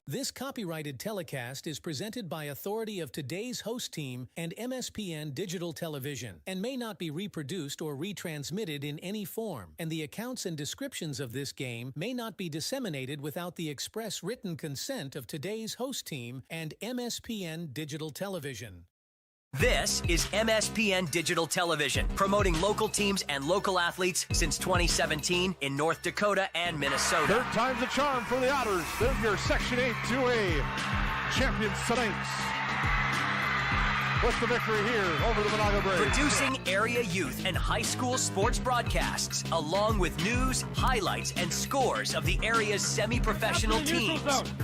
This copyrighted telecast is presented by authority of today's host team and MSPN Digital Television and may not be reproduced or retransmitted in any form, and the accounts and descriptions of this game may not be disseminated without the express written consent of today's host team and MSPN Digital Television. This is MSPN Digital Television, promoting local teams and local athletes since 2017 in North Dakota and Minnesota. Third time's a charm for the Otters. They're your Section 8 2A champions tonight. What's the victory here over the Monaga Braves? Producing area youth and high school sports broadcasts, along with news, highlights, and scores of the area's semi-professional teams.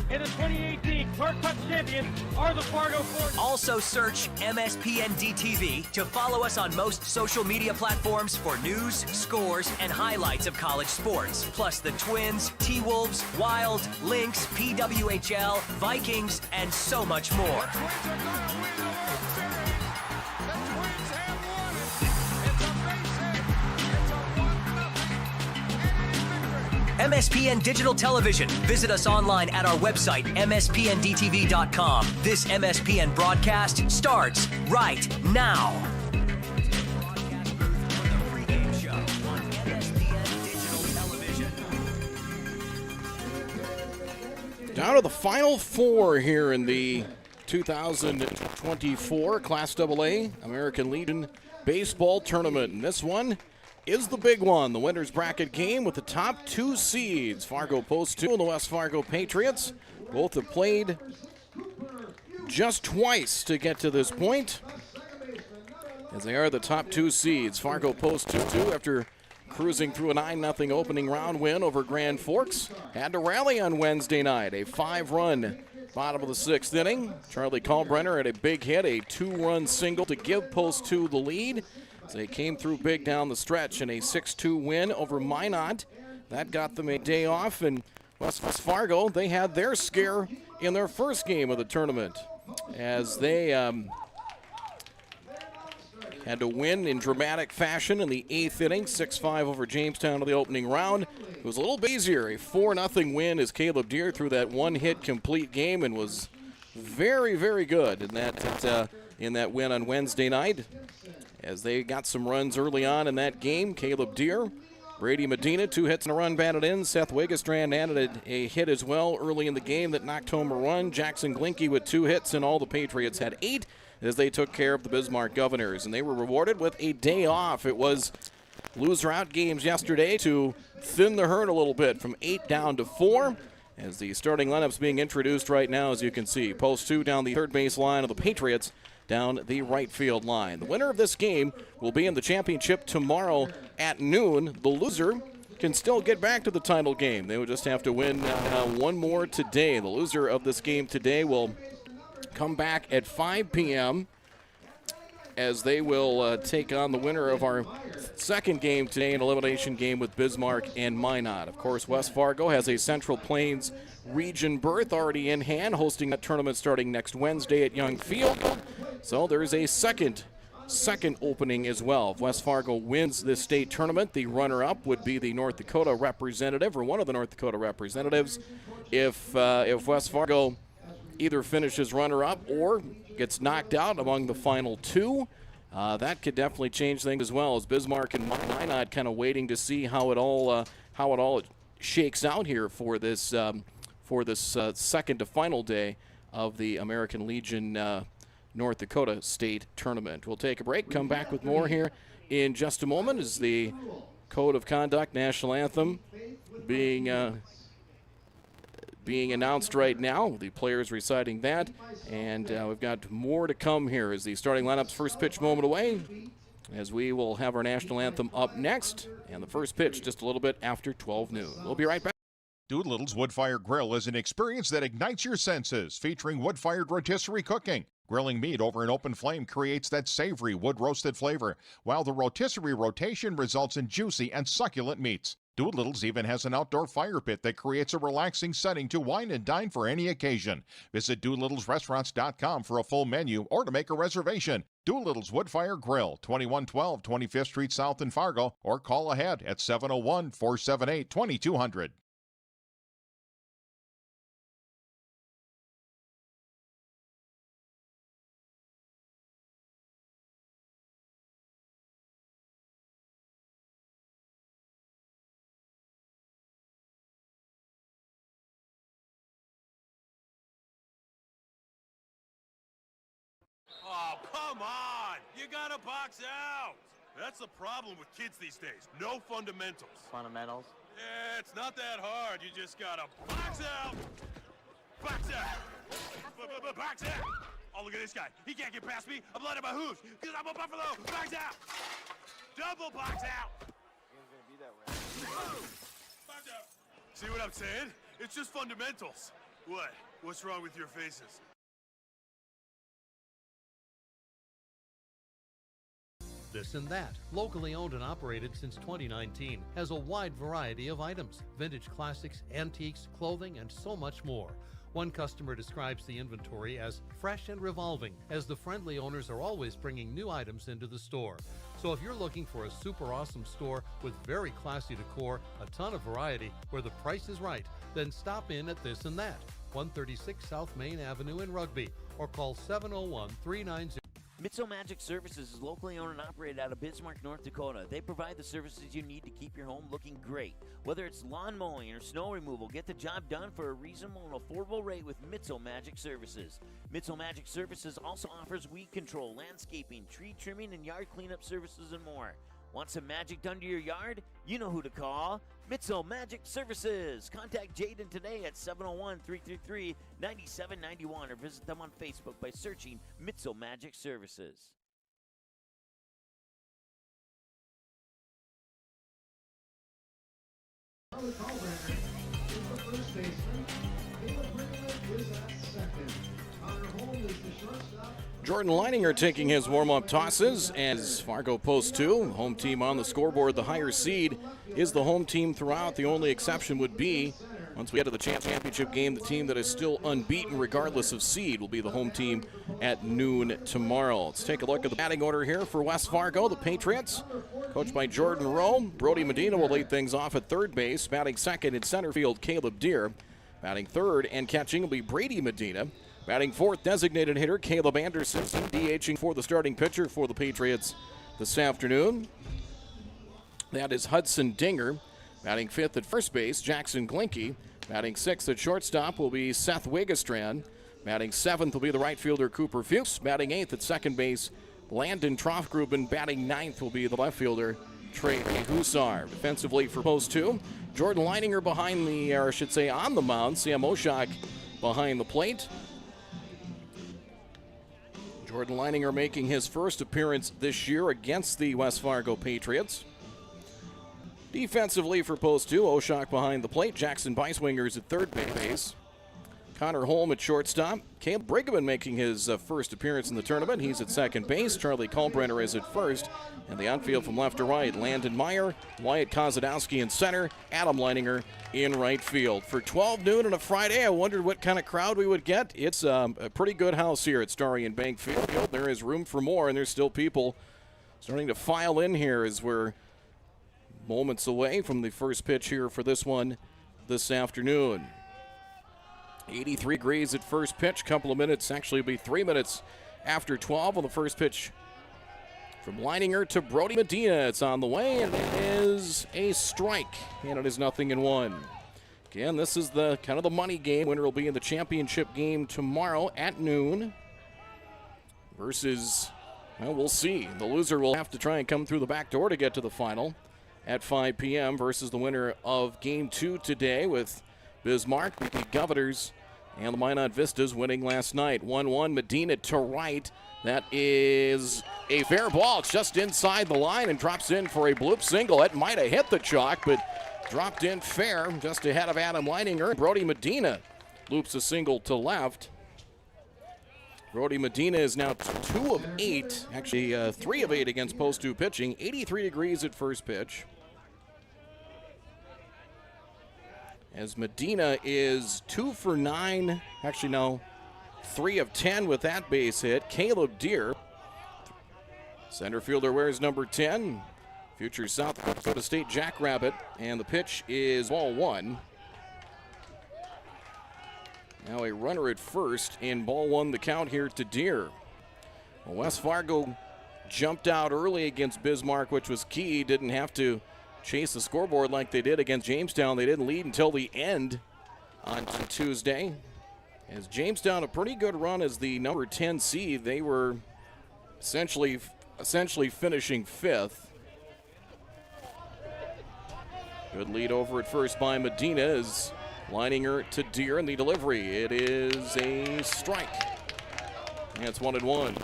In the 2018 Clark Cup champions are the Fargo Force. Also search MSPN DTV to follow us on most social media platforms for news, scores, and highlights of college sports. Plus the Twins, T-Wolves, Wild, Lynx, PWHL, Vikings, and so much more. MSPN Digital Television. Visit us online at our website, mspndtv.com. This MSPN broadcast starts right now. Down to the Final Four here in the 2024 Class AA American Legion Baseball Tournament. And this one is the big one, the winner's bracket game with the top two seeds. Fargo Post 2 and the West Fargo Patriots. Both have played just twice to get to this point, as they are the top two seeds. Fargo Post 2 after cruising through a 9-0 opening round win over Grand Forks, had to rally on Wednesday night. A 5-run bottom of the 6th inning. Charlie Kalbrenner had a big hit, a 2-run single to give Post 2 the lead. They came through big down the stretch in a 6-2 win over Minot. That got them a day off, and West Fargo, they had their scare in their first game of the tournament, as they had to win in dramatic fashion in the 8th inning, 6-5 over Jamestown in the opening round. It was a little bit easier, a 4-0 win as Caleb Deere threw that one-hit complete game and was very, very good in that win on Wednesday night. As they got some runs early on in that game, Caleb Deere, Brady Medina, 2 hits and a run batted in. Seth Wigestrand added a hit as well early in the game that knocked home a run. Jackson Glinke with 2 hits, and all the Patriots had 8 as they took care of the Bismarck Governors. And they were rewarded with a day off. It was loser-out games yesterday to thin the herd a little bit from 8 down to 4. As the starting lineup's being introduced right now, as you can see. Post 2 down the third base line of the Patriots, down the right field line. The winner of this game will be in the championship tomorrow at noon. The loser can still get back to the title game. They would just have to win one more today. The loser of this game today will come back at 5 p.m. as they will take on the winner of our second game today, an elimination game with Bismarck and Minot. Of course, West Fargo has a Central Plains region berth already in hand, hosting that tournament starting next Wednesday at Young Field. So there is a second opening as well. If West Fargo wins this state tournament, the runner-up would be the North Dakota representative, or one of the North Dakota representatives. If West Fargo either finishes runner-up or gets knocked out among the final 2, that could definitely change things as well, as Bismarck and Minot kind of waiting to see how it all shakes out here for this second to final day of the American Legion North Dakota State Tournament. We'll take a break, come back with more here in just a moment as the Code of Conduct National Anthem being announced right now. The players reciting that, and we've got more to come here as the starting lineup's first pitch moment away, as we will have our national anthem up next, and the first pitch just a little bit after 12 noon. We'll be right back. Doolittle's Wood-Fire Grill is an experience that ignites your senses, featuring wood-fired rotisserie cooking. Grilling meat over an open flame creates that savory wood-roasted flavor, while the rotisserie rotation results in juicy and succulent meats. Doolittle's even has an outdoor fire pit that creates a relaxing setting to wine and dine for any occasion. Visit DoolittlesRestaurants.com for a full menu or to make a reservation. Doolittle's Wood-Fire Grill, 2112 25th Street South in Fargo, or call ahead at 701-478-2200. Oh, come on! You gotta box out! That's the problem with kids these days. No fundamentals. Fundamentals? Yeah, it's not that hard. You just gotta box out! Box out! Box out! Oh, look at this guy. He can't get past me. I'm letting my hooves because I'm a Buffalo. Box out! Double box out! It's gonna be that way. Box out! See what I'm saying? It's just fundamentals. What? What's wrong with your faces? This and That, locally owned and operated since 2019, has a wide variety of items, vintage classics, antiques, clothing, and so much more. One customer describes the inventory as fresh and revolving, as the friendly owners are always bringing new items into the store. So if you're looking for a super awesome store with very classy decor, a ton of variety, where the price is right, then stop in at This and That, 136 South Main Avenue in Rugby, or call 701-390. Mitzel Magic Services is locally owned and operated out of Bismarck, North Dakota. They provide the services you need to keep your home looking great. Whether it's lawn mowing or snow removal, get the job done for a reasonable and affordable rate with Mitzel Magic Services. Mitzel Magic Services also offers weed control, landscaping, tree trimming, and yard cleanup services and more. Want some magic done to your yard? You know who to call. Mitzel Magic Services. Contact Jaden today at 701-333-9791 or visit them on Facebook by searching Mitzel Magic Services. Jordan Leininger taking his warm-up tosses as Fargo post 2. Home team on the scoreboard. The higher seed is the home team throughout. The only exception would be, once we get to the championship game, the team that is still unbeaten regardless of seed will be the home team at noon tomorrow. Let's take a look at the batting order here for West Fargo. The Patriots, coached by Jordan Rowe. Brody Medina will lead things off at third base. Batting second in center field, Caleb Deere. Batting third and catching will be Brady Medina. Batting fourth, designated hitter Caleb Anderson, DHing for the starting pitcher for the Patriots this afternoon. That is Hudson Dinger. Batting fifth at first base, Jackson Glinke. Batting sixth at shortstop will be Seth Wiggestran. Batting seventh will be the right fielder Cooper Fuchs. Batting eighth at second base, Landon Troffgruben. Batting ninth will be the left fielder Trey Hussar. Defensively for post 2, Jordan Leininger behind the, or I should say on the mound. Sam Oshak behind the plate. Jordan Leininger making his first appearance this year against the West Fargo Patriots. Defensively for post 2, Oshak behind the plate. Jackson Beiswingers at third base. Connor Holm at shortstop. Caleb Brigham making his first appearance in the tournament. He's at second base. Charlie Kalbrenner is at first. And the outfield from left to right, Landon Meyer, Wyatt Kozadowski in center, Adam Leininger in right field. For 12 noon on a Friday, I wondered what kind of crowd we would get. It's a pretty good house here at Starry and Bank Field. There is room for more, and there's still people starting to file in here as we're moments away from the first pitch here for this one this afternoon. 83 degrees at first pitch. Couple of minutes, actually it'll be 3 minutes after 12 on the first pitch from Leininger to Brody Medina. It's on the way, and it is a strike, and it is 0-1. Again, this is the kind of the money game. Winner will be in the championship game tomorrow at noon versus, well, we'll see. The loser will have to try and come through the back door to get to the final at 5 p.m. versus the winner of Game 2 today with Bismarck, the Governors, and the Minot Vistas winning last night. 1-1, Medina to right. That is a fair ball. It's just inside the line and drops in for a bloop single. It might have hit the chalk, but dropped in fair just ahead of Adam Leininger. Brody Medina loops a single to left. Brody Medina is now 2 of 8, actually 3 of 8 against post 2 pitching. 83 degrees at first pitch. As Medina is 2 for 9, actually no, 3 of 10 with that base hit. Caleb Deere, center fielder, wears number 10. Future South Dakota State Jackrabbit, and the pitch is ball 1. Now a runner at first, and ball 1 the count here to Deere. Well, West Fargo jumped out early against Bismarck, which was key. Didn't have to chase the scoreboard like they did against Jamestown. They didn't lead until the end on Tuesday. As Jamestown, a pretty good run as the number 10 seed. They were essentially finishing 5th. Good lead over at first by Medina is lining her to Deer in the delivery. It is a strike. And it's 1-1.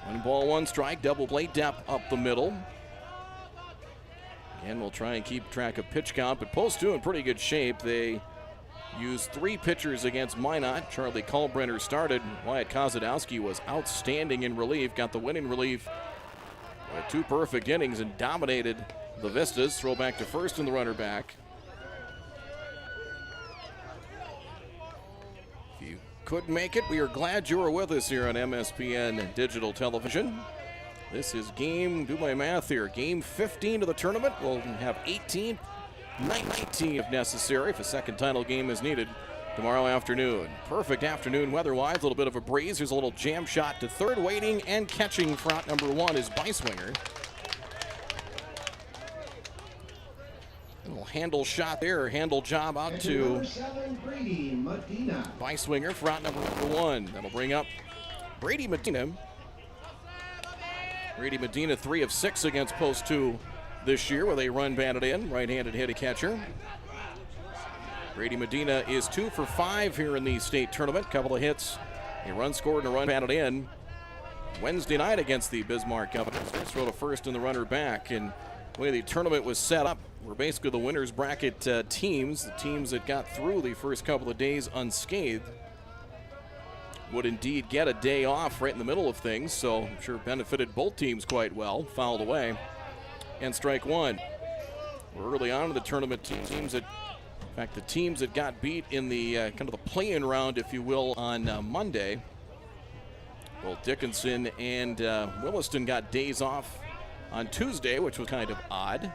1 ball, 1 strike. Double play depth up the middle. Again, we'll try and keep track of pitch count, but Post 2 in pretty good shape. They used 3 pitchers against Minot. Charlie Kalbrenner started. Wyatt Kozadowski was outstanding in relief. Got the win in relief with 2 perfect innings and dominated the Vistas. Throw back to first and the runner back. If you couldn't make it, we are glad you were with us here on MSPN Digital Television. This is game, do my math here, game 15 of the tournament. We'll have 18, 19 if necessary, if a second title game is needed tomorrow afternoon. Perfect afternoon weather-wise, a little bit of a breeze. There's a little jam shot to third. Waiting and catching for out number 1 is Beiswinger. A little handle shot there, handle job out to Beiswinger for out number 1. That'll bring up Brady Medina. Brady Medina 3 of 6 against Post 2 this year with a run batted in, right-handed hitting catcher. Brady Medina is 2 for 5 here in the state tournament. Couple of hits, a run scored and a run batted in Wednesday night against the Bismarck Governors. First throw to first and the runner back. And the way the tournament was set up, we're basically the winners bracket teams. The teams that got through the first couple of days unscathed would indeed get a day off right in the middle of things, so I'm sure benefited both teams quite well. Fouled away and strike 1. We're early on in the tournament. Teams that, in fact, the teams that got beat in the kind of the play-in round, if you will, on Monday. Both Dickinson and Williston got days off on Tuesday, which was kind of odd.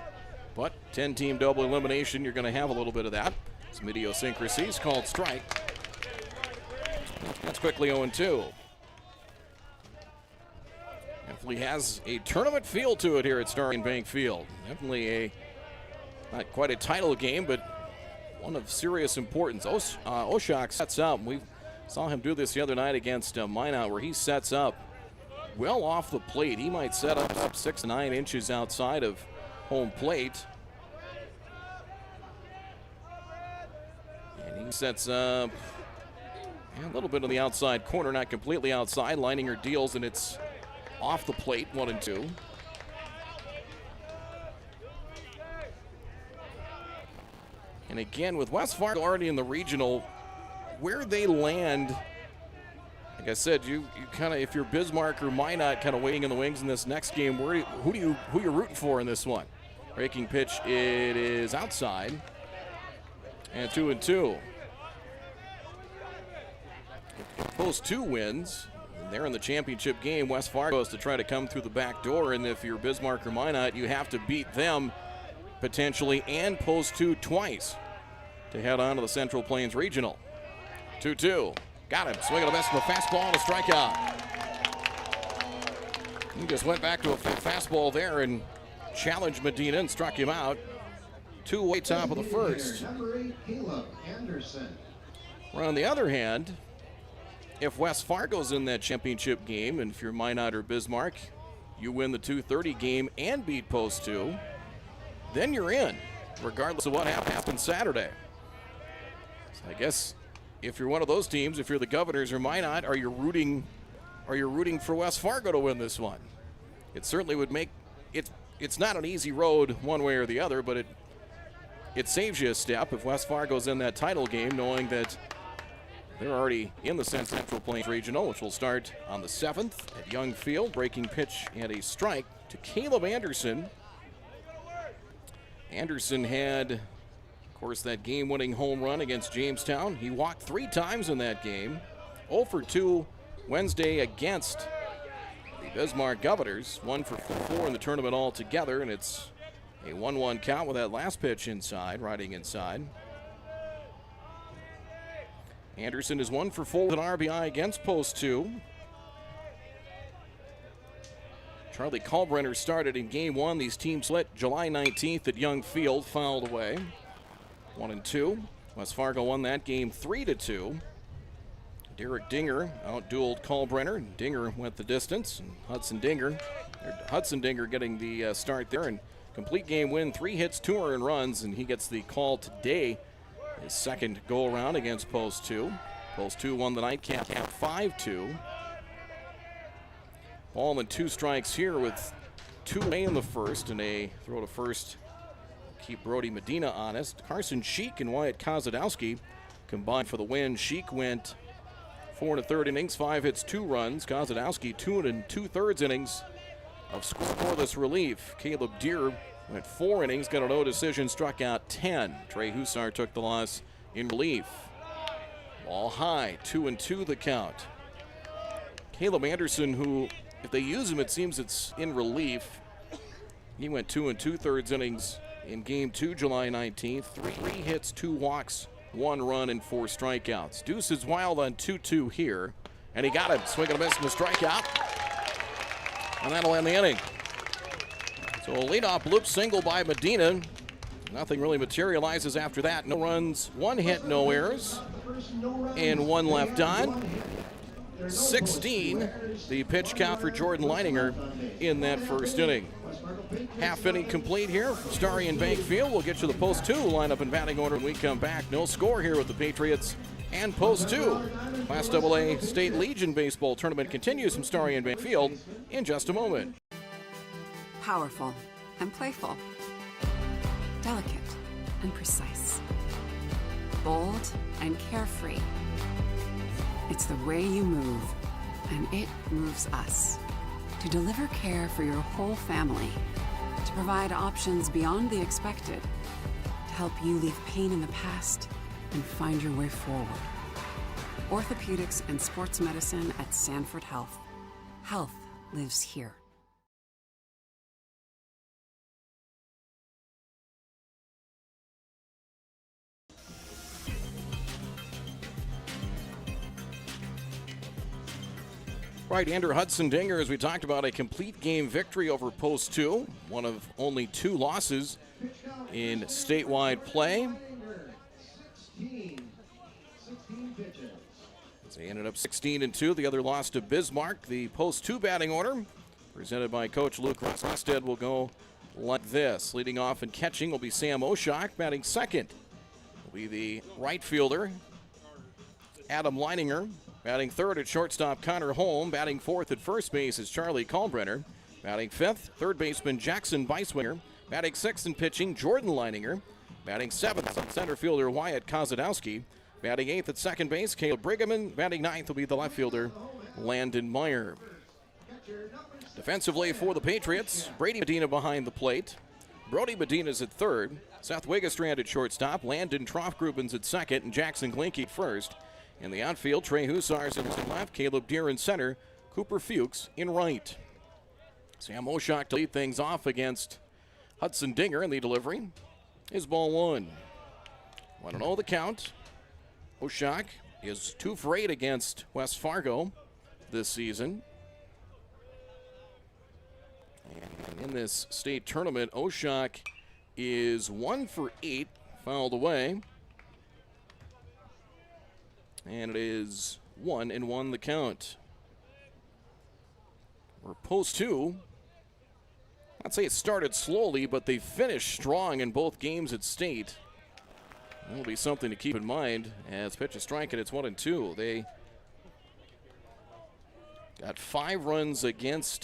But 10-team double elimination, you're going to have a little bit of that. Some idiosyncrasies called strike. That's quickly 0-2. Definitely has a tournament feel to it here at Starling Bank Field. Definitely not quite a title game, but one of serious importance. Oshak sets up. We saw him do this the other night against Minot, where he sets up well off the plate. He might set up 6 to 9 inches outside of home plate. And he sets up a little bit on the outside corner, not completely outside. Leininger deals, and it's off the plate, 1-2. And again, with West Fargo already in the regional, where they land, like I said, you kind of, if you're Bismarck or Minot, kind of waiting in the wings in this next game, who you're rooting for in this one? Breaking pitch, it is outside, and 2-2. Post 2 wins. And they're in the championship game. West Fargo has to try to come through the back door, and if you're Bismarck or Minot, you have to beat them potentially and Post 2 twice to head on to the Central Plains Regional. 2-2. Got him. Swing and a miss from a fastball and a strikeout. He just went back to a fastball there and challenged Medina and struck him out. 2-way top of the first. Well, on the other hand, if West Fargo's in that championship game, and if you're Minot or Bismarck, you win the 2:30 game and beat Post 2, then you're in, regardless of what happens Saturday. So I guess if you're one of those teams, if you're the Governors or Minot, are you rooting for West Fargo to win this one? It certainly would make it's not an easy road one way or the other, but it saves you a step if West Fargo's in that title game, knowing that they're already in the Central Plains Regional, which will start on the 7th at Young Field. Breaking pitch and a strike to Caleb Anderson. Anderson had, of course, that game-winning home run against Jamestown. He walked 3 times in that game. 0 for 2 Wednesday against the Bismarck Governors. 1 for 4 in the tournament altogether, and it's a 1-1 count with that last pitch inside, riding inside. Anderson is 1 for 4 with an RBI against Post 2. Charlie Kalbrenner started in Game 1. These teams split July 19th at Young Field, fouled away. 1-2. West Fargo won that game 3-2. Derek Dinger out-dueled Kalbrenner. Dinger went the distance. And Hudson Dinger getting the start there. And complete game win, 3 hits, 2 earned runs, and he gets the call today. His second go-around against Post 2. Post 2 won the nightcap 5-2. Ball and 2 strikes here with 2 away in the first, and a throw to first. Keep Brody Medina honest. Carson Sheik and Wyatt Kozadowski combined for the win. Sheik went 4 1/3 innings, 5 hits, 2 runs. Kozadowski 2 2/3 innings of scoreless relief. Caleb Deere went 4 innings, got a no decision, struck out 10. Trey Hussar took the loss in relief. Ball high, 2-2 the count. Caleb Anderson, who, if they use him, it seems it's in relief. He went 2 2/3 innings in Game 2, July 19th. 3 hits, 2 walks, 1 run, and 4 strikeouts. Deuce is wild on 2-2 here, and he got him. Swing and a miss and a strikeout, and that'll end the inning. So a leadoff loop single by Medina. Nothing really materializes after that. No runs, 1 hit, no errors, and 1 left on. 16, the pitch count for Jordan Leininger in that first inning. Half inning complete here from Starry and Bank Field. We'll get you the Post 2 lineup and batting order when we come back. No score here with the Patriots and Post 2. Class AA State Legion Baseball Tournament continues from Starry and Bank Field in just a moment. Powerful and playful. Delicate and precise. Bold and carefree. It's the way you move, and it moves us. To deliver care for your whole family. To provide options beyond the expected. To help you leave pain in the past and find your way forward. Orthopedics and sports medicine at Sanford Health. Health lives here. Right-hander Hudson Dinger, as we talked about, a complete game victory over Post 2. One of only 2 losses in statewide play. They ended up 16-2. The other loss to Bismarck. The Post 2 batting order, presented by Coach Luke Rosted, will go like this. Leading off and catching will be Sam Oshak. Batting second will be the right fielder, Adam Leininger. Batting third at shortstop, Connor Holm. Batting fourth at first base is Charlie Kalbrenner. Batting fifth, third baseman Jackson Beiswinger. Batting sixth and pitching, Jordan Leininger. Batting seventh, center fielder Wyatt Kozadowski. Batting eighth at second base, Caleb Brigham. Batting ninth will be the left fielder, Landon Meyer. Defensively for the Patriots, Brady Medina behind the plate. Brody Medina's at third. Seth Wigestrand at shortstop. Landon Troffgrubens at second, and Jackson Glinke at first. In the outfield, Trey Hussars in left, Caleb Deere in center, Cooper Fuchs in right. Sam Oshak to lead things off against Hudson Dinger, and the delivery is ball 1. 1-0 the count. Oshak is 2 for 8 against West Fargo this season. And in this state tournament, Oshak is 1 for 8, fouled away. And it is 1-1 the count. We're Post 2. I'd say it started slowly, but they finished strong in both games at state. That'll be something to keep in mind as pitch is striking. It's 1-2. They got 5 runs against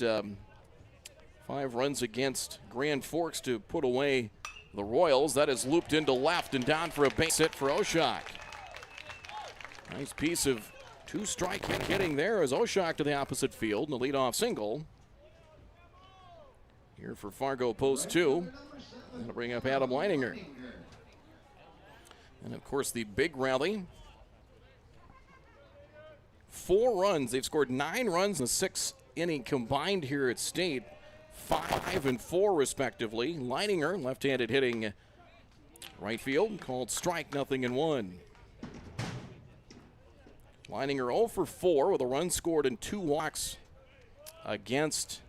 Grand Forks to put away the Royals. That is looped into left and down for a base hit for Oshak. Nice piece of 2-strike hitting there as Oshak to the opposite field, and the leadoff single. Here for Fargo Post 2. That'll bring up Adam Leininger. And of course the big rally. 4 runs. They've scored 9 runs in the 6th inning combined here at state. 5 and 4 respectively. Leininger, left-handed hitting right field, called strike, 0-1. Leininger 0 for 4 with a run scored and 2 walks against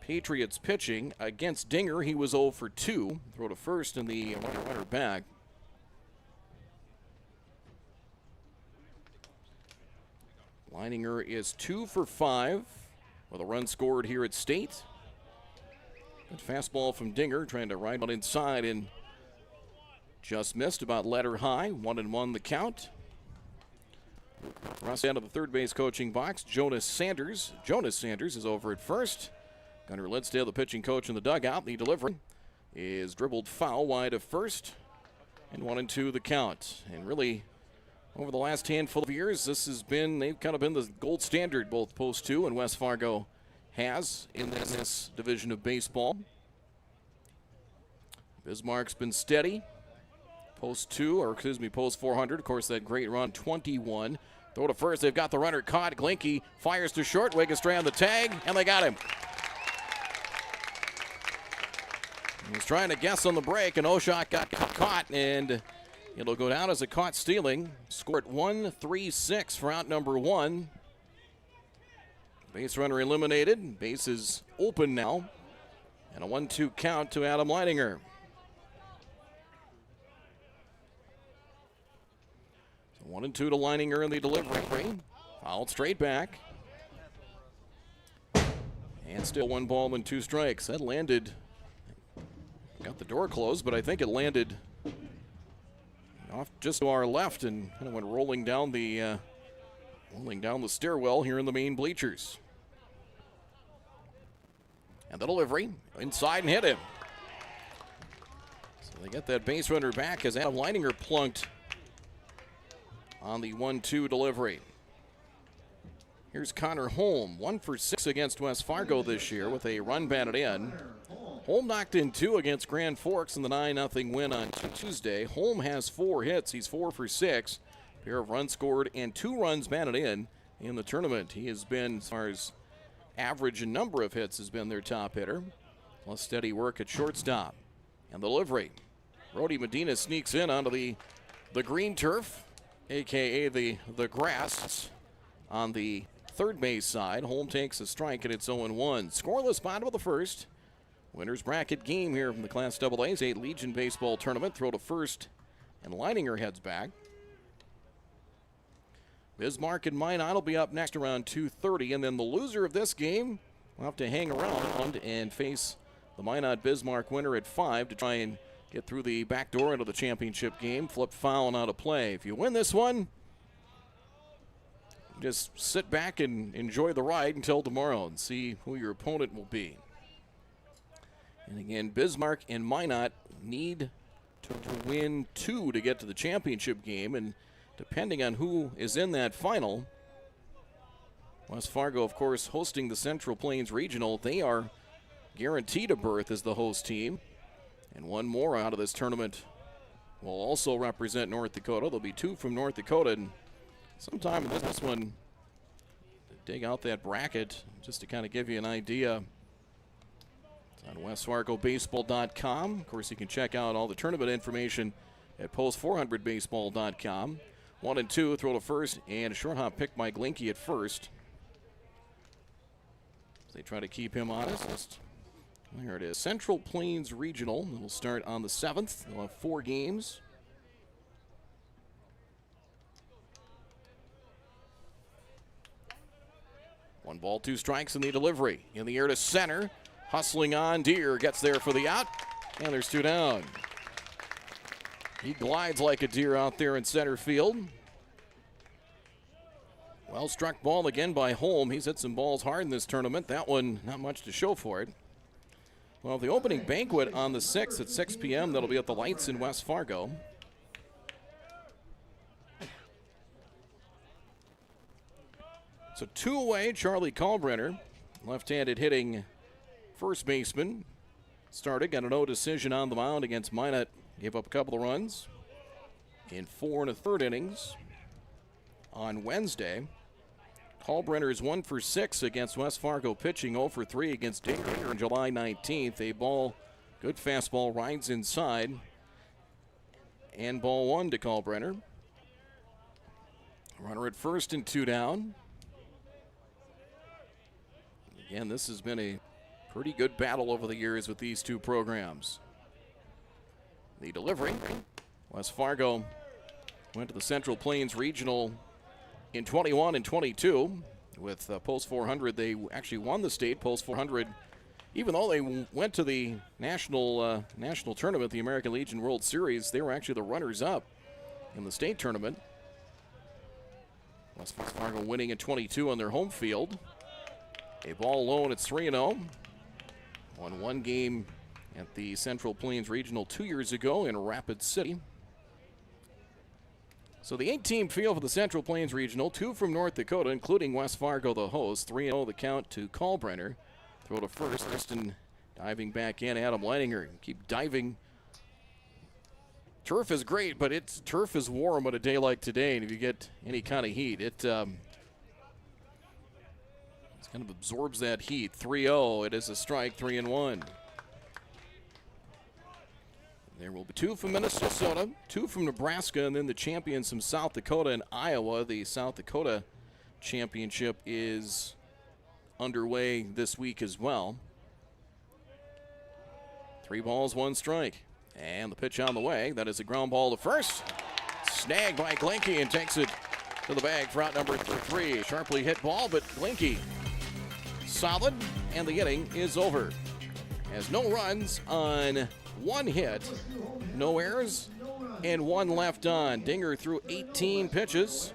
Patriots pitching. Against Dinger, he was 0 for 2. Throw to first and the runner back. Leininger is 2 for 5 with a run scored here at State. Good fastball from Dinger, trying to ride one inside and just missed, about letter high. 1-1 the count. Across the end of the third base coaching box, Jonas Sanders. Jonas Sanders is over at first. Gunnar Lidsdale, the pitching coach, in the dugout. The delivery is dribbled foul wide of first. And 1-2 the count. And really, over the last handful of years, they've kind of been the gold standard, both Post 2 and West Fargo has in this division of baseball. Bismarck's been steady. Post 400, of course, that great run, 21. Throw to first, they've got the runner caught. Glinke fires to short, Wigastray on the tag, and they got him. He was trying to guess on the break, and Oshak got caught, and it'll go down as a caught stealing. Scored 1-3-6 for out number 1. Base runner eliminated. Base is open now. And a 1-2 count to Adam Leininger. So 1-2 to Leininger in the delivery. Fouled straight back. And still 1 ball and 2 strikes. That landed, got the door closed, but I think it landed off just to our left and kind of went rolling down the stairwell here in the main bleachers. And the delivery inside and hit him. So they get that base runner back as Adam Leininger plunked on the 1-2 delivery. Here's Connor Holm, 1 for 6 against West Fargo this year with a run batted in. Holm knocked in 2 against Grand Forks in the 9-0 win on Tuesday. Holm has 4 hits. He's 4 for 6. Pair of runs scored and 2 runs batted in the tournament. He has been, as far as average and number of hits, has been their top hitter. Plus steady work at shortstop. And the delivery. Brody Medina sneaks in onto the green turf, a.k.a. the grass, on the third base side. Holm takes a strike, and it's 0-1. Scoreless bottom of the first. Winner's bracket game here from the Class AA's 8 Legion Baseball Tournament. Throw to first, and Leininger heads back. Bismarck and Minot will be up next around 2:30, and then the loser of this game will have to hang around and face the Minot-Bismarck winner at 5 to try and get through the back door into the championship game. Flip foul and out of play. If you win this one, just sit back and enjoy the ride until tomorrow and see who your opponent will be. And again, Bismarck and Minot need to win 2 to get to the championship game, and depending on who is in that final, West Fargo, of course, hosting the Central Plains Regional, they are guaranteed a berth as the host team. And 1 more out of this tournament will also represent North Dakota. There'll be 2 from North Dakota, and sometime in this one, dig out that bracket just to kind of give you an idea. It's on westfargobaseball.com. Of course, you can check out all the tournament information at post400baseball.com. 1-2, throw to first, and a short hop pick by Glinke at first. They try to keep him honest. There it is. Central Plains Regional. It'll start on the 7th. They'll have 4 games. One ball, 2 strikes in the delivery. In the air to center. Hustling on. Deer gets there for the out. And there's 2 down. He glides like a deer out there in center field. Well struck ball again by Holm. He's hit some balls hard in this tournament. That one, not much to show for it. Well, the opening banquet on the 6th at 6 p.m. That'll be at the Lights in West Fargo. So 2 away, Charlie Kalbrenner, left-handed hitting first baseman. Started, got a no decision on the mound against Minot. Gave up a couple of runs in 4 1/3 innings on Wednesday. Kalbrenner is 1 for 6 against West Fargo pitching, 0 for 3 against Dinger on July 19th. A ball, good fastball, rides inside. And ball 1 to Kalbrenner. Runner at first and 2 down. Again, this has been a pretty good battle over the years with these 2 programs. The delivery. West Fargo went to the Central Plains Regional in 21 and 22. With Post 400, they actually won the state Post 400, even though they went to the national tournament, the American Legion World Series. They were actually the runners-up in the state tournament. West Fargo winning in 22 on their home field. A ball alone at 3-0. Won one game at the Central Plains Regional 2 years ago in Rapid City. So the 8-team field for the Central Plains Regional, 2 from North Dakota, including West Fargo, the host. 3-0 the count to Kalbrenner. Throw to first. Preston diving back in. Adam Leininger. Keep diving. Turf is great, but turf is warm on a day like today, and if you get any kind of heat, it kind of absorbs that heat. 3-0. It is a strike. 3-1. There will be 2 from Minnesota, 2 from Nebraska, and then the champions from South Dakota and Iowa. The South Dakota championship is underway this week as well. 3 balls, 1 strike. And the pitch on the way. That is a ground ball to first. Snagged by Glinke and takes it to the bag for out number 3. Sharply hit ball, but Glinke solid, and the inning is over. Has no runs on 1 hit, no errors, and 1 left on. Dinger threw 18 pitches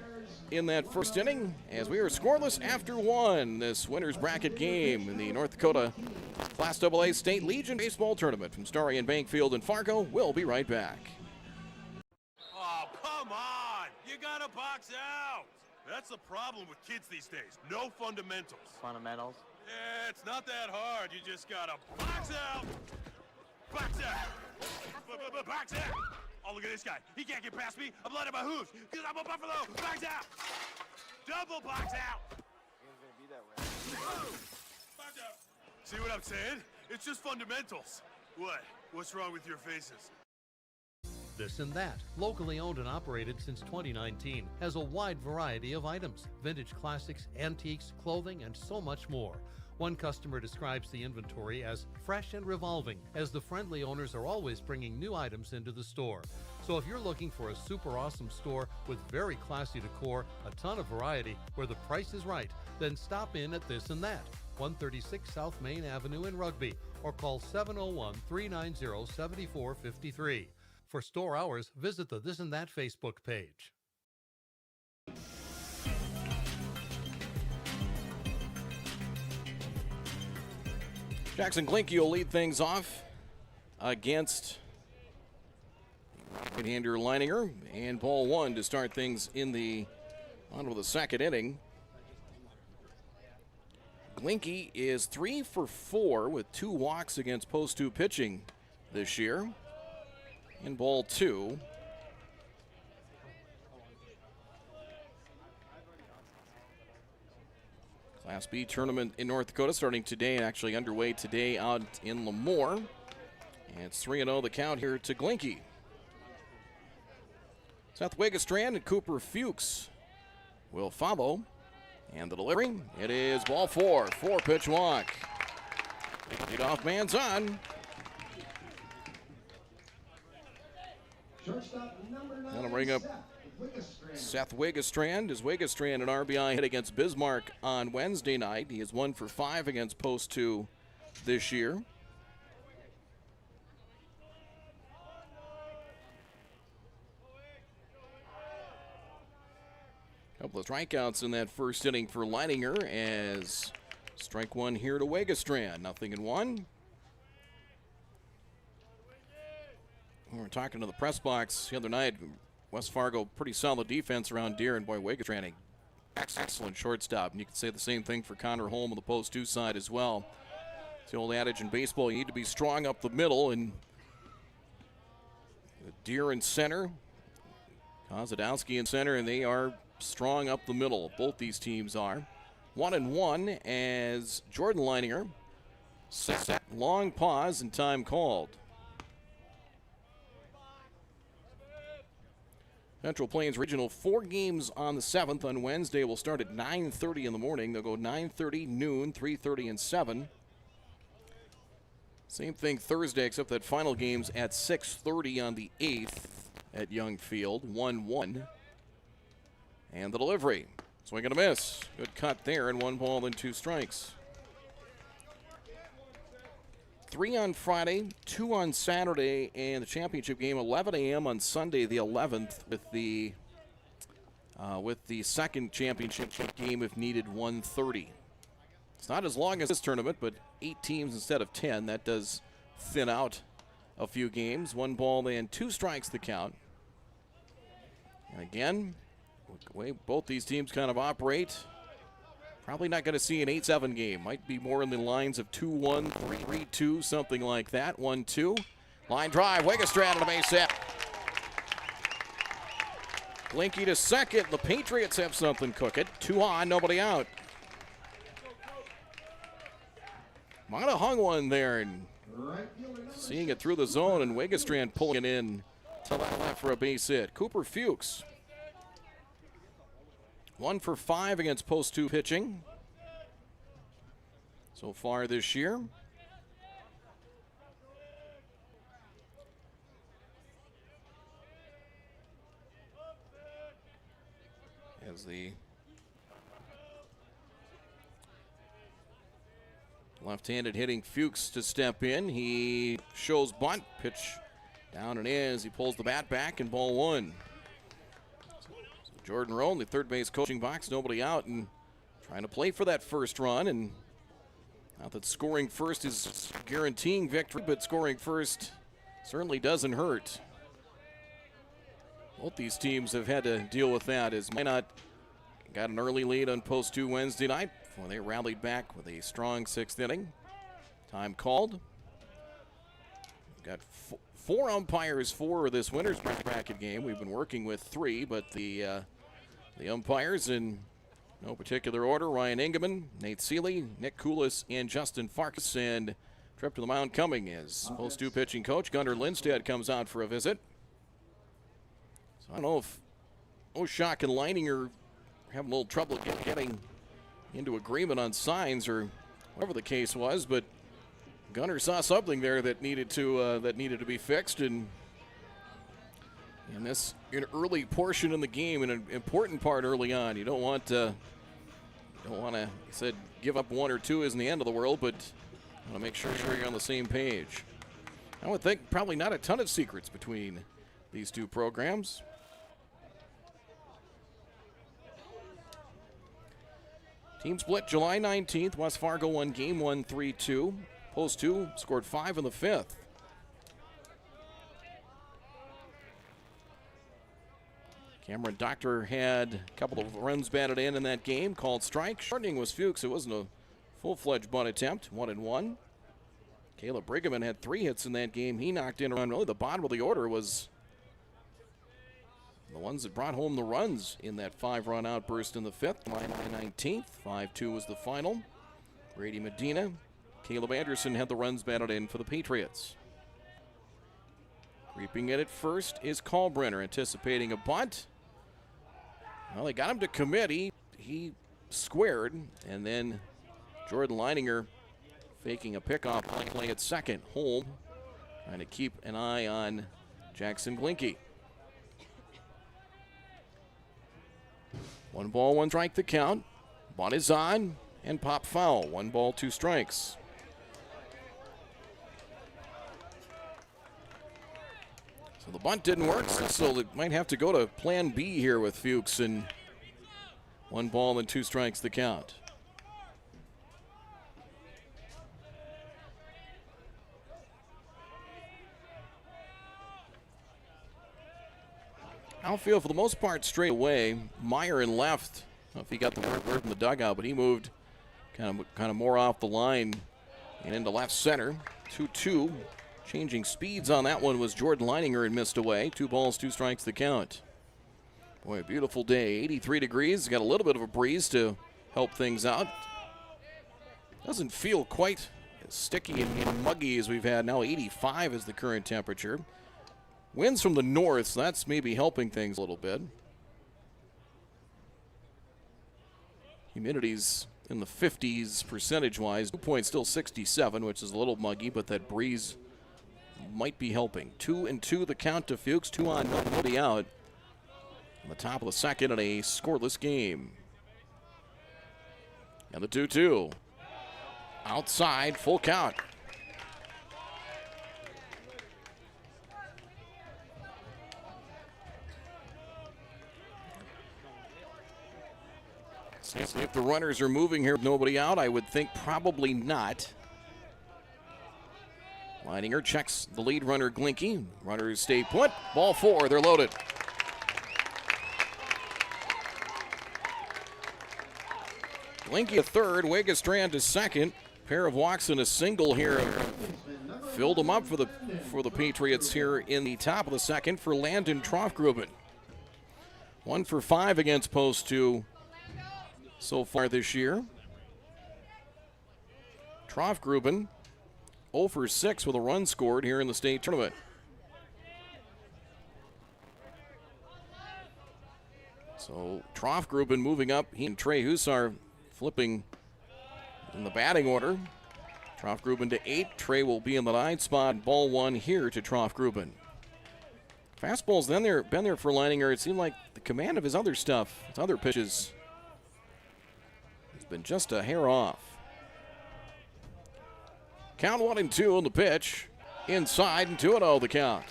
in that first inning as we are scoreless after 1. This winner's bracket game in the North Dakota Class AA State Legion Baseball Tournament from Starry and Bank Field in Fargo. We'll be right back. Oh, come on! You gotta box out! That's the problem with kids these days. No fundamentals. Fundamentals? Yeah, it's not that hard. You just gotta box out! Box out! Box out! Oh, look at this guy. He can't get past me. I'm letting my hooves because I'm a Buffalo. Box out! Double box out! It's gonna be that way. Box out! See what I'm saying? It's just fundamentals. What? What's wrong with your faces? This and That, locally owned and operated since 2019, has a wide variety of items, vintage classics, antiques, clothing, and so much more. One customer describes the inventory as fresh and revolving, as the friendly owners are always bringing new items into the store. So if you're looking for a super awesome store with very classy decor, a ton of variety, where the price is right, then stop in at This and That, 136 South Main Avenue in Rugby, or call 701-390-7453. For store hours, visit the This and That Facebook page. Jackson Glinke will lead things off against right-hander Leininger, and ball 1 to start things in the onto the second inning. Glinke is 3 for 4 with 2 walks against post 2 pitching this year. In ball 2. Class B tournament in North Dakota starting today and actually underway today out in Lemoore. And it's 3-0 the count here to Glinke. Seth Wigestrand and Cooper Fuchs will follow. And the delivery, it is ball 4, 4-pitch walk. Leadoff man's on. That'll bring up Seth Wigestrand. As Wigestrand an RBI hit against Bismarck on Wednesday night. He is 1 for 5 against post 2 this year. Couple of strikeouts in that first inning for Leininger as strike 1 here to Wigestrand. 0-1. We were talking to the press box the other night. West Fargo, pretty solid defense around Deer, and boy, Wigestrand, excellent shortstop. And you can say the same thing for Connor Holm on the post 2 side as well. It's the old adage in baseball, you need to be strong up the middle, and Deer in center, Kozadowski in center, and they are strong up the middle. Both these teams are. 1-1 as Jordan Leininger set long pause and time called. Central Plains Regional 4 games on the 7th. On Wednesday will start at 9:30 in the morning. They'll go 9:30, noon, 3:30, and 7. Same thing Thursday, except that final game's at 6:30 on the 8th at Young Field. 1-1. And the delivery. Swing and a miss. Good cut there, and 1 ball and 2 strikes. 3 on Friday, 2 on Saturday, and the championship game 11 a.m. on Sunday the 11th with the second championship game if needed 1:30. It's not as long as this tournament, but 8 teams instead of 10. That does thin out a few games. 1 ball and 2 strikes the count. And again, the way both these teams kind of operate, probably not going to see an 8-7 game. Might be more in the lines of 2-1, 3-2, something like that. 1-2. Line drive. Wegestrand on the base hit. Blinky to second. The Patriots have something cooking. 2 on, nobody out. Might have hung one there and seeing it through the zone, and Wegestrand pulling it in to left for a base hit. Cooper Fuchs 1 for 5 against post 2 pitching so far this year. As the left-handed hitting Fuchs to step in. He shows bunt, pitch down and in as he pulls the bat back, and ball 1. So Jordan Rowe in the third base coaching box, nobody out, and trying to play for that first run. And not that scoring first is guaranteeing victory, but scoring first certainly doesn't hurt. Both these teams have had to deal with that, as Minot got an early lead on post 2 Wednesday night before they rallied back with a strong 6th inning. Time called. We've got 4 umpires for this winner's bracket game. We've been working with 3, but the umpires in no particular order: Ryan Ingeman, Nate Seeley, Nick Koulis, and Justin Farkas. And trip to the mound coming as post 2 pitching coach Gunnar Lindstedt comes out for a visit. So I don't know if Oshak and Leininger having a little trouble getting into agreement on signs or whatever the case was, but Gunnar saw something there that needed to be fixed, and in this an early portion in the game, an important part early on. You don't want to. He said give up 1 or 2 isn't the end of the world, but you want to make sure you're on the same page. I would think probably not a ton of secrets between these 2 programs. Team split July 19th. West Fargo won game 1 3-2. Post 2 scored 5 in the 5th. Cameron Doctor had a couple of runs batted in that game, called strike. Shortening was Fuchs. It wasn't a full-fledged bunt attempt. 1-1. Caleb Brigham had 3 hits in that game. He knocked in around really the bottom of the order was the ones that brought home the runs in that 5-run outburst in the 5th. July 19th, 5-2 was the final. Brady Medina, Caleb Anderson had the runs batted in for the Patriots. Creeping in at first is Kalbrenner, anticipating a bunt. Well, they got him to commit. He squared, and then Jordan Leininger faking a pickoff play at second. Holm trying to keep an eye on Jackson Blinky. 1 ball, 1 strike the count. Bunt is on and pop foul. 1 ball, 2 strikes. So the bunt didn't work, so they might have to go to plan B here with Fuchs, and 1 ball and 2 strikes the count. Outfield for the most part straight away. Meyer in left. I don't know if he got the word from the dugout, but he moved kind of more off the line and into left center. 2-2. Changing speeds on that one was Jordan Leininger and missed away. 2 balls, 2 strikes the count. Boy, a beautiful day. 83 degrees. Got a little bit of a breeze to help things out. Doesn't feel quite as sticky and muggy as we've had now. 85 is the current temperature. Winds from the north, so that's maybe helping things a little bit. Humidity's in the 50s percentage-wise. Dew point still 67, which is a little muggy, but that breeze might be helping. 2-2 the count to Fuchs. 2 on, nobody out. On the top of the second in a scoreless game. And the 2-2. Outside, full count. See if the runners are moving here with nobody out. I would think probably not. Leininger checks the lead runner, Glinke. Runners stay put. Ball 4, they're loaded. Glinke to third, Wegestrand to second. Pair of walks and a single here. Filled them up for the Patriots here in the top of the second for Landon Trofgruben. 1 for 5 against post 2 so far this year. Trofgruben 0 for 6 with a run scored here in the state tournament. So Trofgruben moving up. He and Trey Hussar flipping in the batting order. Trofgruben to 8. Trey will be in the 9th spot. Ball 1 here to Trofgruben. Fastball's been there for Leininger. It seemed like the command of his other stuff, his other pitches, has been just a hair off. Count 1-2 on the pitch. Inside and 2-0 the count.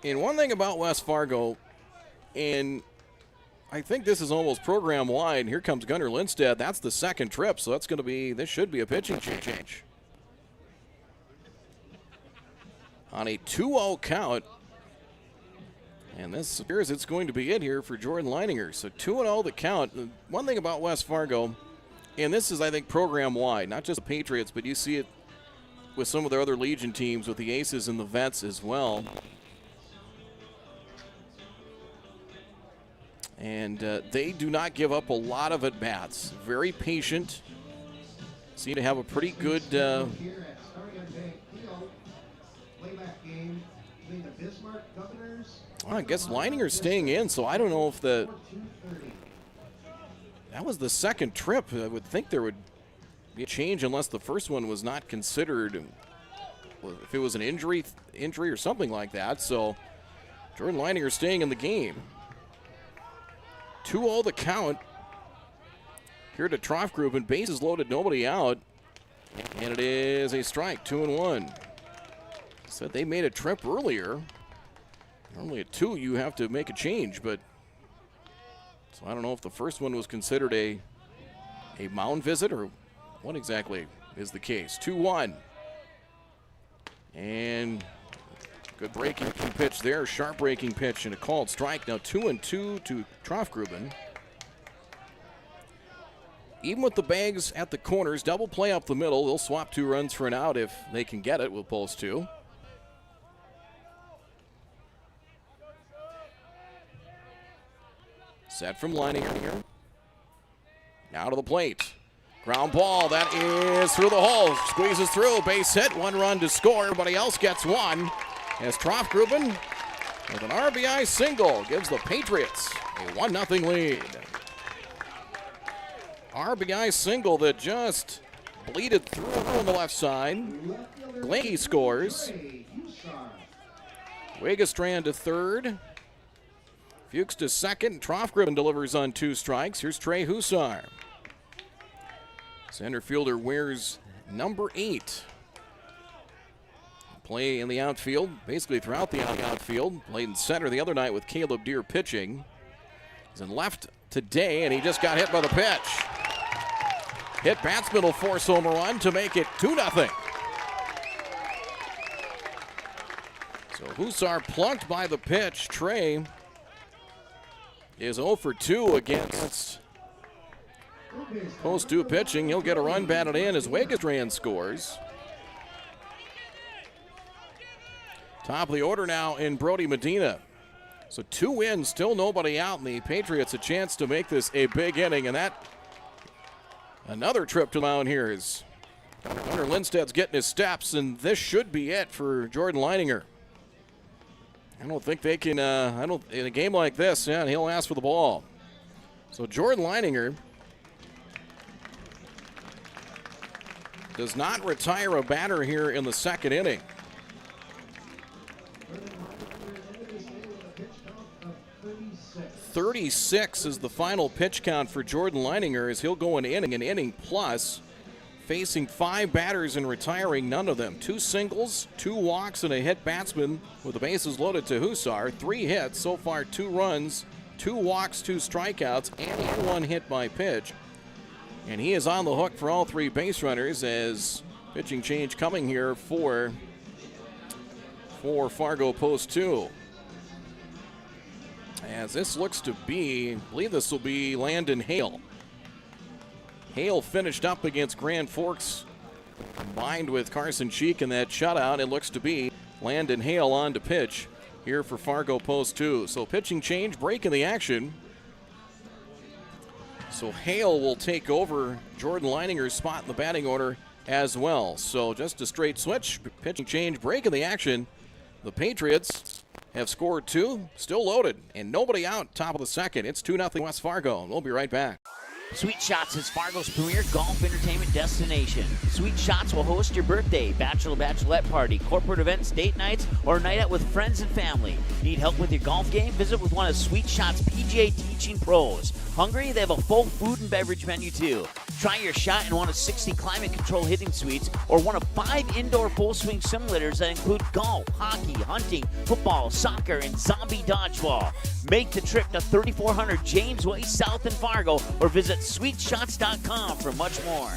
And one thing about West Fargo, and I think this is almost program wide. Here comes Gunnar Lindstedt. That's the second trip, so this should be a pitching change. On a 2-0 count, and this appears it's going to be it here for Jordan Leininger. So 2-0 the count. One thing about West Fargo, and this is, I think, program wide, not just the Patriots, but you see it with some of their other Legion teams, with the Aces and the Vets as well. And they do not give up a lot of at-bats. Very patient. Seem to have a pretty good... I guess Leininger's staying in, so I don't know if that was the second trip. I would think there would be a change unless the first one was not considered, if it was an injury or something like that. So Jordan Leininger staying in the game. 2-0 the count here to Trofgruben. Bases loaded, nobody out. And it is a strike, 2-1. Said they made a trip earlier. Normally at 2 you have to make a change, but so I don't know if the first one was considered a mound visit or what exactly is the case. 2-1. And good breaking pitch there, sharp breaking pitch and a called strike. Now 2-2 to Trofgruben. Even with the bags at the corners, double play up the middle. They'll swap 2 runs for an out if they can get it with post 2. Set from Leininger. Now to the plate. Ground ball, that is through the hole. Squeezes through, base hit, 1 run to score. Everybody else gets 1. As Trofgruben with an RBI single gives the Patriots a 1-0 lead. RBI single that just bleeded through on the left side. Glinke scores. Wegestrand to third. Fuchs to second. Trofgruben delivers on 2 strikes. Here's Trey Hussar. Center fielder wears number 8. Play in the outfield, basically throughout the outfield. Played in center the other night with Caleb Deere pitching. He's in left today, and he just got hit by the pitch. Hit batsman will force home a run to make it 2-0. So Hussar plunked by the pitch. Trey is 0 for 2 against post 2 pitching. He'll get a run batted in as Wegestrand scores. Top of the order now in Brody Medina. So 2 wins, still nobody out, and the Patriots a chance to make this a big inning. And that, another trip to the mound here is Gunnar Lindstedt's getting his steps, and this should be it for Jordan Leininger. I don't think they can, in a game like this, yeah, he'll ask for the ball. So Jordan Leininger does not retire a batter here in the second inning. 36 is the final pitch count for Jordan Leininger as he'll go an inning plus, facing 5 batters and retiring none of them. 2 singles, 2 walks, and a hit batsman with the bases loaded to Huszar. 3 hits, so far 2 runs, 2 walks, 2 strikeouts, and 1 hit by pitch. And he is on the hook for all 3 base runners as pitching change coming here for Fargo post 2. As this looks to be, I believe this will be Landon Hale. Hale finished up against Grand Forks, combined with Carson Cheek in that shutout. It looks to be Landon Hale on to pitch here for Fargo post 2. So pitching change, break in the action. So Hale will take over Jordan Leininger's spot in the batting order as well. So just a straight switch, pitching change, break in the action. The Patriots have scored 2, still loaded, and nobody out top of the second. It's 2-0 West Fargo, and we'll be right back. Sweet Shots is Fargo's premier golf entertainment destination. Sweet Shots will host your birthday, bachelorette party, corporate events, date nights, or a night out with friends and family. Need help with your golf game? Visit with one of Sweet Shots' PGA teaching pros. Hungry? They have a full food and beverage menu too. Try your shot in one of 60 climate control hitting suites or one of 5 indoor full swing simulators that include golf, hockey, hunting, football, soccer, and zombie dodgeball. Make the trip to 3400 James Way South in Fargo or visit sweetshots.com for much more.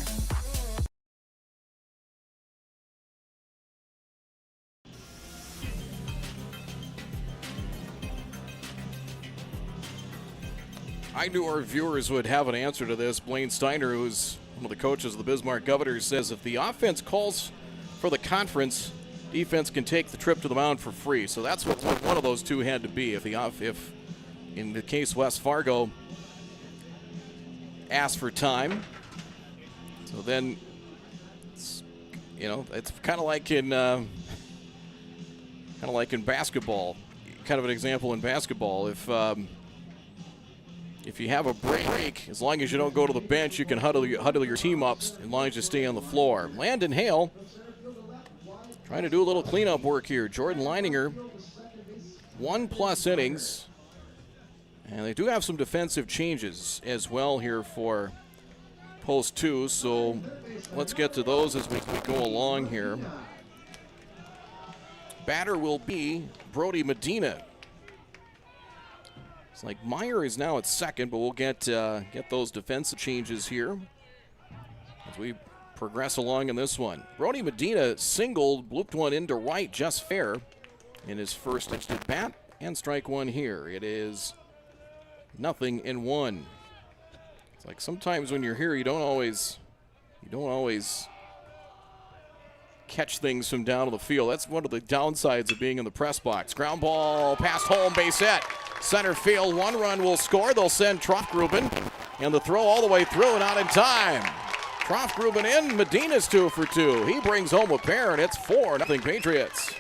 I knew our viewers would have an answer to this. Blaine Steiner, who's one of the coaches of the Bismarck Governors, says if the offense calls for the conference, defense can take the trip to the mound for free. So that's what one of those two had to be. If in the case West Fargo asked for time, so then it's kind of like in basketball. Kind of an example in basketball. If you have a break, as long as you don't go to the bench, you can huddle your team up as long as you stay on the floor. Landon Hale trying to do a little cleanup work here. Jordan Leininger, 1+ innings. And they do have some defensive changes as well here for post 2. So let's get to those as we go along here. Batter will be Brody Medina. It's like Meyer is now at second, but we'll get those defensive changes here as we progress along in this one. Brody Medina singled, blooped one into right just fair in his first at bat, and strike 1 here. It is 0-1. It's like sometimes when you're here, you don't always catch things from down on the field. That's one of the downsides of being in the press box. Ground ball past home, base hit. Center field, 1 run will score. They'll send Troftgruben, and the throw all the way through, not in time. Troftgruben in, Medina's 2 for 2. He brings home a pair, and it's 4-0 Patriots.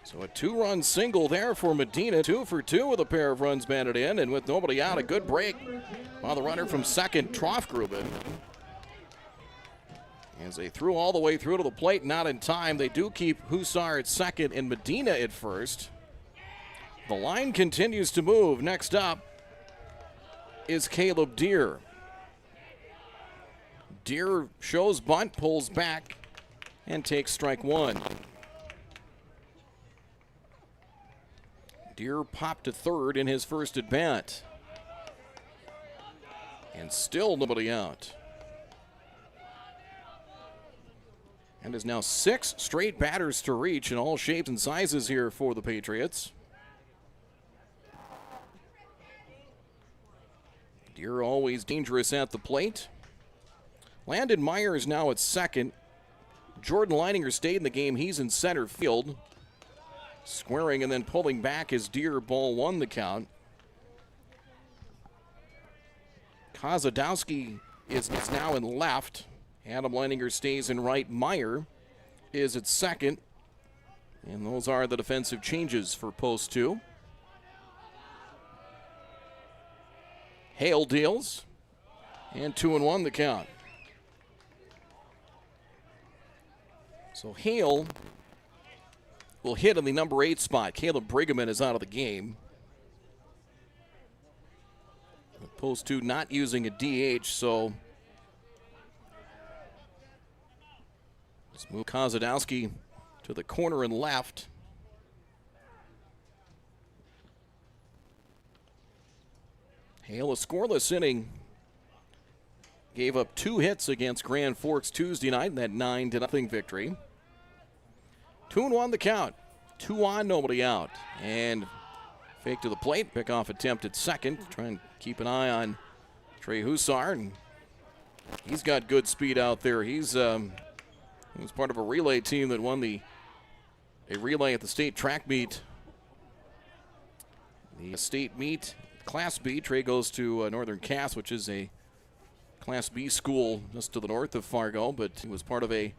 So a 2-run single there for Medina, 2 for 2 with a pair of runs batted in, and with nobody out, a good break by the runner from second, Troftgruben. As they threw all the way through to the plate, not in time. They do keep Huszar at second and Medina at first. The line continues to move. Next up is Caleb Deere. Deere shows bunt, pulls back, and takes strike 1. Deere popped to third in his first at bat. And still nobody out. And is now 6 straight batters to reach in all shapes and sizes here for the Patriots. Deere always dangerous at the plate. Landon Meyer is now at second. Jordan Leininger stayed in the game. He's in center field. Squaring and then pulling back as Deere, ball 1 the count. Kozadowski is now in left. Adam Leininger stays in right. Meyer is at second. And those are the defensive changes for post 2. Hale deals. And 2-1 the count. So Hale will hit in the number 8 spot. Caleb Brigham is out of the game. Post 2 not using a DH, so let's move Kozadowski to the corner and left. Hale, a scoreless inning. Gave up 2 hits against Grand Forks Tuesday night in that 9-0 victory. 2-1 the count. 2 on, nobody out. And fake to the plate. Pickoff attempt at second. Try and keep an eye on Trey Hussar. And he's got good speed out there. He was part of a relay team that won a relay at the state track meet. The state meet, Class B. Trey goes to Northern Cass, which is a Class B school just to the north of Fargo, but he was part of a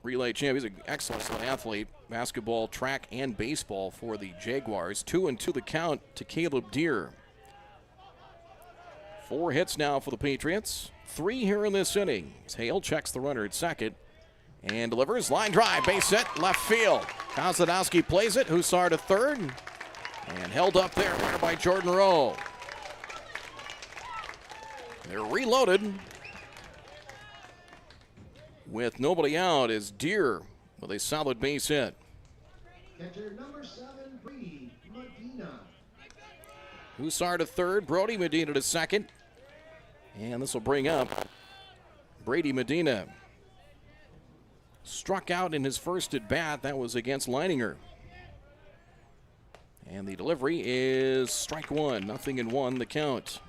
relay champ. He's an excellent athlete, basketball, track, and baseball for the Jaguars. 2-2 the count to Caleb Deere. 4 hits now for the Patriots. 3 here in this inning. Hale checks the runner at second and delivers. Line drive, base hit, left field. Kozadowski plays it. Hussar to third. And held up there by Jordan Rowe. They're reloaded with nobody out as Deere with a solid base hit. Catcher number 7, Brady Medina. Hussar to third, Brody Medina to second. And this will bring up Brady Medina. Struck out in his first at bat. That was against Leininger. And the delivery is strike 1, 0-1 the count.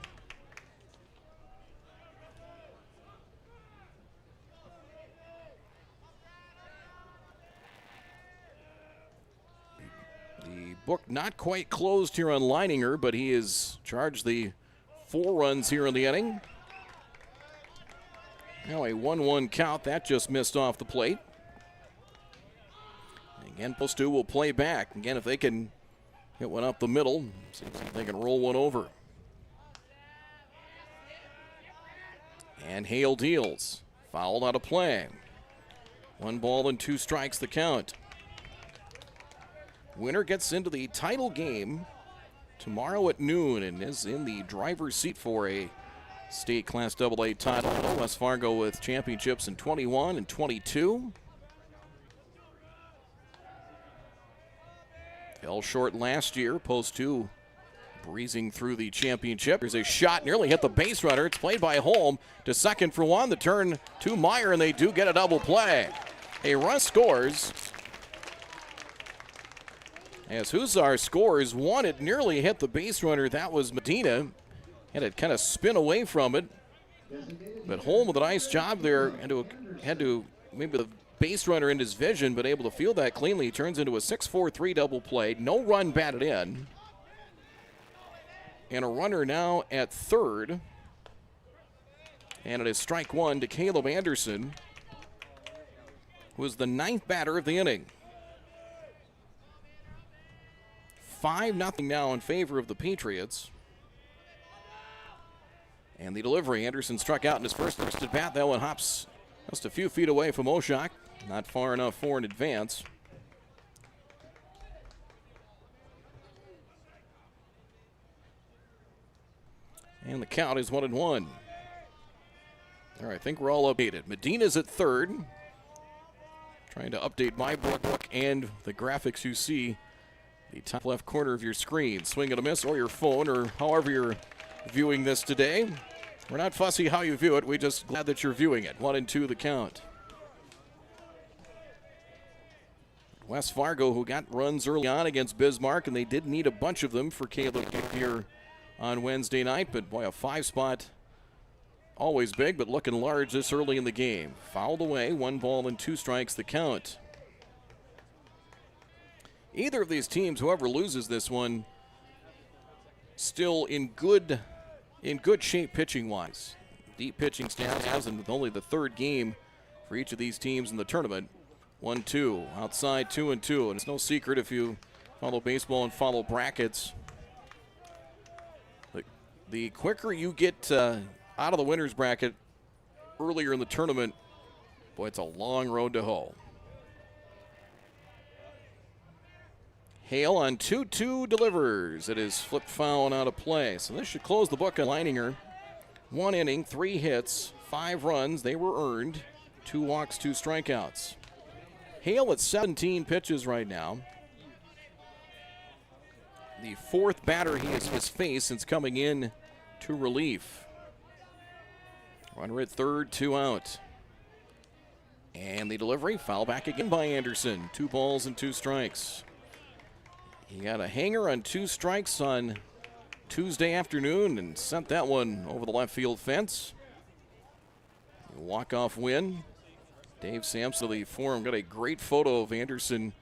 The book not quite closed here on Leininger, but he has charged the 4 runs here in the inning. Now a 1-1 count. That just missed off the plate. Again, post 2 will play back. Again, if they can hit one up the middle, see if they can roll one over. And Hale deals. Fouled out of play. 1 ball and 2 strikes the count. Winner gets into the title game tomorrow at noon and is in the driver's seat for a state Class AA title. West Fargo with championships in 21 and 22. Fell short last year, post 2 breezing through the championship. There's a shot, nearly hit the base runner. It's played by Holm to second for 1. The turn to Meyer, and they do get a double play. A run scores. As Hussar scores 1, it nearly hit the base runner. That was Medina. Had it kind of spin away from it. But Holm with a nice job there. Had to maybe the base runner in his vision, but able to field that cleanly. He turns into a 6-4-3 double play. No run batted in. And a runner now at third. And it is strike 1 to Caleb Anderson, who is the 9th batter of the inning. 5-0 now in favor of the Patriots. And the delivery, Anderson struck out in his first at bat. That one hops just a few feet away from Oshak. Not far enough for an advance. And the count is 1-1. All right, I think we're all updated. Medina's at third. Trying to update my book and the graphics you see. The top left corner of your screen. Swing and a miss, or your phone, or however you're viewing this today. We're not fussy how you view it. We're just glad that you're viewing it. 1-2 the count. West Fargo, who got runs early on against Bismarck, and they did need a bunch of them for Caleb here on Wednesday night. But boy, a 5-spot, always big, but looking large this early in the game. Fouled away, 1 ball and 2 strikes the count. Either of these teams, whoever loses this one, still in good shape pitching-wise. Deep pitching staff, and with only the 3rd game for each of these teams in the tournament. 1-2, outside 2-2, and it's no secret if you follow baseball and follow brackets. The quicker you get out of the winner's bracket earlier in the tournament, boy, it's a long road to hoe. Hale on 2-2 delivers. It is flipped foul and out of play. So this should close the book on Leininger. 1 inning, 3 hits, 5 runs. They were earned. 2 walks, 2 strikeouts. Hale at 17 pitches right now. The 4th batter he has faced since coming in to relief. Runner at third, 2 out. And the delivery, foul back again by Anderson. 2 balls and 2 strikes. He got a hanger on 2 strikes on Tuesday afternoon and sent that one over the left field fence. Walk-off win. Dave Sampson of the Forum got a great photo of Anderson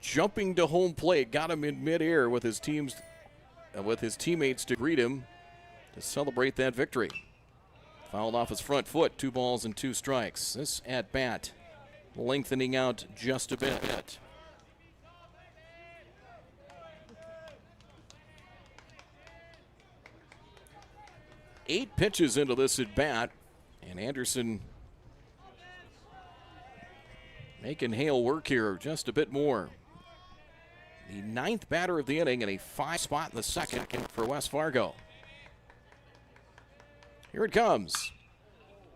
jumping to home plate. Got him in midair with his teammates to greet him to celebrate that victory. Fouled off his front foot. 2 balls and 2 strikes. This at bat lengthening out just a bit. Eight pitches into this at bat, and Anderson making Hale work here just a bit more. The 9th batter of the inning and a 5 spot in the second for West Fargo. Here it comes.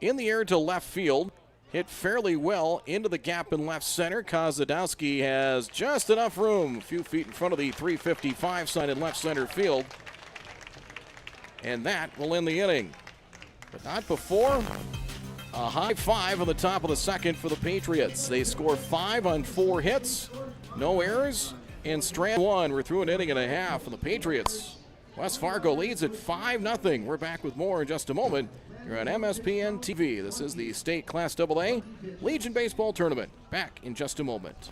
In the air to left field. Hit fairly well into the gap in left center. Kozadowski has just enough room. A few feet in front of the 355 sign in left center field. And that will end the inning. But not before a high 5 on the top of the second for the Patriots. They score 5 on 4 hits. No errors. And strand 1. We're through an inning and a half. And the Patriots, West Fargo leads at 5-0. We're back with more in just a moment. You're on MSPN TV. This is the State Class AA Legion Baseball Tournament. Back in just a moment.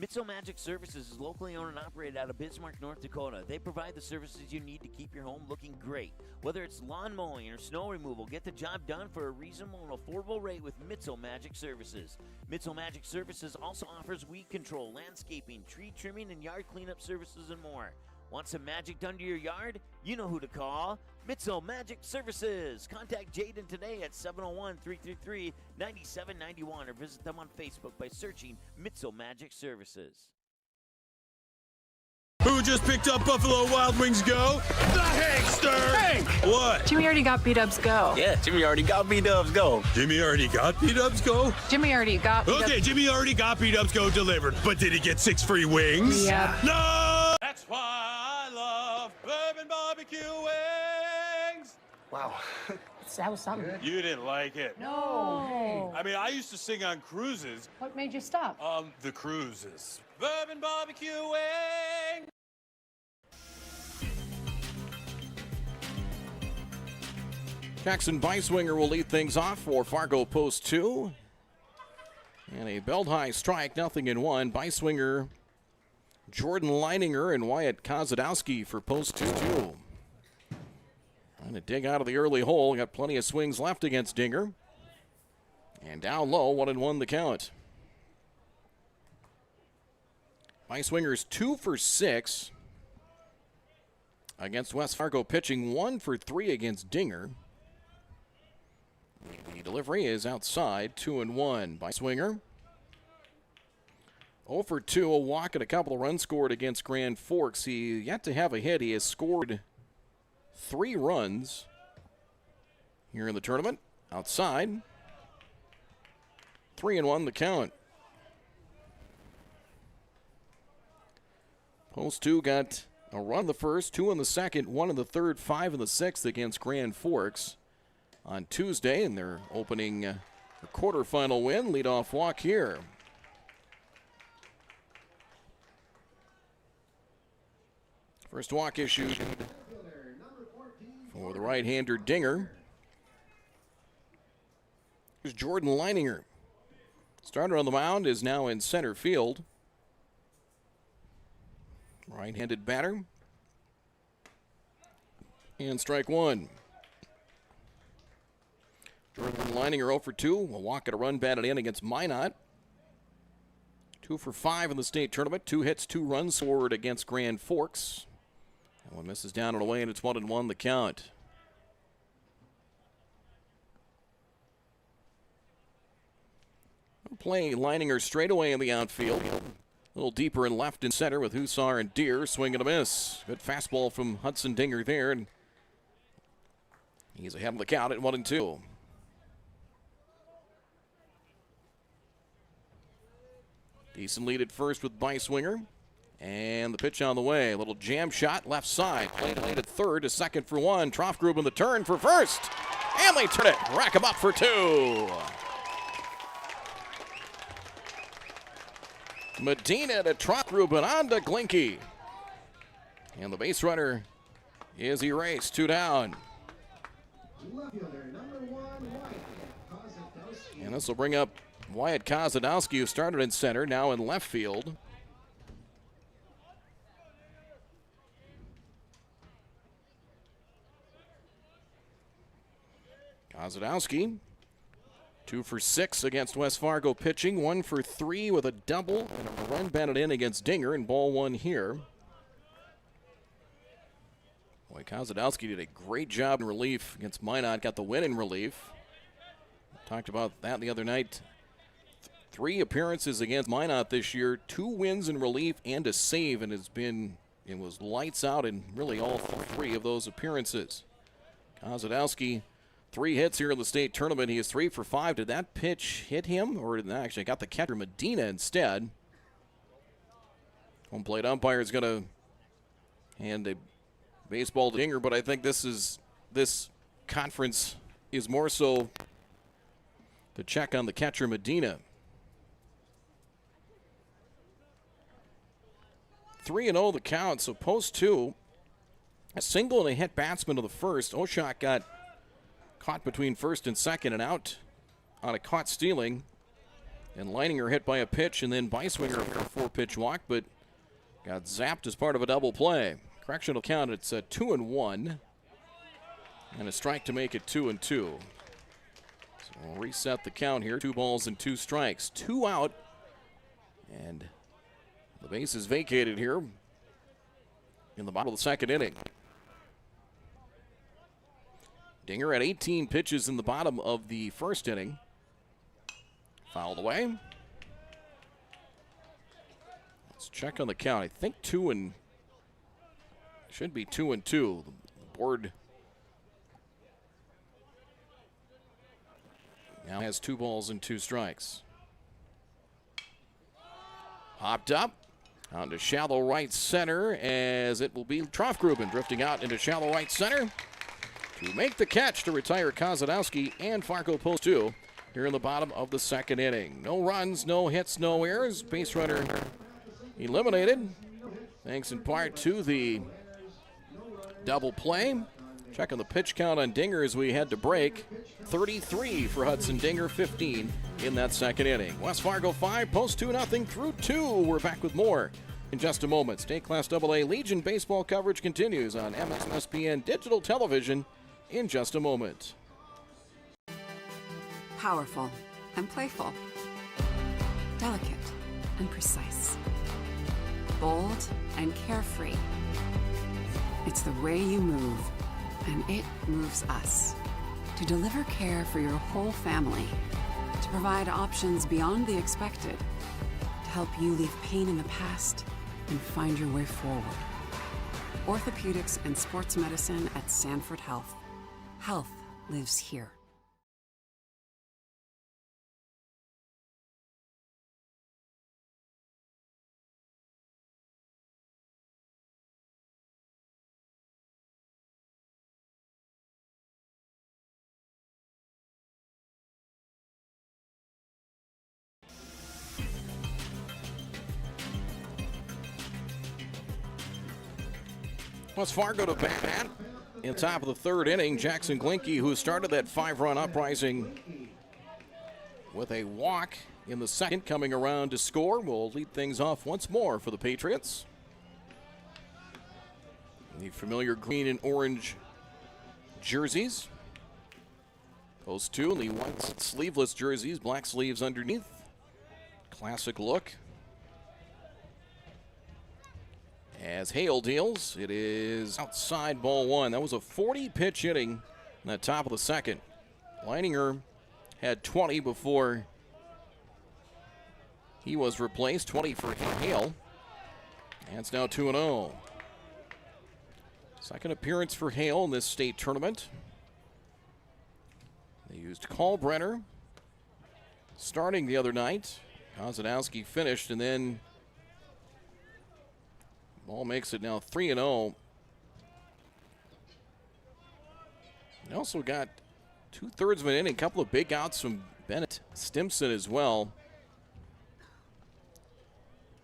Mitzel Magic Services is locally owned and operated out of Bismarck, North Dakota. They provide the services you need to keep your home looking great. Whether it's lawn mowing or snow removal, get the job done for a reasonable and affordable rate with Mitzel Magic Services. Mitzel Magic Services also offers weed control, landscaping, tree trimming, and yard cleanup services and more. Want some magic done to your yard? You know who to call. Mitzel Magic Services. Contact Jaden today at 701-333-9791 or visit them on Facebook by searching Mitzel Magic Services. Who just picked up Buffalo Wild Wings Go? The Hankster! Hank! What? Jimmy already got B-Dubs Go. Yeah, Jimmy already got B-Dubs Go. Jimmy already got B-Dubs Go? Jimmy already got B-Dubs. Okay, Jimmy already got B-Dubs Go delivered, but did he get 6 free wings? Yeah. No! That's why I love bourbon barbecue wings! Wow. That was something. You didn't like it. No. I mean, I used to sing on cruises. What made you stop? The cruises. Bourbon barbecue wing! Jackson Beiswinger will lead things off for Fargo Post 2. And a belt high strike, 0-1. Beiswinger, Jordan Leininger, and Wyatt Kozadowski for Post 2. Trying to dig out of the early hole. Got plenty of swings left against Dinger. And down low, 1-1 the count. Beiswinger's 2 for 6 against West Fargo pitching, 1 for 3 against Dinger. The delivery is outside, 2-1 Beiswinger. 0 for 2, a walk and a couple of runs scored against Grand Forks. He yet to have a hit. He has scored 3 runs here in the tournament. Outside, 3-1 the count. Post 2 got a run in the first, 2 in the second, 1 in the third, 5 in the sixth against Grand Forks on Tuesday, and they're opening a quarterfinal win. Leadoff walk here. First walk issued for the right-hander Dinger. Here's Jordan Leininger. Starter on the mound is now in center field. Right-handed batter. And strike 1. Jordan Leininger 0 for 2. A walk and a run batted in against Minot. 2 for 5 in the state tournament. 2 hits, 2 runs scored against Grand Forks. And one misses down and away, and it's 1-1 the count. Playing Leininger straight away in the outfield. A little deeper in left and center with Hussar and Deer. Swing and a miss. Good fastball from Hudson Dinger there. And he's ahead of the count at 1-2. Decent lead at first with Beiswinger. And the pitch on the way. A little jam shot left side. Played at third to second for one. Troffgruben the turn for first. And they turn it. Rack him up for two. Medina to Troffgruben on to Glinke. And the base runner is erased. 2 down. And this will bring up Wyatt Kozadowski, who started in center, now in left field. Kozadowski, 2 for 6 against West Fargo pitching, 1 for 3 with a double and a run batted in against Dinger, and ball 1 here. Boy, Kozadowski did a great job in relief against Minot, got the win in relief. Talked about that the other night. 3 appearances against Minot this year, 2 wins in relief and a save, and it was lights out in really all 3 of those appearances. Kozadowski, 3 hits here in the state tournament. He is 3 for 5. Did that pitch hit him, or did that actually got the catcher Medina instead? Home plate umpire is going to hand a baseball to Dinger, but I think this conference is more so to check on the catcher Medina. 3-0 the count, so post 2. A single and a hit batsman to the first. Oshak got caught between first and second and out on a caught stealing. And Leininger hit by a pitch, and then Beiswinger for a 4-pitch walk, but got zapped as part of a double play. Correctional count, it's a 2-1. And a strike to make it 2-2. So we'll reset the count here. 2 balls and 2 strikes. 2 out. And the base is vacated here in the bottom of the second inning. Dinger had 18 pitches in the bottom of the first inning. Fouled away. Let's check on the count. I think should be 2-2. The board now has 2 balls and 2 strikes. Hopped up onto shallow right center, as it will be Troffgruben drifting out into shallow right center to make the catch to retire Kozadowski and Fargo post 2 here in the bottom of the second inning. No runs, no hits, no errors. Base runner eliminated, thanks in part to the double play. Checking the pitch count on Dinger as we head to break. 33 for Hudson Dinger, 15 in that second inning. West Fargo 5, post 2-0 through 2. We're back with more in just a moment. State Class AA Legion baseball coverage continues on MSPN Digital Television in just a moment. Powerful and playful. Delicate and precise. Bold and carefree. It's the way you move, and it moves us. To deliver care for your whole family. To provide options beyond the expected. To help you leave pain in the past and find your way forward. Orthopedics and sports medicine at Sanford Health. Health lives here. West Fargo to bat in top of the third inning. Jackson Glinke, who started that 5-run uprising with a walk in the second, coming around to score, will lead things off once more for the Patriots. The familiar green and orange jerseys. Those 2 in the white sleeveless jerseys, black sleeves underneath. Classic look. As Hale deals, it is outside, ball 1. That was a 40-pitch inning in the top of the second. Leininger had 20 before He was replaced, 20 for Hale. And it's now 2-0. Second appearance for Hale in this state tournament. They used Kalbrenner starting the other night. Kozadowski finished, and then ball makes it now 3-0. They also got 2/3 of an inning, a couple of big outs from Bennett Stimson as well.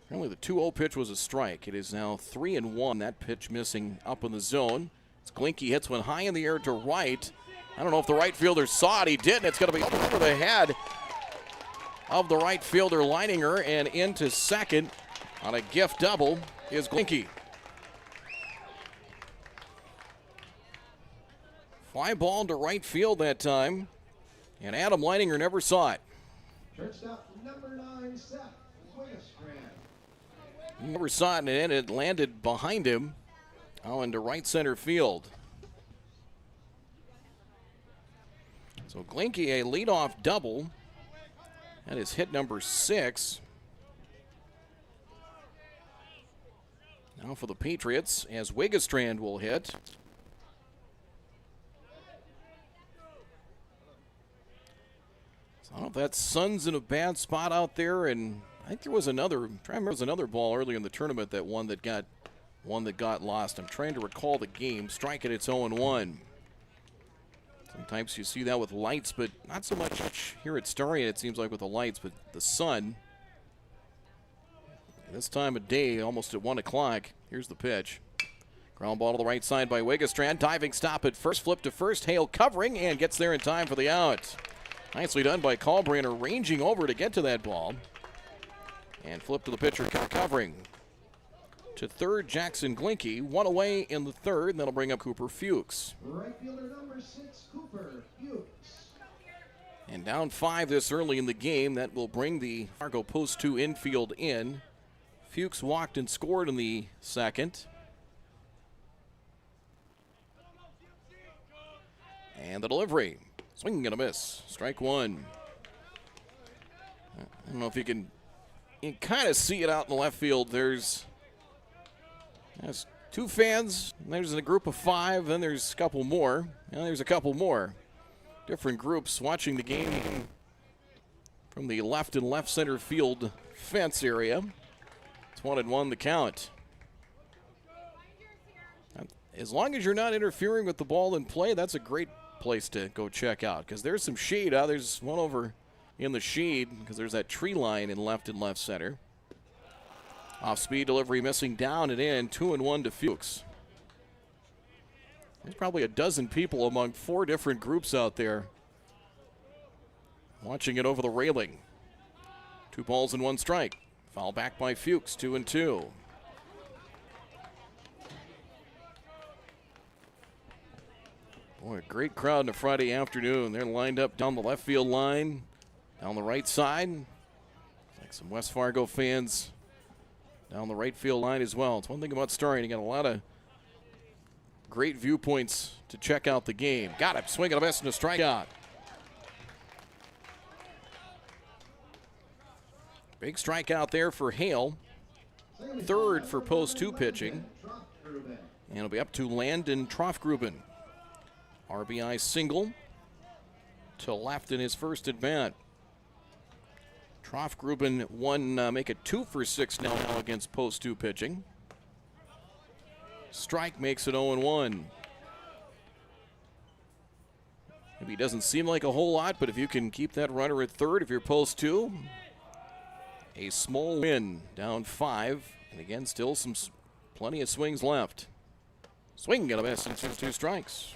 Apparently the 2-0 pitch was a strike. It is now 3-1. That pitch missing up in the zone. As Glinke hits one high in the air to right. I don't know if the right fielder saw it. He didn't. It's going to be over the head of the right fielder Leininger, and into second on a gift double is Glinke. Fly ball to right field that time, and Adam Leininger never saw it. Shortstop number 9, Seth Wigestrand. He never saw it, and it landed behind him into right center field. So Glinke, a leadoff double. That is hit number 6. Now for the Patriots, as Wigestrand will hit. So I don't know if that Sun's in a bad spot out there, and I think there was another. I'm trying to remember, there was another ball earlier in the tournament that got lost. I'm trying to recall the game. Strike it, it's 0-1. Sometimes you see that with lights, but not so much here at Starion, it seems like, with the lights, but the sun. This time of day, almost at 1 o'clock. Here's the pitch. Ground ball to the right side by Wigestrand. Diving stop at first, flip to first. Hale covering and gets there in time for the out. Nicely done by Kalbrenner, ranging over to get to that ball. And flip to the pitcher, covering. To third, Jackson Glinke. 1 away in the third, and that'll bring up Cooper Fuchs. Right fielder number 6, Cooper Fuchs. And down 5 this early in the game. That will bring the Fargo Post 2 infield in. Fuchs walked and scored in the second. And the delivery. Swing and a miss. Strike 1. I don't know if you can kind of see it out in the left field. There's 2 fans. There's a group of 5. Then there's a couple more. And there's a couple more. Different groups watching the game from the left and left center field fence area. It's 1-1 the count. As long as you're not interfering with the ball in play, that's a great place to go check out, because there's some shade. There's one over in the shade because there's that tree line in left and left center. Off-speed delivery missing down and in. 2-1 to Fuchs. There's probably a dozen people among 4 different groups out there watching it over the railing. 2 balls and 1 strike. Foul back by Fuchs. 2-2. Boy, a great crowd on a Friday afternoon. They're lined up down the left field line, down the right side. Like some West Fargo fans down the right field line as well. It's one thing about Starion. You got a lot of great viewpoints to check out the game. Got it. Swing and a miss and a strikeout. Big strikeout there for Hale. Third for Post 2 pitching. And it'll be up to Landon Trofgruben. RBI single to left in his first at bat. Trofgruben make it 2 for 6 now against Post 2 pitching. Strike makes it 0-1. Maybe it doesn't seem like a whole lot, but if you can keep that runner at third, if you're Post 2, a small win, down 5. And again, still plenty of swings left. Swing and a miss, and 2 strikes.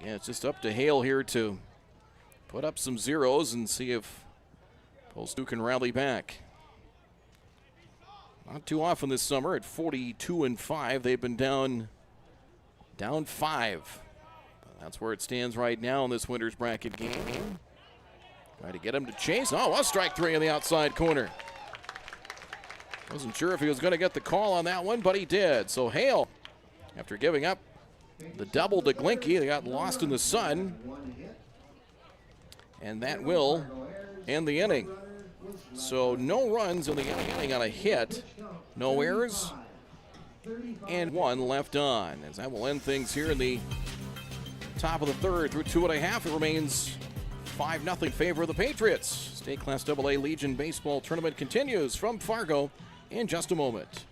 Yeah, it's just up to Hale here to put up some zeros and see if Post 2 can rally back. Not too often this summer at 42-5. They've been down 5. But that's where it stands right now in this winter's bracket game. Try to get him to chase. Oh, a strike 3 in the outside corner. Wasn't sure if he was going to get the call on that one, but he did. So Hale, after giving up the double to Glinke, they got lost in the sun. And that will end the inning. So no runs in the inning on a hit, no errors, and one left on. As that will end things here in the top of the third through 2.5. It remains 5-0 in favor of the Patriots. State Class AA Legion Baseball Tournament continues from Fargo in just a moment.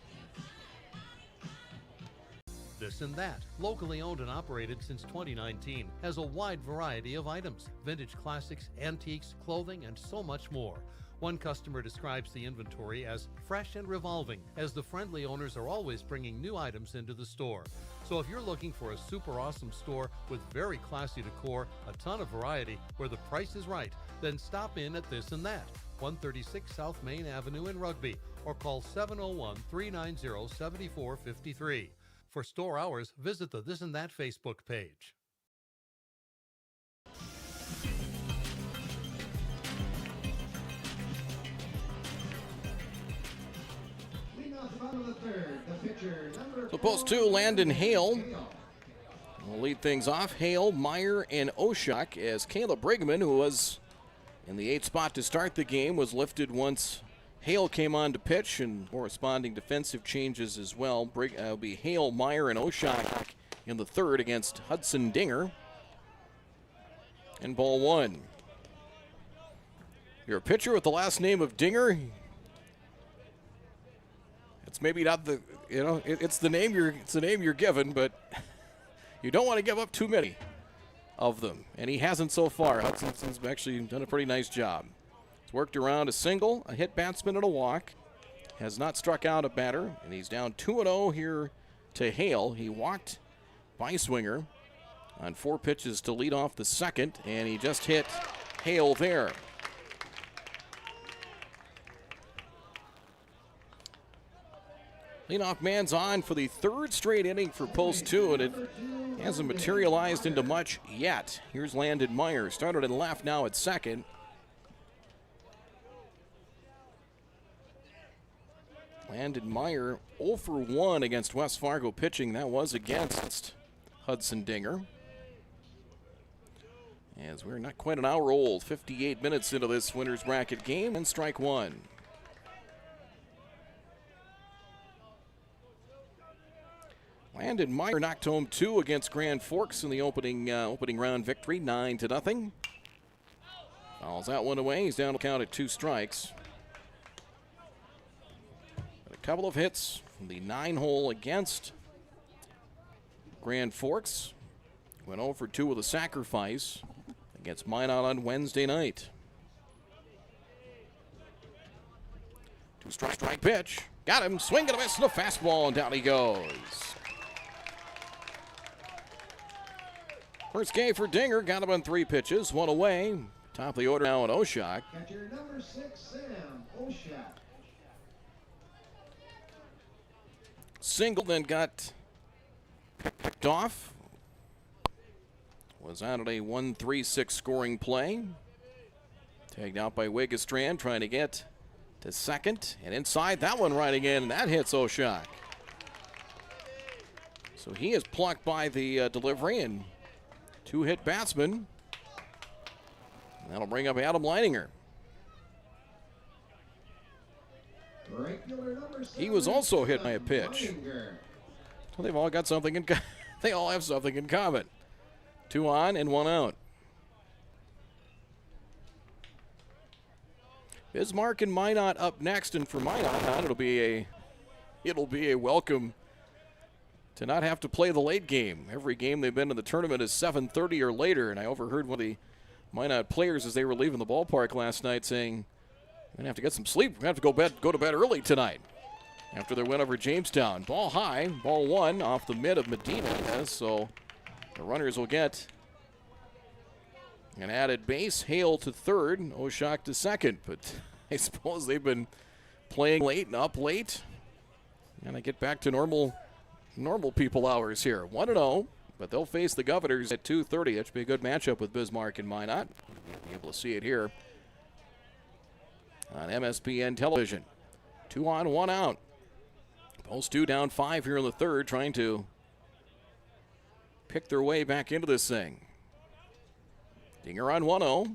This and That, locally owned and operated since 2019, has a wide variety of items, vintage classics, antiques, clothing, and so much more. One customer describes the inventory as fresh and revolving, as the friendly owners are always bringing new items into the store. So if you're looking for a super awesome store with very classy decor, a ton of variety, where the price is right, then stop in at This and That, 136 South Main Avenue in Rugby, or call 701-390-7453. For store hours, visit the This and That Facebook page. So post 2, Landon Hale will lead things off. Hale, Meyer, and Oshak, as Caleb Brigman, who was in the 8th spot to start the game, was lifted once Hale came on to pitch, and corresponding defensive changes as well. Will be Hale, Meyer, and Oshak in the third against Hudson Dinger. And ball 1. You're a pitcher with the last name of Dinger. It's maybe not the, it's the name you're given, but you don't want to give up too many of them, and he hasn't so far. Hudson's actually done a pretty nice job. He's worked around a single, a hit batsman, and a walk. Has not struck out a batter, and he's down 2-0 here to Hale. He walked Beiswinger on 4 pitches to lead off the second, and he just hit Hale there. Leadoff man's on for the 3rd straight inning for post 2, and it hasn't materialized into much yet. Here's Landon Meyer, started in left, now at second. Landon Meyer 0 for 1 against West Fargo pitching. That was against Hudson Dinger. As we're not quite an hour old, 58 minutes into this winner's bracket game, and strike 1. Landon Meyer knocked home 2 against Grand Forks in the opening round victory, 9-0. Fouls that one away. He's down to count at 2 strikes. But a couple of hits from the 9-hole against Grand Forks. Went 0 for 2 with a sacrifice against Minot on Wednesday night. 2-strike pitch. Got him. Swing and a miss and a fastball, and down he goes. First K for Dinger, got him on 3 pitches, 1 away. Top of the order now at Oshak. Catcher number 6, Sam Oshak. Single, then got picked off. Was out at a 1-3-6 scoring play. Tagged out by Wigastrand, trying to get to second. And inside, that one right again, and that hits Oshak. So he is plucked by the delivery, and 2-hit batsman. That'll bring up Adam Leininger. He was also hit by a pitch. So they've all got something in they all have something in common. 2 on and 1 out. Bismarck and Minot up next, and for Minot, it'll be a welcome to not have to play the late game. Every game they've been in the tournament is 7:30 or later, and I overheard one of the Minot players as they were leaving the ballpark last night saying, "We're going to have to get some sleep. We're going to have to go to bed early tonight." After their win over Jamestown. Ball high, ball 1 off the mid of Medina, so the runners will get an added base. Hale to third, Oshak to second, but I suppose they've been playing late and up late. And I get back to normal people hours here. 1-0, but they'll face the Governors at 2:30. That should be a good matchup with Bismarck and Minot. You'll be able to see it here on MSPN television. 2 on, 1 out. Post 2 down 5 here in the third, trying to pick their way back into this thing. Dinger on 1-0.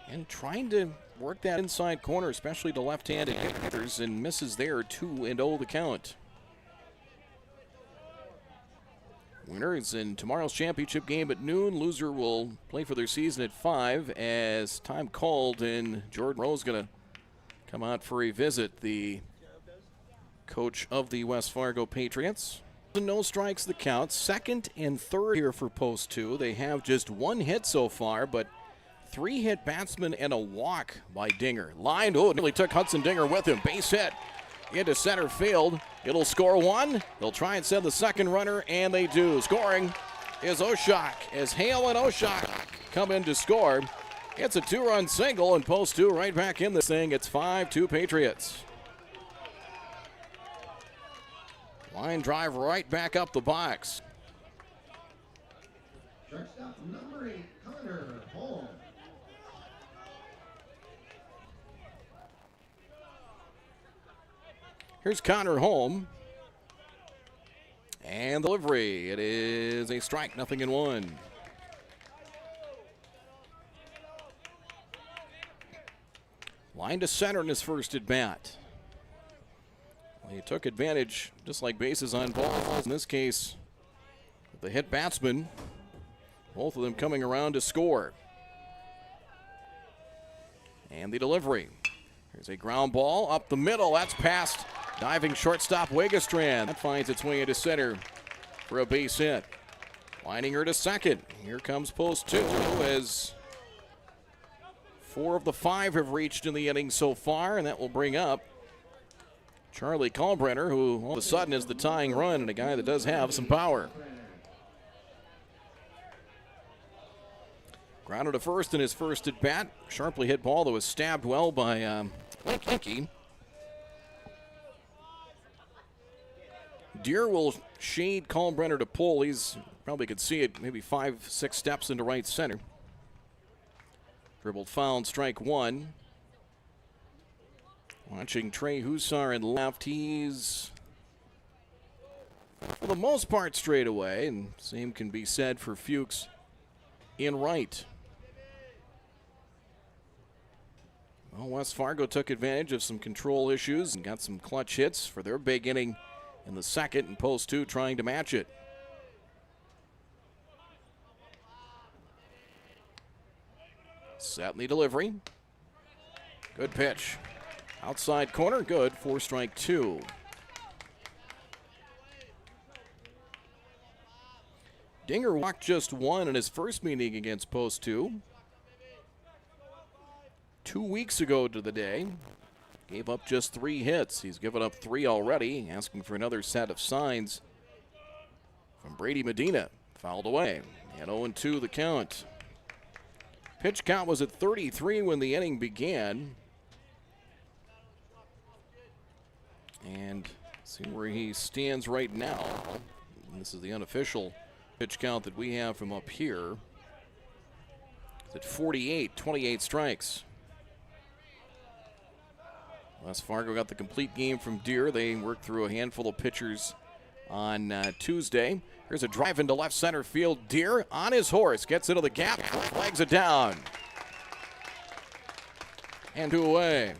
And trying to work that inside corner, especially to left-handed hitters, and misses there. 2-0 the count. Winner is in tomorrow's championship game at noon. Loser will play for their season at 5 as time called, and Jordan Rowe's going to come out for a visit, the coach of the West Fargo Patriots. No strikes the count. Second and third here for post 2. They have just 1 hit so far, but 3 hit batsmen and a walk by Dinger. Lined, nearly took Hudson Dinger with him. Base hit into center field. It'll score 1. They'll try and send the second runner, and they do. Scoring is Oshak as Hale and Oshak come in to score. It's a 2-run single, and post 2 right back in this thing. It's 5-2 Patriots. Line drive right back up the box. Shortstop number 8, Connor Holm. Here's Connor Holm. And delivery. It is a strike, 0-1. Line to center in his first at bat. Well, he took advantage, just like bases on balls. In this case, the hit batsman. Both of them coming around to score. And the delivery. Here's a ground ball up the middle. That's past diving shortstop Wegestrand. That finds its way into center for a base hit. Lining her to second. Here comes post 2 as 4 of the 5 have reached in the inning so far, and that will bring up Charlie Kalbrenner, who all of a sudden is the tying run and a guy that does have some power. Grounded to first in his first at bat. Sharply hit ball that was stabbed well by Linky. Deere will shade Kalbrenner to pull. He's probably could see it maybe 5-6 steps into right center. Dribbled foul, strike 1. Watching Trey Hussar in left. He's, for the most part, straight away, and same can be said for Fuchs in right. Well, West Fargo took advantage of some control issues and got some clutch hits for their big inning in the second, and post 2 trying to match it. Set in the delivery. Good pitch. Outside corner, good for strike 2. Dinger walked just 1 in his first meeting against post 2. 2 weeks ago to the day, gave up just 3 hits. He's given up 3 already, asking for another set of signs from Brady Medina. Fouled away, and 0-2 the count. Pitch count was at 33 when the inning began. And see where he stands right now. And this is the unofficial pitch count that we have from up here. It's at 48, 28 strikes. West Fargo got the complete game from Deere. They worked through a handful of pitchers on Tuesday. Here's a drive into left center field. Deere on his horse, gets into the gap, flags it down. And 2 away.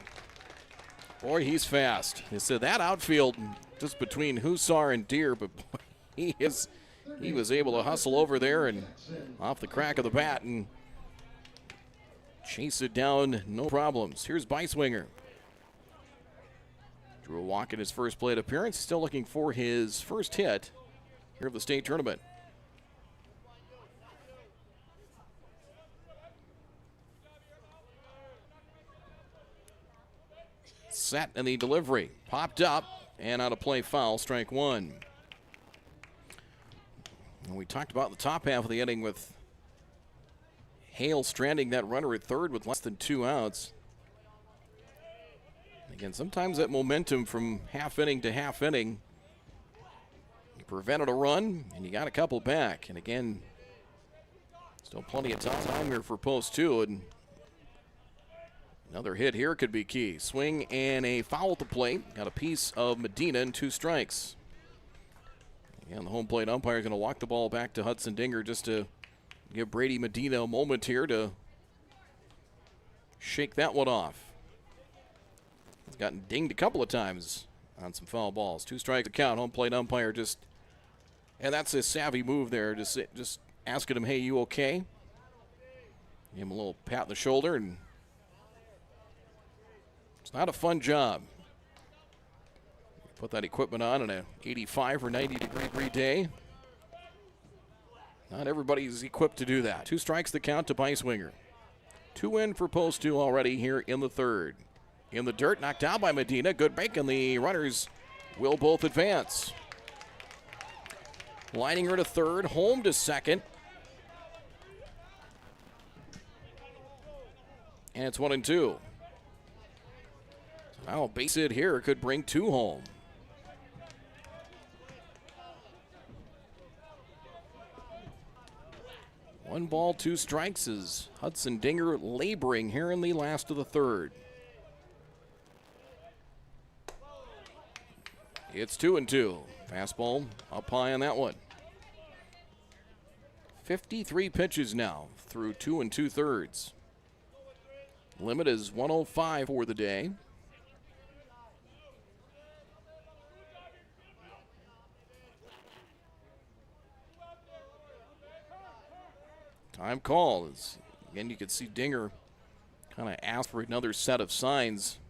Boy, he's fast. They said that outfield just between Hussar and Deere, but boy, he was able to hustle over there and off the crack of the bat and chase it down, no problems. Here's Beiswinger. Drew a walk in his first plate appearance. Still looking for his first hit here of the state tournament. Set in the delivery. Popped up and out of play, foul, strike 1. And we talked about the top half of the inning with Hale stranding that runner at third with less than 2 outs. Again, sometimes that momentum from half inning to half inning, you prevented a run and you got a couple back. And again, still plenty of time here for post 2. And another hit here could be key. Swing and a foul at the plate. Got a piece of Medina and 2 strikes. Again, the home plate umpire is going to walk the ball back to Hudson Dinger just to give Brady Medina a moment here to shake that one off. He's gotten dinged a couple of times on some foul balls. 2 strikes to count. Home plate umpire just, and that's a savvy move there. Just asking him, hey, you okay? Give him a little pat on the shoulder, and it's not a fun job. Put that equipment on a 85 or 90 degree day. Not everybody's equipped to do that. 2 strikes to count to Beiswinger. 2 in for post 2 already here in the third. In the dirt, knocked out by Medina. Good break, and the runners will both advance. Leininger to third, home to second. And it's 1-2. So now a base hit here could bring 2 home. One ball, 2 strikes is Hudson Dinger laboring here in the last of the third. It's 2-2. Fastball up high on that one. 53 pitches now through 2 2/3. Limit is 105 for the day. Time call is, again, you could see Dinger kind of ask for another set of signs.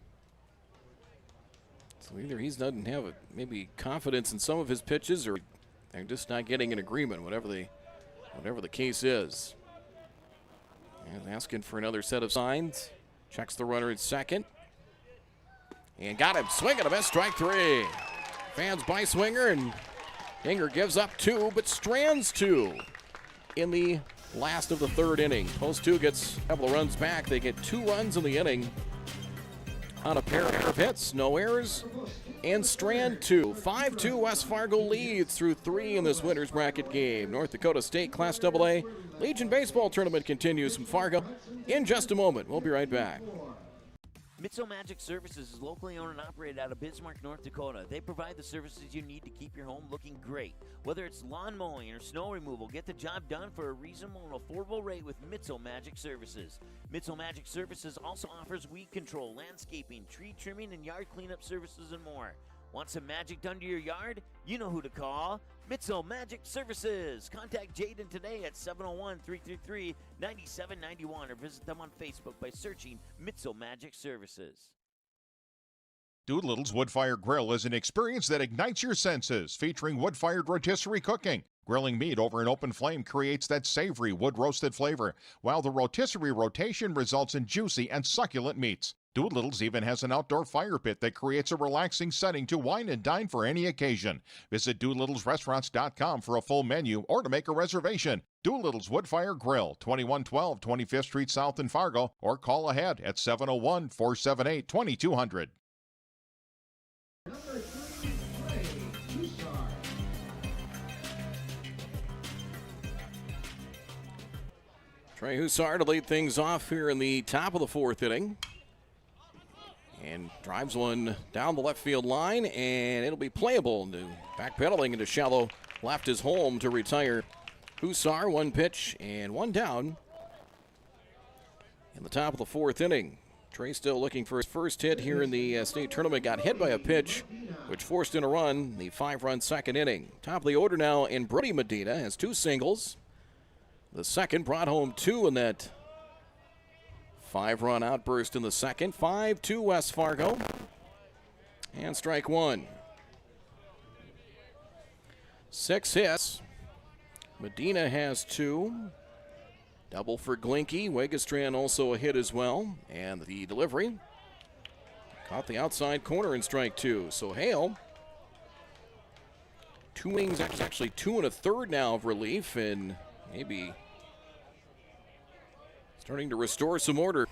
So either he doesn't have maybe confidence in some of his pitches, or they're just not getting an agreement, whatever the case is. And asking for another set of signs. Checks the runner at second. And got him swinging a miss, strike 3. Fans Beiswinger, and Dinger gives up 2, but strands 2 in the last of the third inning. Post 2 gets a couple of runs back. They get 2 runs in the inning on a pair of hits, no errors, and strand 2. 5-2 West Fargo leads through 3 in this winner's bracket game. North Dakota State Class AA Legion Baseball Tournament continues from Fargo in just a moment. We'll be right back. Mitzel Magic Services is locally owned and operated out of Bismarck, North Dakota. They provide the services you need to keep your home looking great. Whether it's lawn mowing or snow removal, get the job done for a reasonable and affordable rate with Mitzel Magic Services. Mitzel Magic Services also offers weed control, landscaping, tree trimming, and yard cleanup services and more. Want some magic done to your yard? You know who to call. Mitzel Magic Services. Contact Jaden today at 701-333-9791 or visit them on Facebook by searching Mitzel Magic Services. Doolittle's Wood-Fired Grill is an experience that ignites your senses, featuring wood-fired rotisserie cooking. Grilling meat over an open flame creates that savory wood-roasted flavor, while the rotisserie rotation results in juicy and succulent meats. Doolittle's even has an outdoor fire pit that creates a relaxing setting to wine and dine for any occasion. Visit DoolittlesRestaurants.com for a full menu or to make a reservation. Doolittle's Wood-Fired Grill, 2112 25th Street South in Fargo, or call ahead at 701-478-2200. Number 3, Trey Hussar. Trey Hussar to lead things off here in the top of the fourth inning. And drives one down the left field line, and it'll be playable. Backpedaling into shallow left is home to retire Hussar. 1 pitch and 1 down in the top of the fourth inning. Trey still looking for his first hit here in the state tournament. Got hit by a pitch, which forced in a run, the 5-run second inning. Top of the order now, and Brody Medina has 2 singles. The second brought home 2 in that 5-run outburst in the second. 5-2 West Fargo. And strike 1. 6 hits. Medina has 2. Double for Glinke. Wegestran also a hit as well. And the delivery caught the outside corner in strike 2. So Hale, 2 innings, actually 2 1/3 now of relief, and maybe starting to restore some order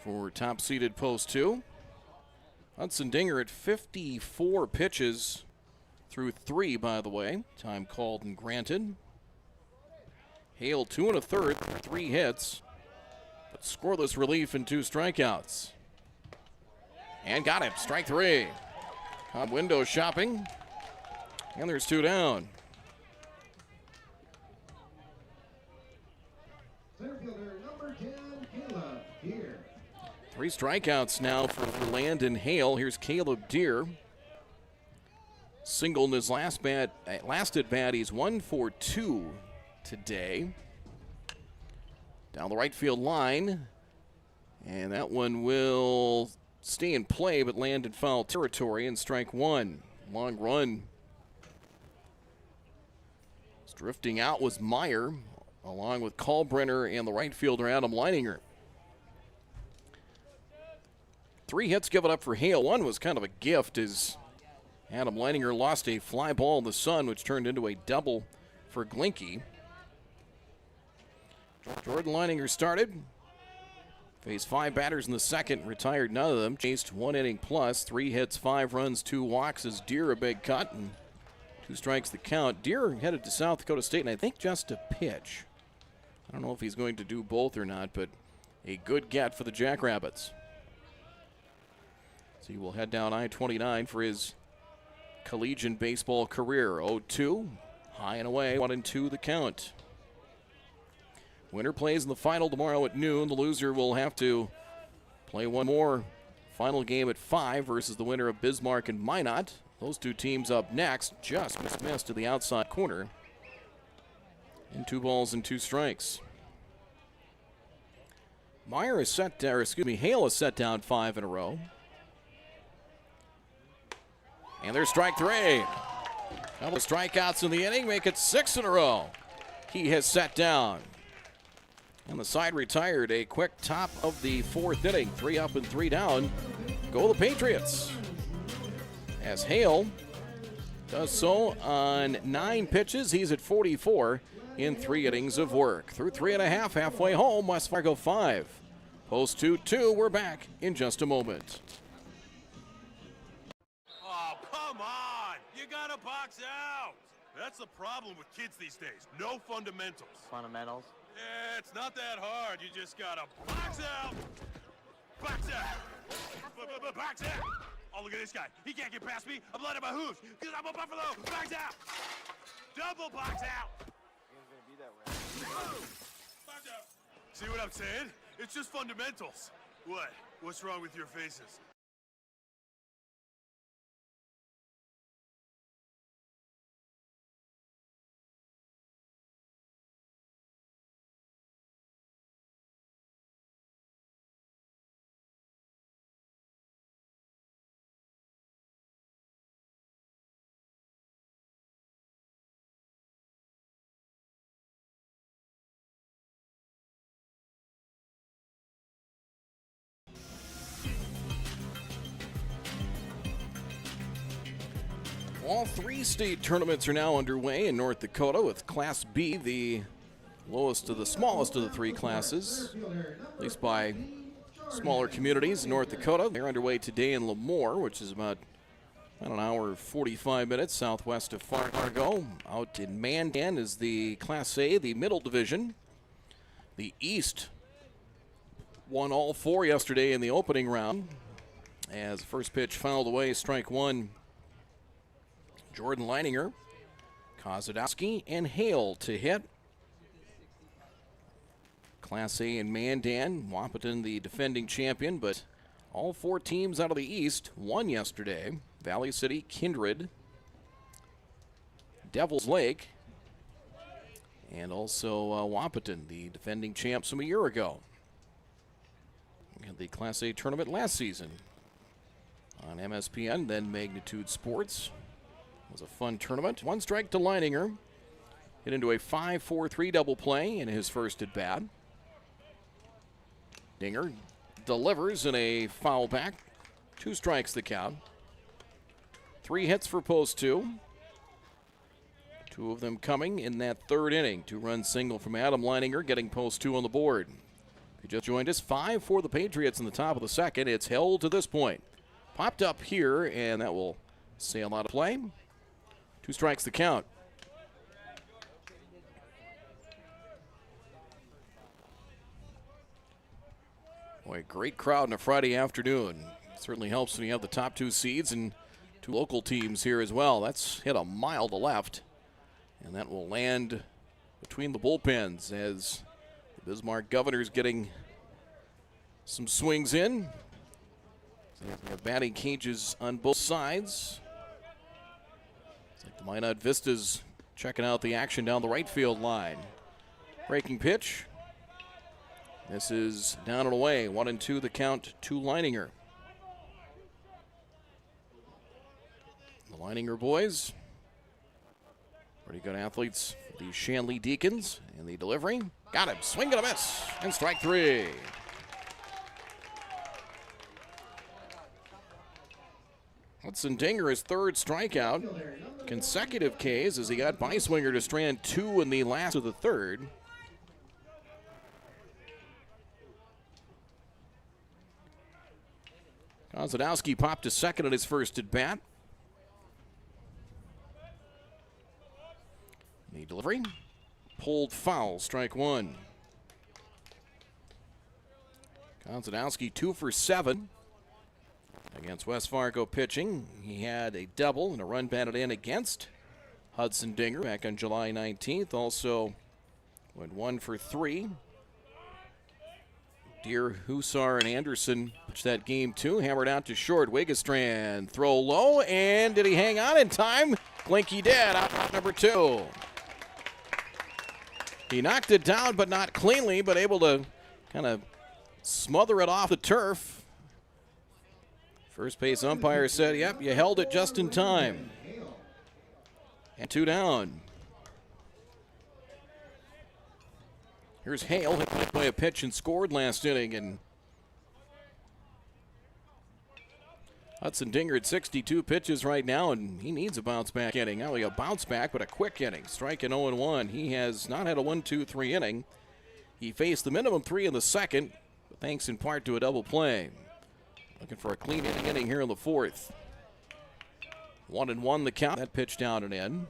for top-seeded post 2. Hudson Dinger at 54 pitches through 3, by the way. Time called and granted. Hale 2 1/3, 3 hits, but scoreless relief and 2 strikeouts. And got him, strike 3. Caught window shopping, and there's 2 down. Center fielder number 10, Caleb Deer. 3 strikeouts now for Landon Hale. Here's Caleb Deer. Singled in his last at bat. He's 1 for 2 today. Down the right field line. And that one will stay in play, but land in foul territory and strike 1. Long run. Drifting out was Meyer, along with Kalbrenner and the right fielder Adam Leininger. 3 hits given up for Hale. One was kind of a gift as Adam Leininger lost a fly ball in the sun, which turned into a double for Glinke. Jordan Leininger started. Faced 5 batters in the second, retired none of them. Chased 1 inning plus, 3 hits, 5 runs, 2 walks as Deer a big cut, and 2 strikes the count. Deer headed to South Dakota State, and I think just to pitch. I don't know if he's going to do both or not, but a good get for the Jackrabbits. So he will head down I-29 for his collegiate baseball career. 0-2, high and away, 1-2 the count. Winner plays in the final tomorrow at noon. The loser will have to play one more final game at 5 versus the winner of Bismarck and Minot. Those 2 teams up next. Just missed to the outside corner. And 2 balls and 2 strikes. Hale is set down 5 in a row. And there's strike 3. Couple of strikeouts in the inning make it 6 in a row. He has set down. And the side retired. A quick top of the 4th inning. 3 up and 3 down. Go the Patriots. As Hale does so on 9 pitches. He's at 44 in 3 innings of work. Through 3.5, halfway home, West Fargo 5. Post 2-2. We're back in just a moment. Oh, come on. You got to box out. That's the problem with kids these days. No fundamentals. Fundamentals? Yeah, it's not that hard. You just got to box out. Box out. Box out. Oh, look at this guy. He can't get past me. I'm letting my hooves because I'm a Buffalo. Box out. Double box out. It's going to be that way. Box out. See what I'm saying? It's just fundamentals. What? What's wrong with your faces? All 3 state tournaments are now underway in North Dakota, with Class B the smallest of the 3 classes, at least by smaller communities in North Dakota. They're underway today in Lemoore, which is about an hour and 45 minutes southwest of Fargo. Out in Mandan is the Class A, the middle division. The East won all 4 yesterday in the opening round. As the first pitch fouled away, strike 1. Jordan Leininger, Kozadowski, and Hale to hit. Class A in Mandan, Wahpeton the defending champion, but all 4 teams out of the East won yesterday. Valley City, Kindred, Devil's Lake, and also Wahpeton, the defending champs from a year ago. We had the Class A tournament last season on MSPN, then Magnitude Sports. It was a fun tournament. 1 strike to Leininger. Hit into a 5-4-3 double play in his first at bat. Dinger delivers in a foul back. 2 strikes the count. 3 hits for post 2. 2 of them coming in that 3rd inning. 2-run single from Adam Leininger, getting post 2 on the board. If you just joined us, 5 for the Patriots in the top of the 2nd. It's held to this point. Popped up here, and that will sail out of play. 2 strikes the count. Boy, great crowd on a Friday afternoon. Certainly helps when you have the top 2 seeds and 2 local teams here as well. That's hit a mile to left, and that will land between the bullpens as the Bismarck Governors getting Some swings in. So we have batting cages on both sides. It's like the Minot Vistas checking out the action down the right field line. Breaking pitch. This is down and away. 1-2 the count to Leininger. The Leininger boys. Pretty good athletes. The Shanley Deacons. And the delivery. Got him. Swing and a miss. And strike 3. Hudson Dinger, his third strikeout. Consecutive Ks as he got Beiswinger to strand 2 in the last of the third. Kozadowski popped to second at his first at bat. The delivery. Pulled foul, strike 1. Kozadowski 2 for 7 against West Fargo pitching. He had a double and a run batted in against Hudson Dinger back on July 19th. Also went 1 for 3. Deer, Husar, and Anderson pitched that game too. Hammered out to short. Wigestrand throw low, and did he hang on in time? Blinky did. Out number 2. He knocked it down, but not cleanly, but able to kind of smother it off the turf. First base umpire said, yep, you held it just in time. And 2 down. Here's Hale, hit by a pitch and scored last inning. And Hudson Dinger at 62 pitches right now, and he needs a bounce-back inning. Not only a bounce-back, but a quick inning. Striking 0-1. He has not had a 1-2-3 inning. He faced the minimum 3 in the second, but thanks in part to a double play. Looking for a clean inning here in the 4th. 1-1 the count. That pitch down and in.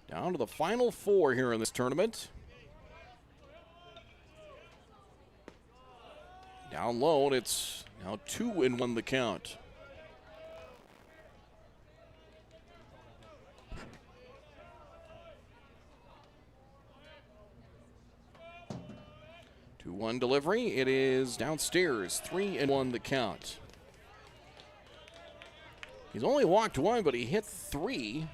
Down to the final 4 here in this tournament. Down low, and it's now 2-1 the count. Two 2-1 delivery. It is downstairs. 3-1 the count. He's only walked 1, but he hit 3,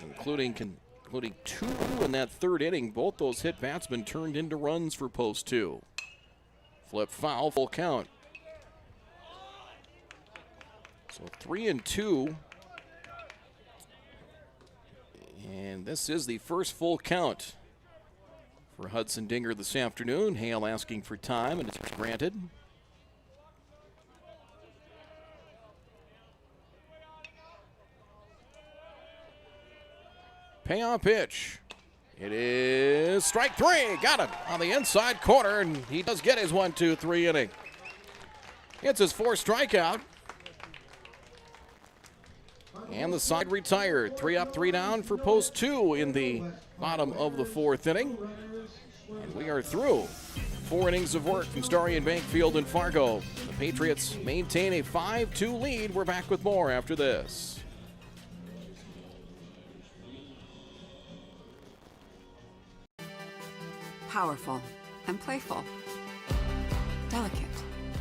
including 2 in that third inning. Both those hit batsmen turned into runs for post 2. Flip foul, full count. So 3-2. And this is the first full count for Hudson Dinger this afternoon. Hale asking for time, and it's granted. Payoff pitch. It is strike 3. Got him on the inside corner, and he does get his 1-2-3 inning. It's his 4th strikeout. And the side retired. 3 up, 3 down for post 2 in the bottom of the 4th inning. And we are through 4 innings of work from Starion Bank Field in Fargo. The Patriots maintain a 5-2 lead. We're back with more after this. Powerful and playful. Delicate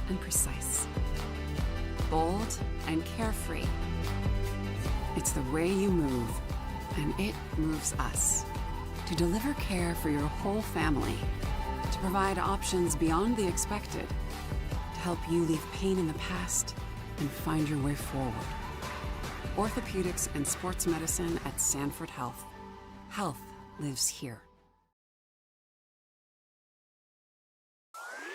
and precise. Bold and carefree. It's the way you move, and it moves us. To deliver care for your whole family. To provide options beyond the expected. To help you leave pain in the past and find your way forward. Orthopedics and sports medicine at Sanford Health. Health lives here.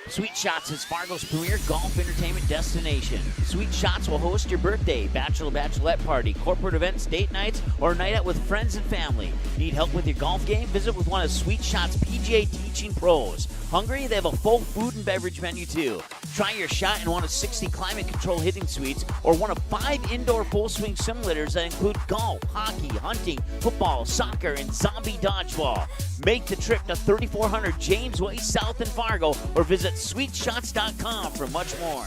Sweet Shots is Fargo's premier golf entertainment destination. Sweet Shots will host your birthday, bachelorette party, corporate events, date nights, or a night out with friends and family. Need help with your golf game? Visit with one of Sweet Shots' PGA teaching pros. Hungry? They have a full food and beverage menu too. Try your shot in one of 60 climate control hitting suites or one of 5 indoor full swing simulators that include golf, hockey, hunting, football, soccer, and zombie dodgeball. Make the trip to 3400 James Way South in Fargo or visit sweetshots.com for much more.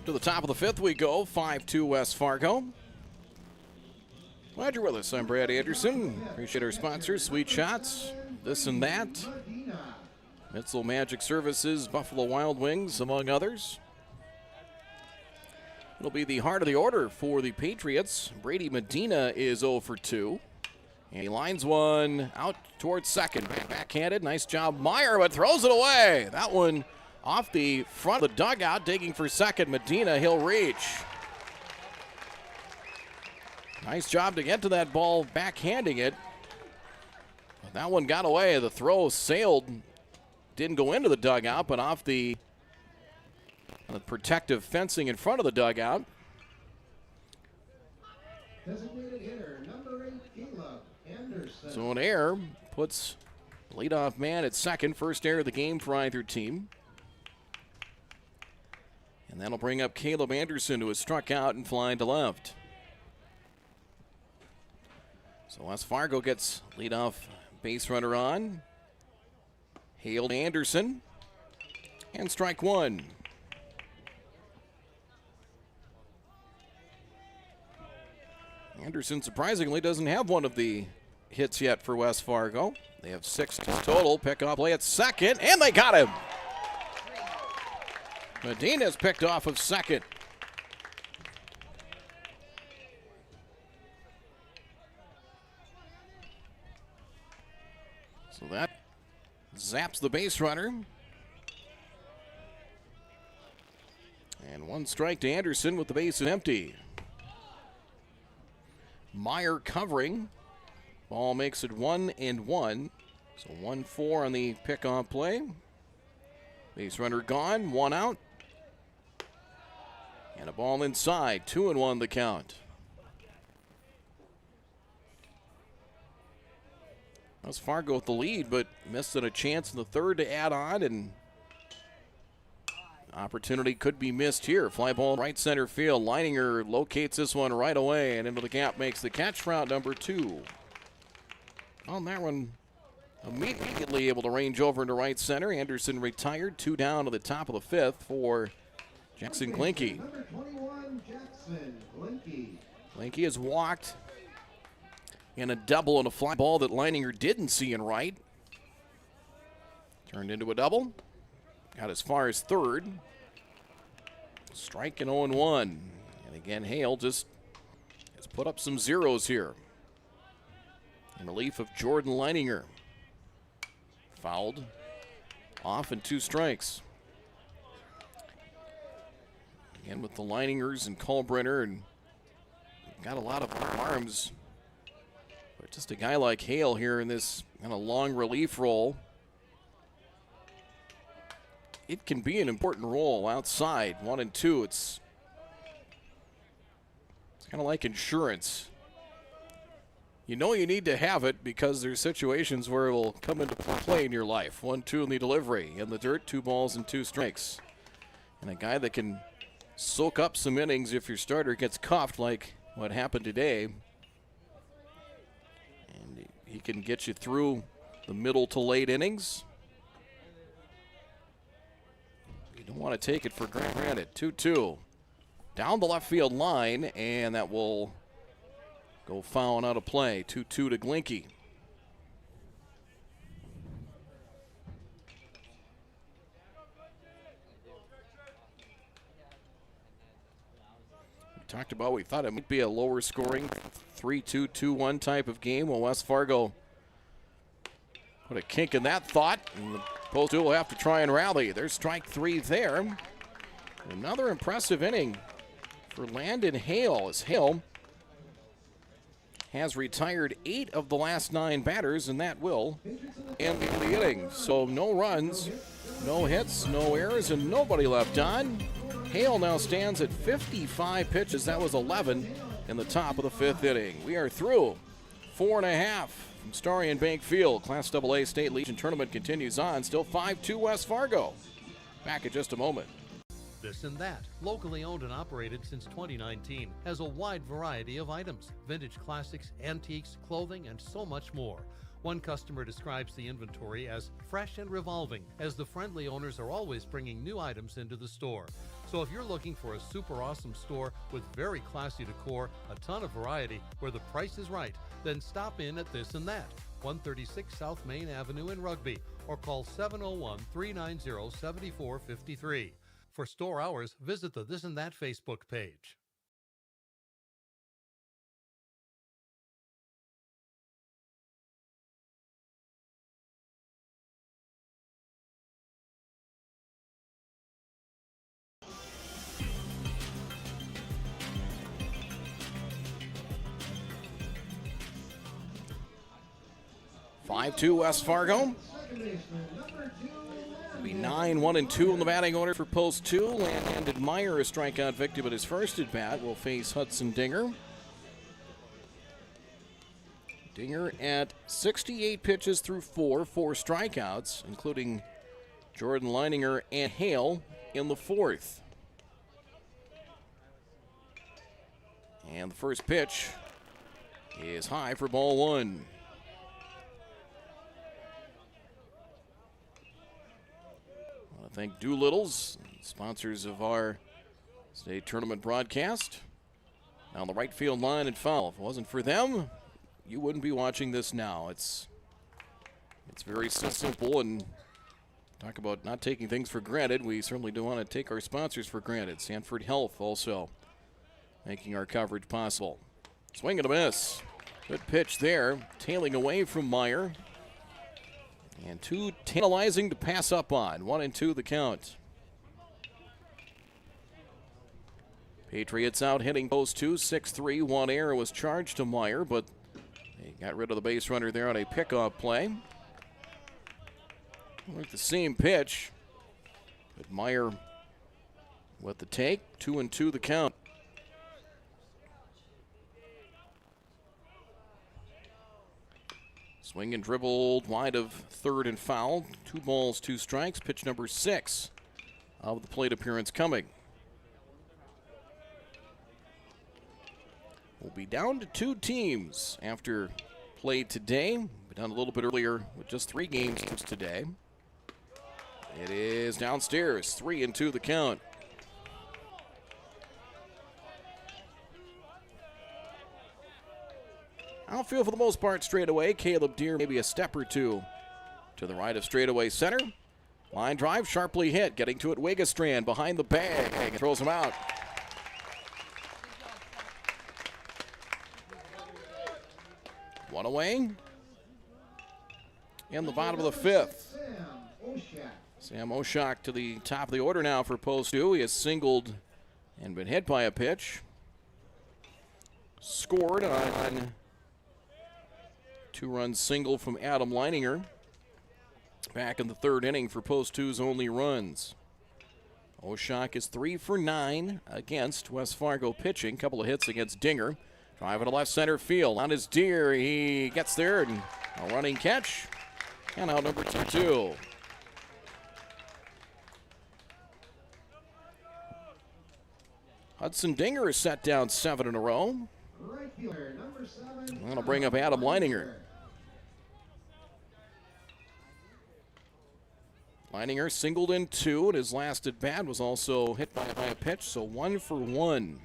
To the top of the fifth we go, 5-2 West Fargo. Glad you're with us. I'm Brad Anderson. Appreciate our sponsors, Sweet Shots, This and That, Mitzel Magic Services, Buffalo Wild Wings, among others. It'll be the heart of the order for the Patriots. Brady Medina is 0 for 2. And he lines one out towards second. Backhanded. Nice job, Meyer, but throws it away. That one off the front of the dugout, digging for second. Medina, he'll reach. Nice job to get to that ball, backhanding it. But that one got away. The throw sailed. Didn't go into the dugout, but off the protective fencing in front of the dugout. Designated hitter, number 8, Caleb Anderson. So an error puts the leadoff man at second. First error of the game for either team. And that'll bring up Caleb Anderson, who has struck out and flying to left. So West Fargo gets leadoff base runner on. Hailed Anderson. And strike one. Anderson surprisingly doesn't have one of the hits yet for West Fargo. They have 6 total. Pickoff play at second, and they got him. Medina's picked off of second. So that zaps the base runner. And one strike to Anderson with the bases empty. Meyer covering. Ball makes it 1-1. So 1-4 on the pickoff play. Base runner gone, 1 out. And a ball inside, 2-1 the count. West Fargo with the lead, but missed a chance in the third to add on, and opportunity could be missed here. Fly ball right center field. Leininger locates this one right away and into the gap, makes the catch for out number 2. On that one, immediately able to range over into right center. Anderson retired, 2 down to the top of the fifth for Jackson Glinke. Number 21, Jackson Glinke. Glinke has walked in a double and a fly ball that Leininger didn't see in right. Turned into a double. Got as far as third. Strike and 0-1. And again, Hale just has put up some zeros here. In relief of Jordan Leininger. Fouled. Off and 2 strikes. Again with the Leiningers and Kalbrenner, and got a lot of arms. But just a guy like Hale here in this kind of long relief role. It can be an important role outside, 1 and 2. It's kind of like insurance. You know you need to have it because there's situations where it will come into play in your life. 1-2 in the delivery. In the dirt, 2 balls and 2 strikes. And a guy that can soak up some innings if your starter gets cuffed like what happened today. And he can get you through the middle to late innings. You don't want to take it for granted. 2-2. Down the left field line, and that will go foul and out of play. 2-2 to Glinke. We talked about, we thought it might be a lower scoring 3-2, 2-1 type of game. Well, West Fargo put a kink in that thought, and the Post will have to try and rally. There's strike 3 there. Another impressive inning for Landon Hale, as Hale has retired 8 of the last 9 batters, and that will end the inning. So no runs, no hits, no errors, and nobody left on. Hale now stands at 55 pitches. That was 11 in the top of the 5th inning. We are through 4.5 from Starry and Bank Field. Class AA State Legion Tournament continues on. Still 5-2 West Fargo. Back in just a moment. This and That, locally owned and operated since 2019, has a wide variety of items, vintage classics, antiques, clothing, and so much more. One customer describes the inventory as fresh and revolving, as the friendly owners are always bringing new items into the store. So if you're looking for a super awesome store with very classy decor, a ton of variety, where the price is right, then stop in at This and That, 136 South Main Avenue in Rugby, or call 701-390-7453. For store hours, visit the This and That Facebook page. (5-2) West Fargo. It'll be 9-1-2 in the batting order for post 2. Landon Meyer, a strikeout victim at his first at bat, will face Hudson Dinger. Dinger at 68 pitches through 4 strikeouts, including Jordan Leininger and Hale in the 4th. And the first pitch is high for ball 1. I want to thank Doolittle's, sponsors of our state tournament broadcast. Down the right field line and foul. If it wasn't for them, you wouldn't be watching this now. It's very simple, and talk about not taking things for granted. We certainly don't want to take our sponsors for granted. Sanford Health also making our coverage possible. Swing and a miss. Good pitch there, tailing away from Meyer. And too tantalizing to pass up on. 1-2 the count. Patriots out hitting post 2, 6-3. One error was charged to Meyer, but they got rid of the base runner there on a pickoff play. Like the same pitch, but Meyer with the take. 2-2 the count. Swing and dribbled wide of third and foul. 2 balls, 2 strikes. Pitch number 6 of the plate appearance coming. We'll be down to 2 teams after play today. We'll be done a little bit earlier with just 3 games today. It is downstairs. 3-2 the count. Outfield for the most part straightaway. Caleb Deere maybe a step or 2 to the right of straightaway center. Line drive sharply hit. Getting to it, Wigestrand behind the bag. And throws him out. One away. In the bottom of the 5th. Sam Oshak to the top of the order now for post 2. He has singled and been hit by a pitch. Scored on 2-run single from Adam Leininger back in the 3rd inning for post 2's only runs. Oshak is 3 for 9 against West Fargo pitching. Couple of hits against Dinger. Driving to left center field. On his Deer, he gets there and a running catch. And out number 2. Hudson Dinger is set down 7 in a row. Right fielder, number 7. That'll bring up Adam Leininger. Leininger singled in 2, and his last at bat was also hit by a pitch, so 1 for 1.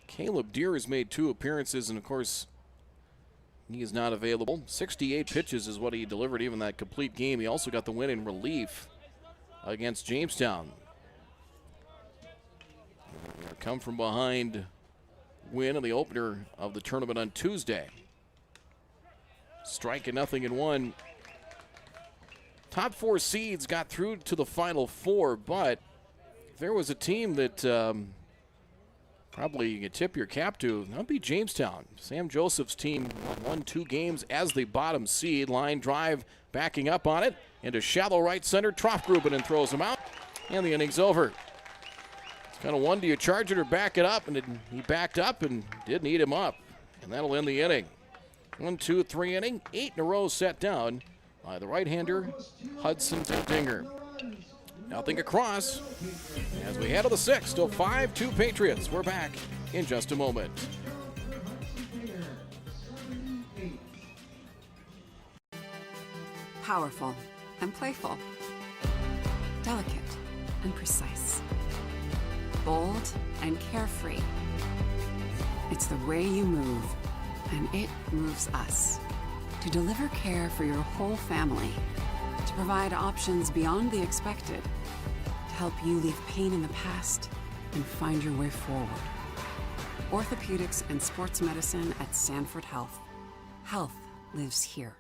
Caleb Deere has made 2 appearances, and of course, he is not available. 68 pitches is what he delivered, even that complete game. He also got the win in relief against Jamestown. A come from behind win in the opener of the tournament on Tuesday. Strike at 0-1. Top 4 seeds got through to the Final 4, but if there was a team that probably you could tip your cap to, that would be Jamestown. Sam Joseph's team won 2 games as the bottom seed. Line drive backing up on it into shallow right center. Trough-Gruben and throws him out, and the inning's over. It's kind of one, do you charge it or back it up? And he backed up and didn't eat him up, and that'll end the inning. 1-2-3 inning, 8 in a row set down by the right-hander Hudson Dinger. Nothing across as we head to the 6th. Still 5-2 Patriots. We're back in just a moment. Powerful and playful. Delicate and precise. Bold and carefree. It's the way you move, and it moves us. To deliver care for your whole family. To provide options beyond the expected. To help you leave pain in the past and find your way forward. Orthopedics and sports medicine at Sanford Health. Health lives here.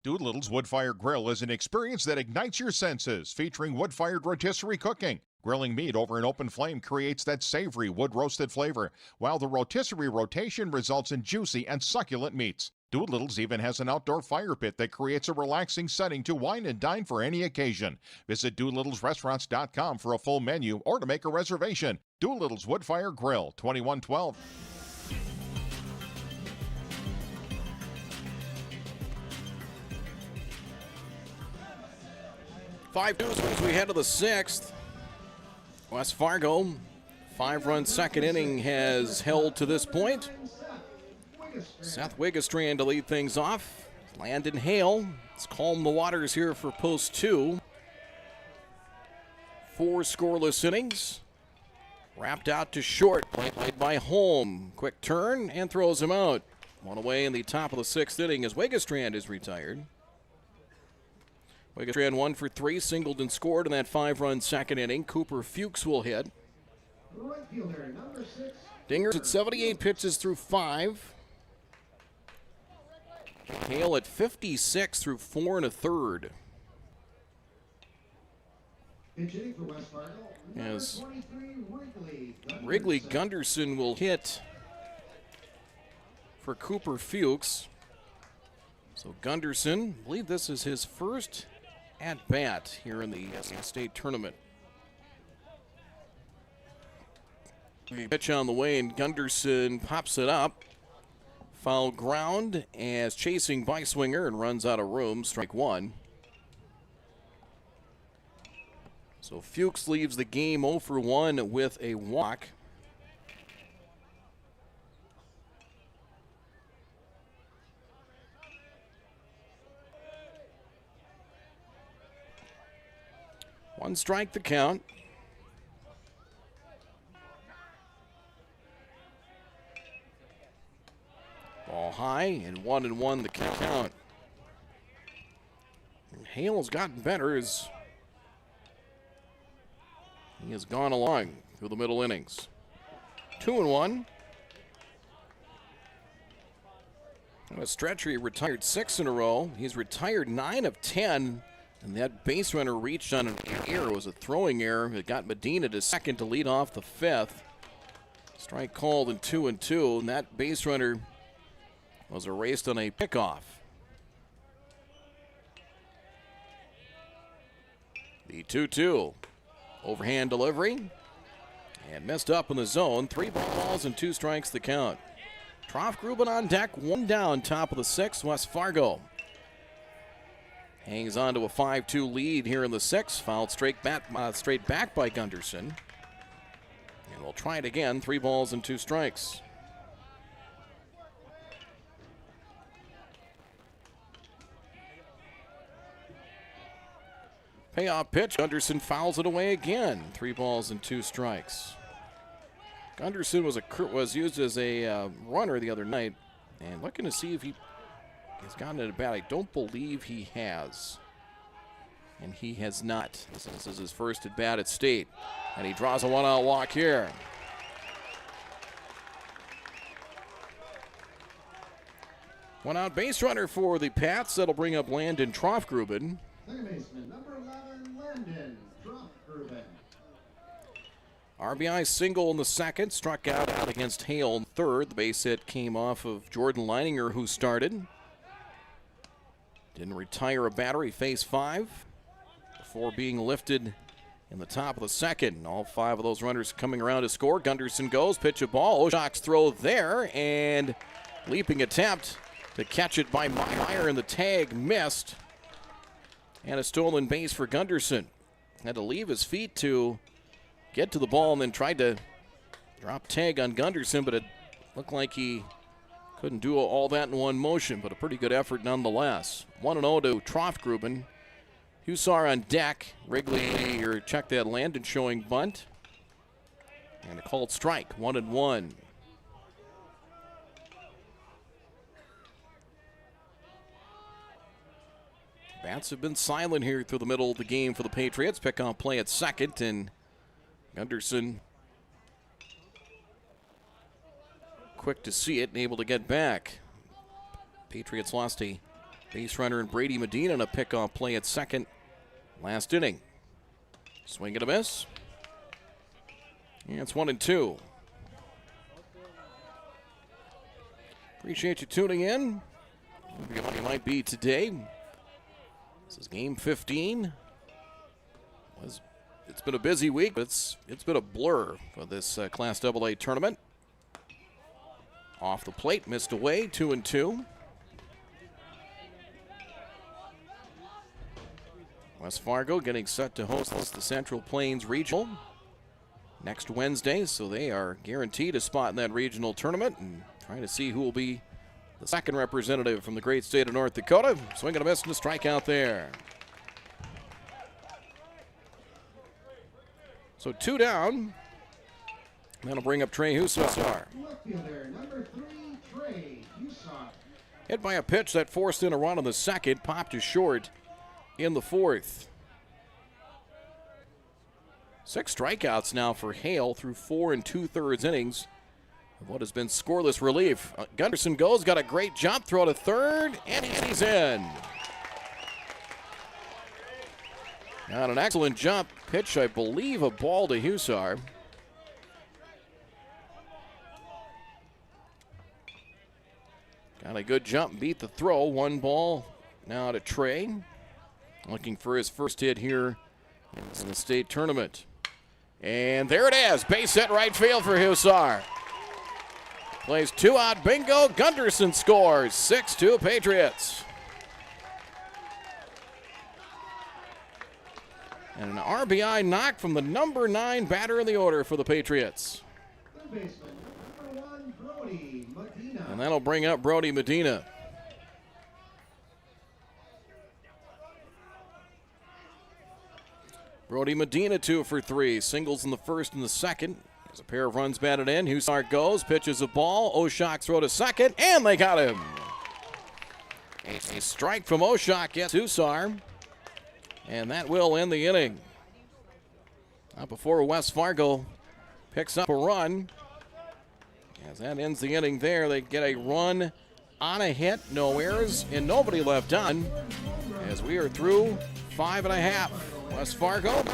Doolittle's Wood-Fired Grill is an experience that ignites your senses, featuring wood-fired rotisserie cooking. Grilling meat over an open flame creates that savory wood-roasted flavor, while the rotisserie rotation results in juicy and succulent meats. Doolittle's even has an outdoor fire pit that creates a relaxing setting to wine and dine for any occasion. Visit DoolittlesRestaurants.com for a full menu or to make a reservation. Doolittle's Wood-Fired Grill, 2112. Five news as we head to the sixth. West Fargo, 5-run second inning has held to this point. Seth Wiggestran to lead things off. Landon Hale has calmed the waters here for post 2. 4 scoreless innings. Wrapped out to short, played by Holm. Quick turn and throws him out. One away in the top of the 6th inning as Wiggestran is retired. Wiggestran 1 for 3, singled and scored in that 5-run second inning. Cooper Fuchs will hit. Dingers at 78 pitches through 5. Hale at 56 through 4 1/3. As Wrigley Gunderson will hit for Cooper Fuchs. So Gunderson, I believe this is his first at-bat here in the state tournament. Pitch on the way, and Gunderson pops it up. Foul ground as chasing by swinger and runs out of room. Strike 1. So Fuchs leaves the game 0 for 1 with a walk. One strike the count. Ball high and 1-1 the count. And Hale's gotten better as he has gone along through the middle innings. 2-1. On a stretcher, he retired 6 in a row. He's retired 9 of 10. And that base runner reached on an error. It was a throwing error. It got Medina to second to lead off the 5th. Strike called in 2-2. And that base runner was erased on a pickoff. The 2-2. Overhand delivery. And messed up in the zone. 3 balls and 2 strikes the count. Troff-Gruben on deck. 1 down, top of the 6th. West Fargo hangs on to a 5-2 lead here in the 6th. Fouled straight back by Gunderson. And we'll try it again. 3 balls and 2 strikes. Payoff pitch. Gunderson fouls it away again. 3 balls and 2 strikes. Gunderson was used as a runner the other night. And looking to see if he's gotten it at bat. I don't believe he has. And he has not. This is his first at bat at state. And he draws a 1-out walk here. One out base runner for the Pats. That'll bring up Landon Troff-Gruben. Second baseman, number 11, Landon Troff-Gruben. RBI single in the 2nd. Struck out against Hale in 3rd. The base hit came off of Jordan Leininger, who started. Didn't retire a batter. He faced 5 before being lifted in the top of the 2nd. All 5 of those runners coming around to score. Gunderson goes, pitch a ball. Oshok's throw there, and leaping attempt to catch it by Meyer, and the tag missed. And a stolen base for Gunderson. Had to leave his feet to get to the ball and then tried to drop tag on Gunderson, but it looked like he Couldn't do all that in one motion, but a pretty good effort nonetheless. 1-0 to Troftgruben. Hussar on deck. Wrigley, or check that Landon showing bunt. And a called strike, 1-1. Bats have been silent here through the middle of the game for the Patriots. Pick-off play at second, and Gunderson quick to see it and able to get back. Patriots lost a base runner in Brady Medina and a pick-off play at second last inning. Swing and a miss. And it's 1-2. Appreciate you tuning in. Whatever you might be today. This is game 15. It's been a busy week, but it's been a blur for this Class AA tournament. Off the plate, missed away, 2-2. West Fargo getting set to host the Central Plains Regional next Wednesday, so they are guaranteed a spot in that regional tournament, and trying to see who will be the second representative from the great state of North Dakota. Swing and a miss and a strikeout there. So 2 down. That'll bring up Trey Hussar. Hit by a pitch that forced in a run on the second, popped to short in the fourth. 6 strikeouts now for Hale through 4 2/3 innings of what has been scoreless relief. Gunderson goes, got a great jump, throw to third, and he's in. Got an excellent jump, pitch, I believe, a ball to Hussar. Got a good jump, beat the throw. 1 ball now to Trey. Looking for his first hit here in the state tournament. And there it is. Base hit right field for Hussar. Plays 2 out, bingo. Gunderson scores. 6-2 Patriots. And an RBI knock from the number 9 batter in the order for the Patriots. And that'll bring up Brody Medina. Brody Medina 2 for 3. Singles in the first and the second. There's a pair of runs batted in. Hussar goes, pitches a ball. Oshak throw to second, and they got him. A strike from Oshak gets Hussar. And that will end the inning. Not before West Fargo picks up a run. As that ends the inning there, they get a run on a hit, no errors, and nobody left on. As we are through 5 1/2. West Fargo,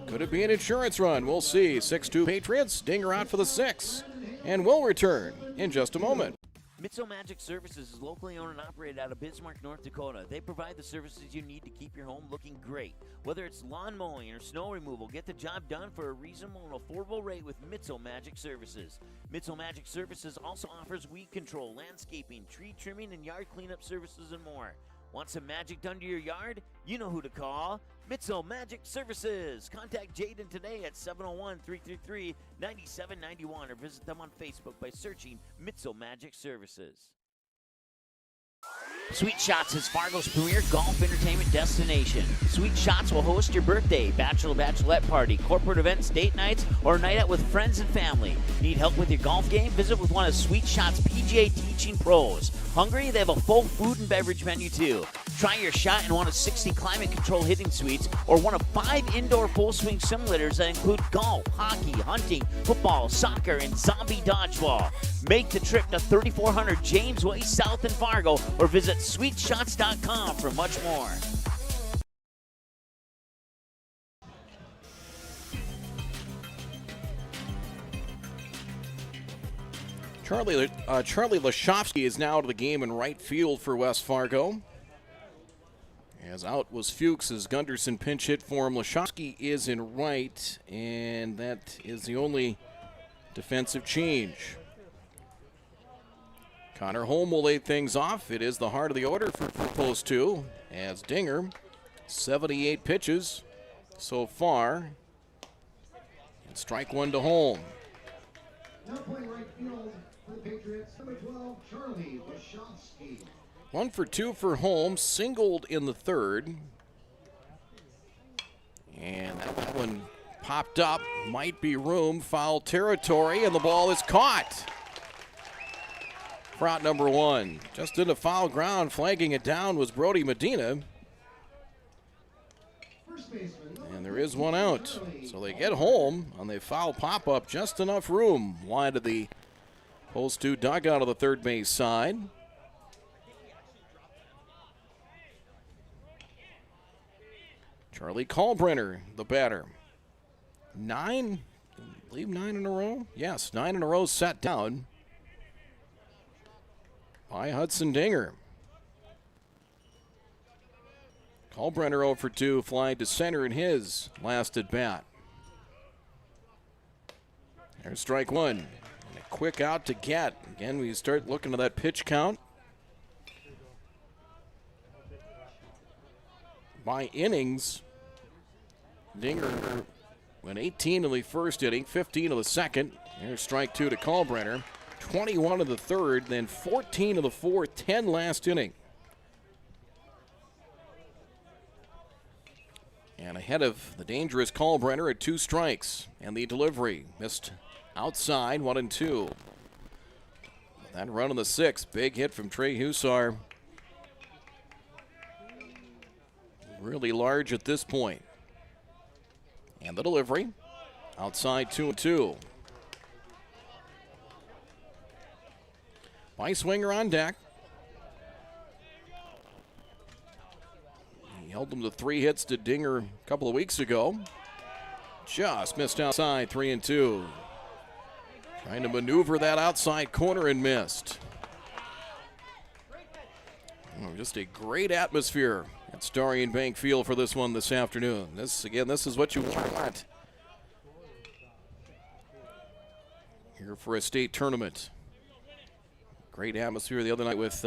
could it be an insurance run? We'll see. 6-2 Patriots, Dinger out for the 6. And we'll return in just a moment. Mitso Magic Services is locally owned and operated out of Bismarck, North Dakota. They provide the services you need to keep your home looking great. Whether it's lawn mowing or snow removal, get the job done for a reasonable and affordable rate with Mitso Magic Services. Mitso Magic Services also offers weed control, landscaping, tree trimming, and yard cleanup services and more. Want some magic done to your yard? You know who to call. Mitso Magic Services. Contact Jaden today at 701-333-9791 or visit them on Facebook by searching Mitso Magic Services. Sweet Shots is Fargo's premier golf entertainment destination. Sweet Shots will host your birthday, bachelorette party, corporate events, date nights, or a night out with friends and family. Need help with your golf game? Visit with one of Sweet Shots' PGA teaching pros. Hungry? They have a full food and beverage menu too. Try your shot in one of 60 climate control hitting suites or one of 5 indoor full swing simulators that include golf, hockey, hunting, football, soccer, and zombie dodgeball. Make the trip to 3400 James Way South in Fargo or visit sweetshots.com for much more. Charlie Lashofsky is now to the game in right field for West Fargo. As out was Fuchs as Gunderson pinch hit for him. Lashofsky is in right, and that is the only defensive change. Connor Holm will lay things off. It is the heart of the order for post 2, as Dinger, 78 pitches so far. And strike 1 to Holm. Now playing right field, For the Patriots, number 12, Charlie Wachowski. 1 for 2 for Holmes, singled in the third. And that one popped up, might be room, foul territory, and the ball is caught. For out number 1. Just into foul ground, flagging it down was Brody Medina. And there is one out. So they get home on the foul pop-up, just enough room wide of the post 2 dugout of the third base side. Charlie Kalbrenner, the batter. 9, I believe 9 in a row? Yes, 9 in a row set down by Hudson Dinger. Kalbrenner 0 for 2, flying to center in his last at bat. There's strike 1. And a quick out to get. Again, we start looking at that pitch count. By innings, Dinger went 18 in the first inning, 15 of the second. There's strike 2 to Kalbrenner. 21 of the third, then 14 of the fourth, 10 last inning. And ahead of the dangerous Kalbrenner at 2 strikes. And the delivery missed outside, 1-2. That run in the 6th, big hit from Trey Hussar. Really large at this point. And the delivery outside, 2-2. Beiswinger on deck. He held them to 3 hits to Dinger a couple of weeks ago. Just missed outside, 3-2. Trying to maneuver that outside corner and missed. Oh, just a great atmosphere at Starion Bank Field for this one this afternoon. This is what you want here for a state tournament. Great atmosphere the other night with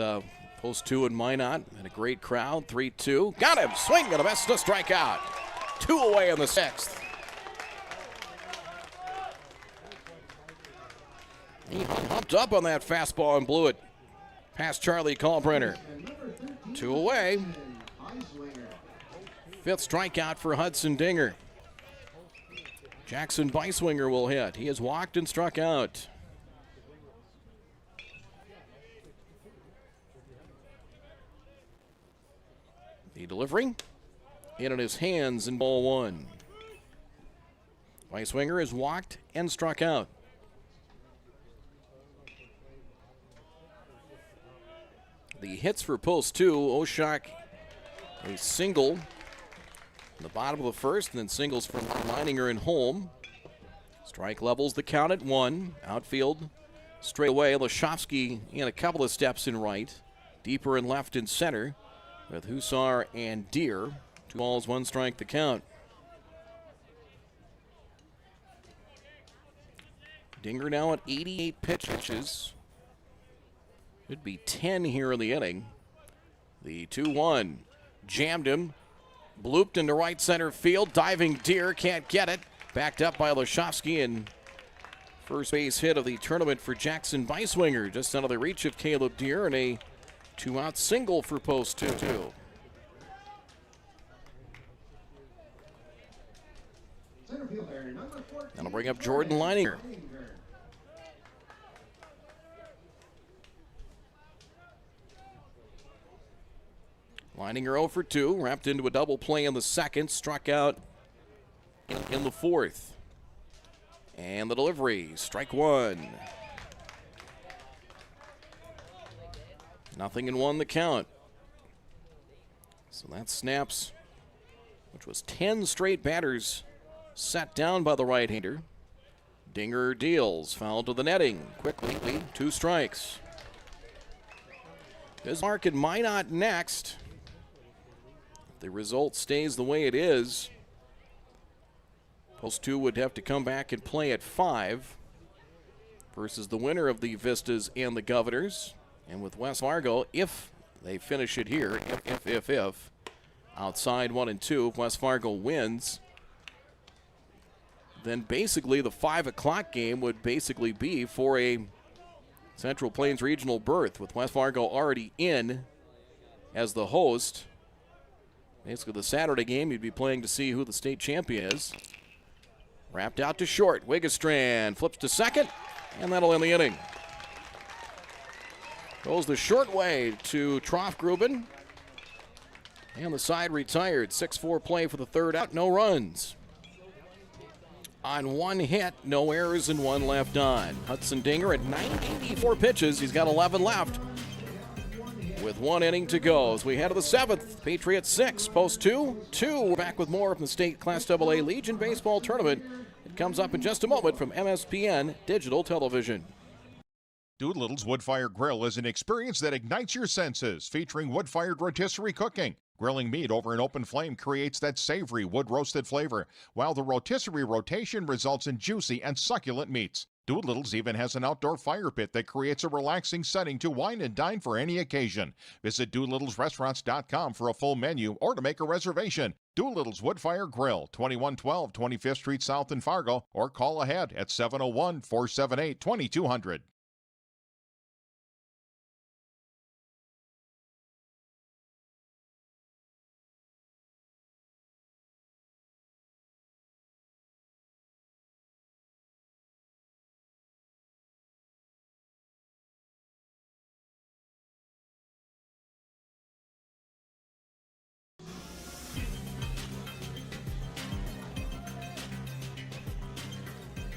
Post 2 and Minot. Had a great crowd, 3-2. Got him, swing and a miss to strikeout. 2 away in the 6th. He humped up on that fastball and blew it past Charlie Kalbrenner. 2 away. 5th strikeout for Hudson Dinger. Jackson Beiswinger will hit. He has walked and struck out. The delivery in his hands in ball 1. Beiswinger has walked and struck out. The hits for Post 2, Oshak, a single in the bottom of the 1st, and then singles from Leininger and Holm. Strike levels the count at 1. Outfield straight away. Lashovsky in a couple of steps in right. Deeper in left and center with Hussar and Deer. 2 balls, 1 strike the count. Dinger now at 88 pitches. Could be 10 here in the inning. The 2-1 jammed him. Blooped into right center field. Diving Deer can't get it. Backed up by Lashovsky, and first base hit of the tournament for Jackson Beiswinger. Just out of the reach of Caleb Deer, and a 2-out single for Post 2. That'll bring up Jordan Leininger. Leininger 0 for 2, wrapped into a double play in the 2nd, struck out in the 4th. And the delivery, strike 1. 0-1 the count. So that snaps, which was 10 straight batters set down by the right-hander. Dinger deals, foul to the netting, quickly, 2 strikes. Bismarck and Minot next. If the result stays the way it is, Post 2 would have to come back and play at 5 versus the winner of the Vistas and the Governors. And with West Fargo, if they finish it here, if outside 1-2, if West Fargo wins, then basically the 5 o'clock game would basically be for a Central Plains Regional berth with West Fargo already in as the host. Basically the Saturday game you'd be playing to see who the state champion is. Wrapped out to short. Wigestrand flips to second, and that'll end the inning. Goes the short way to Troff-Gruben. And the side retired. 6-4 play for the third out. No runs. On one hit, no errors and one left on. Hudson Dinger at 984 pitches. He's got 11 left with 1 inning to go. As we head to the 7th, Patriots 6, Post 2. We're back with more from the state Class AA Legion Baseball Tournament. It comes up in just a moment from MSPN Digital Television. Doolittle's Wood Fire Grill is an experience that ignites your senses, featuring wood-fired rotisserie cooking. Grilling meat over an open flame creates that savory wood-roasted flavor, while the rotisserie rotation results in juicy and succulent meats. Doolittle's even has an outdoor fire pit that creates a relaxing setting to wine and dine for any occasion. Visit DoolittlesRestaurants.com for a full menu or to make a reservation. Doolittle's Wood Fire Grill, 2112 25th Street South in Fargo, or call ahead at 701-478-2200.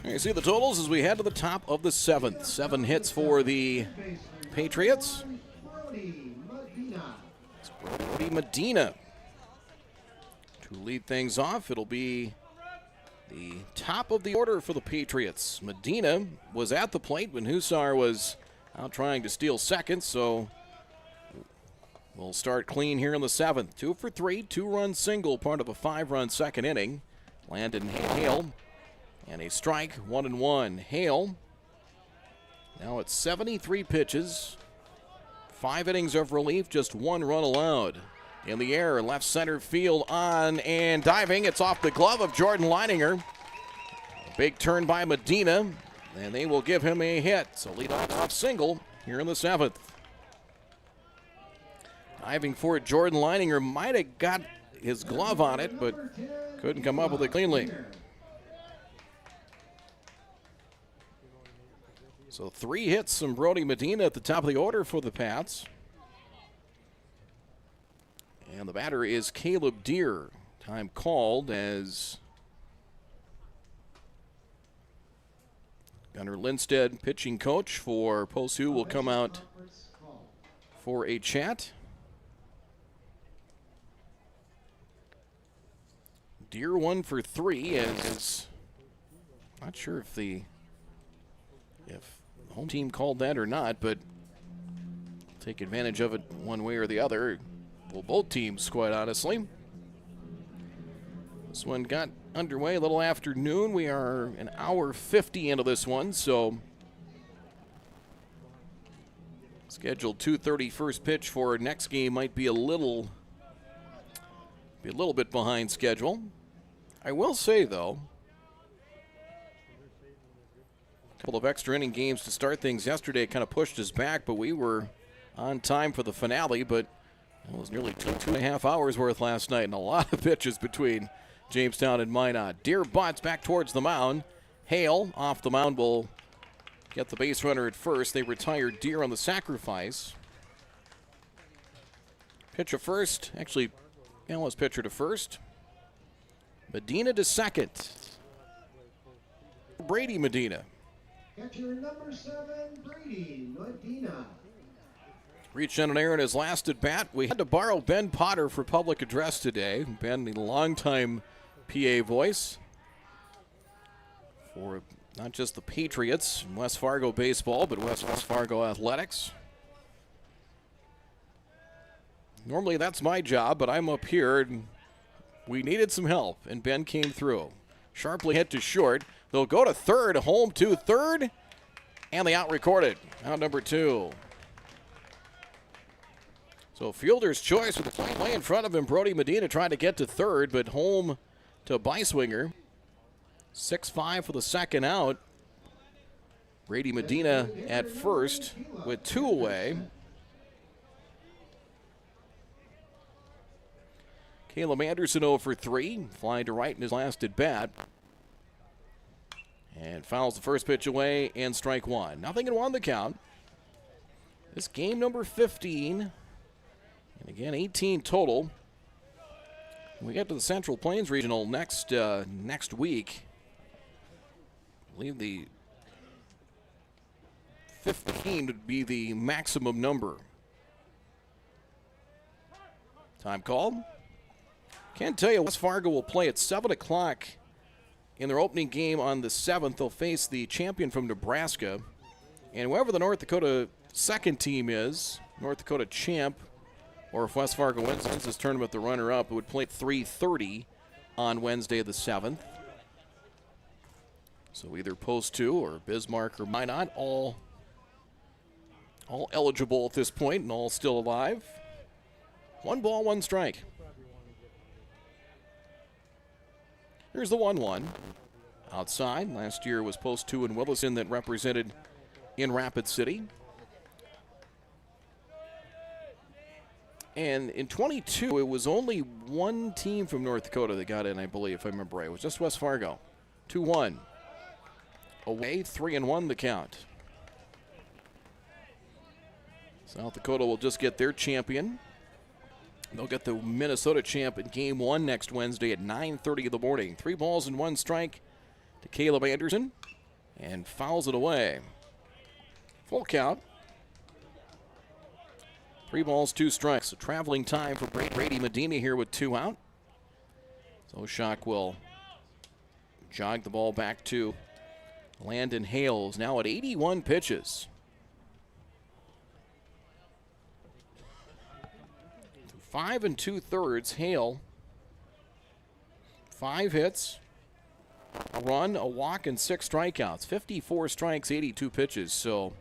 You see the totals as we head to the top of the 7th. 7 hits for the Patriots. It's Brody Medina to lead things off. It'll be the top of the order for the Patriots. Medina was at the plate when Hussar was out trying to steal second, so we'll start clean here in the 7th. 2 for 3, 2-run single, part of a 5-run second inning. Landon Hale. And a strike, 1-1. Hale, now at 73 pitches, 5 innings of relief, just 1 run allowed. In the air, left center field on and diving. It's off the glove of Jordan Leininger. Big turn by Medina, and they will give him a hit. So lead off single here in the 7th. Diving for it, Jordan Leininger might have got his glove on it, but couldn't come up with it cleanly. So 3 hits from Brody Medina at the top of the order for the Pats. And the batter is Caleb Deere. Time called as Gunnar Lindstead, pitching coach for Post 2, will come out for a chat. Deere 1 for 3 as not sure if the home team called that or not, but take advantage of it one way or the other. Well, both teams, quite honestly. This one got underway a little after noon. We are an hour 50 into this one, so scheduled 2:30 first pitch for our next game might be a little bit behind schedule. I will say, though, couple of extra inning games to start things yesterday kind of pushed us back, but we were on time for the finale. But it was nearly two and a half hours worth last night, and a lot of pitches between Jamestown and Minot. Deere butts back towards the mound. Hale off the mound will get the base runner at first. They retired Deere on the sacrifice. Pitch to first. Actually, was pitcher to first. Medina to second. Brady Medina. Catcher number 7, Brady Medina. Reached on an error in his last at bat. We had to borrow Ben Potter for public address today. Ben, the longtime PA voice for not just the Patriots and West Fargo baseball, but West Fargo athletics. Normally that's my job, but I'm up here and we needed some help, and Ben came through. Sharply hit to short. They'll go to third, home to third, and they out-recorded. Out number 2. So fielder's choice with the play in front of him. Brody Medina trying to get to third, but home to Beiswinger. 6-5 for the second out. Brady Medina at first with 2 away. Caleb Anderson 0 for 3, flying to right in his last at bat. And fouls the first pitch away and strike 1. 0-1 the count. This game number 15. And again, 18 total. We get to the Central Plains Regional next week. I believe the 15 would be the maximum number. Time called. Can't tell you, West Fargo will play at 7 o'clock in their opening game on the 7th. They'll face the champion from Nebraska. And whoever the North Dakota second team is, North Dakota champ, or if West Fargo wins this tournament, the runner-up, it would play at 3:30 on Wednesday the 7th. So either Post 2 or Bismarck or Minot, all eligible at this point and all still alive. 1 ball, 1 strike. Here's the 1-1. Outside. Last year was Post 2 and Willison that represented in Rapid City. And in 22, it was only 1 team from North Dakota that got in, I believe, if I remember right. It was just West Fargo. 2-1. Away, 3-1 the count. South Dakota will just get their champion. They'll get the Minnesota champ in Game 1 next Wednesday at 9:30 in the morning. 3 balls and 1 strike to Caleb Anderson, and fouls it away. Full count. 3 balls, 2 strikes. So traveling time for Brady Medina here with 2 out. So Shock will jog the ball back to Landon Hales, now at 81 pitches. 5 2/3, Hale. 5 hits, a run, a walk, and 6 strikeouts. 54 strikes, 82 pitches. So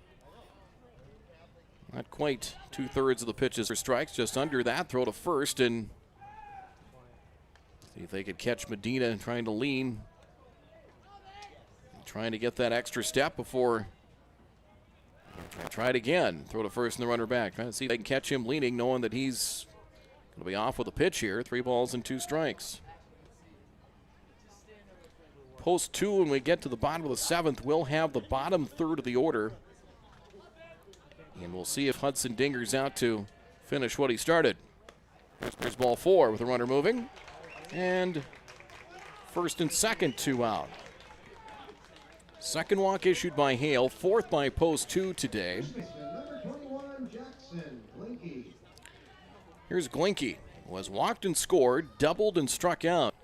not quite 2/3 of the pitches are strikes, just under that. Throw to first and see if they could catch Medina trying to lean. Trying to get that extra step before I try it again. Throw to first and the runner back. Trying to see if they can catch him leaning, knowing that he's going to be off with a pitch here. 3 balls and 2 strikes. Post 2, when we get to the bottom of the 7th, we'll have the bottom third of the order. And we'll see if Hudson Dinger's out to finish what he started. There's ball 4 with the runner moving. And first and second, 2 out. Second walk issued by Hale, 4th by Post 2 today. Here's Glinke, who has walked and scored, doubled and struck out.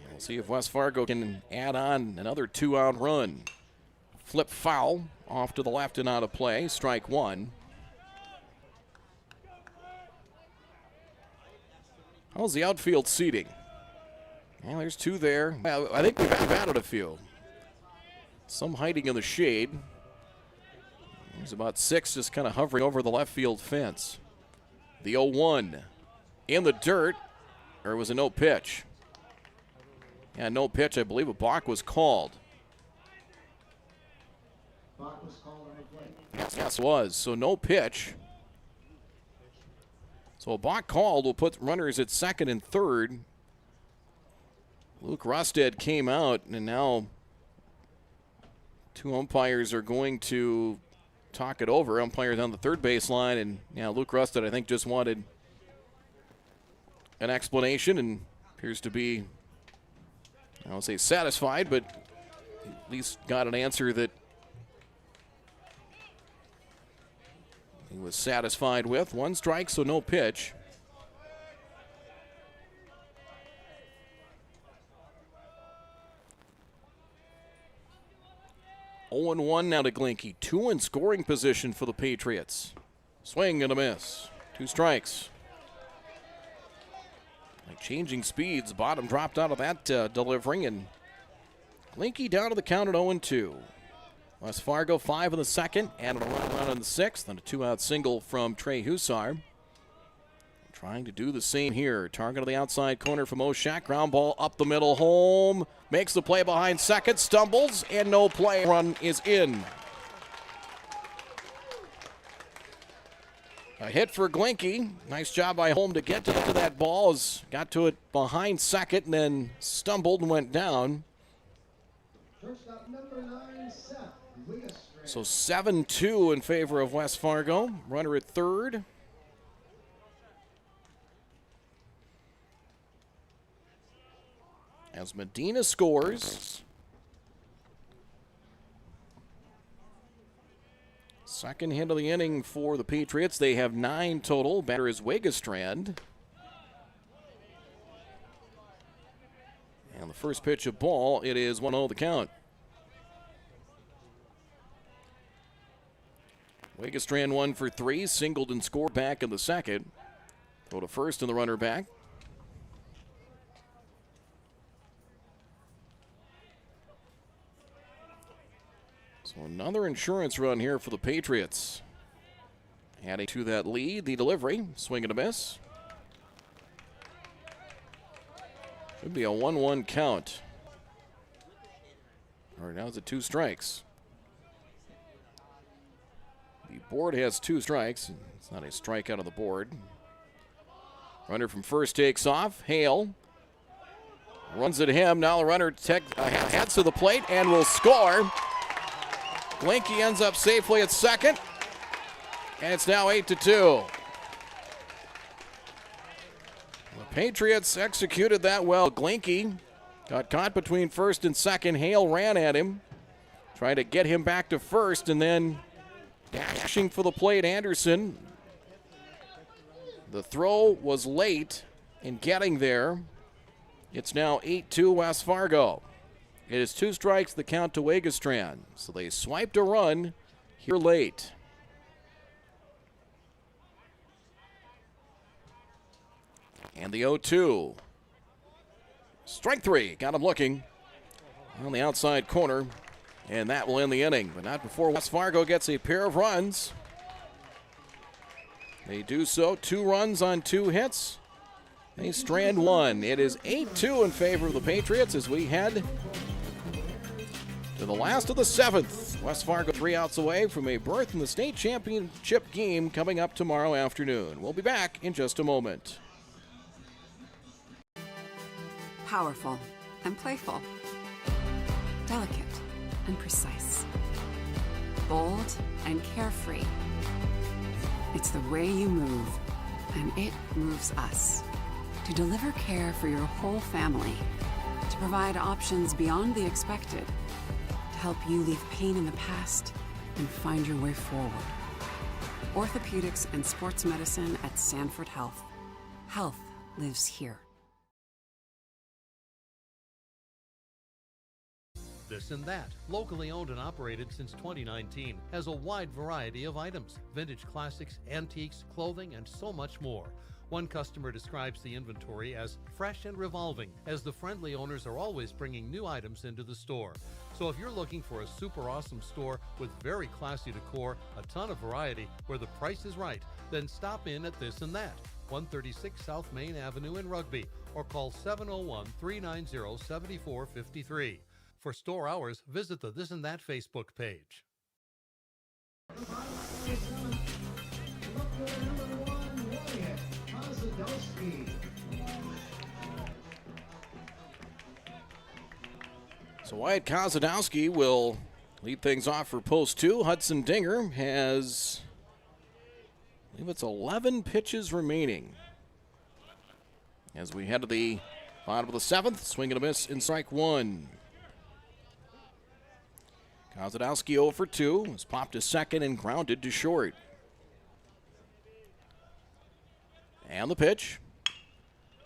We'll see if West Fargo can add on another 2-out run. Flip foul off to the left and out of play, strike 1. How's the outfield seating? Well, there's 2 there. I think we've batted a few. Some hiding in the shade. There's about 6 just kind of hovering over the left field fence. The 0-1 in the dirt, or it was a no pitch. Yeah, no pitch. I believe a balk was called. Yes, it was. So no pitch. So a balk called will put runners at second and third. Luke Rusted came out, and now 2 umpires are going to talk it over. Umpires on the third baseline, and Luke Rusted, I think, just wanted an explanation and appears to be, I don't say satisfied, but at least got an answer that he was satisfied with. 1 strike, so no pitch. Oh and 1 now to Glinke. 2 in scoring position for the Patriots. Swing and a miss. 2 strikes. Like changing speeds, bottom dropped out of that delivery, and Glinke down to the count at 0-2. West Fargo 5 in the second, added a run in the 6th, and a 2-out single from Trey Hussar. Trying to do the same here. Target on the outside corner from Oshak. Ground ball up the middle. Home. Makes the play behind second. Stumbles and no play. Run is in. A hit for Glinke. Nice job by Home to get to that ball. Got to it behind second and then stumbled and went down. Shortstop number 9, Seth Wiggins. So 7-2 in favor of West Fargo. Runner at third. As Medina scores. Second hit of the inning for the Patriots. They have 9 total. Batter is Wegestrand. And the first pitch of ball, it is 1-0 the count. Wegestrand 1 for 3, singled and scored back in the second. Go to first and the runner back. So another insurance run here for the Patriots. Adding to that lead, the delivery, swing and a miss. Should be a 1-1 count. All right, now it's 2 strikes. The board has 2 strikes. It's not a strikeout on the board. Runner from first takes off. Hale runs at him. Now the runner heads to the plate and will score. Glinke ends up safely at second. And it's now 8-2. The Patriots executed that well. Glinke got caught between first and second. Hale ran at him, tried to get him back to first, and then dashing for the plate, Anderson. The throw was late in getting there. It's now 8-2 West Fargo. It is 2 strikes, the count to Wegestrand. So they swiped a run here late. And the 0-2. Strike 3, got him looking on the outside corner. And that will end the inning, but not before West Fargo gets a pair of runs. They do so, 2 runs on 2 hits. They strand 1. It is 8-2 in favor of the Patriots as we head to the last of the 7th. West Fargo 3 outs away from a berth in the state championship game coming up tomorrow afternoon. We'll be back in just a moment. Powerful and playful. Delicate and precise. Bold and carefree. It's the way you move, and it moves us. To deliver care for your whole family. To provide options beyond the expected. To help you leave pain in the past and find your way forward. Orthopedics and sports medicine at Sanford Health. Health lives here. This and That, locally owned and operated since 2019, has a wide variety of items, vintage classics, antiques, clothing, and so much more. One customer describes the inventory as fresh and revolving, as the friendly owners are always bringing new items into the store. So if you're looking for a super awesome store with very classy decor, a ton of variety, where the price is right, then stop in at This and That, 136 South Main Avenue in Rugby, or call 701-390-7453. For store hours, visit the This and That Facebook page. So Wyatt Kozadowski will lead things off for post 2. Hudson Dinger has, I believe it's 11 pitches remaining. As we head to the bottom of the 7th, swing and a miss in strike 1. Kozadowski 0 for 2, was popped to second and grounded to short. And the pitch.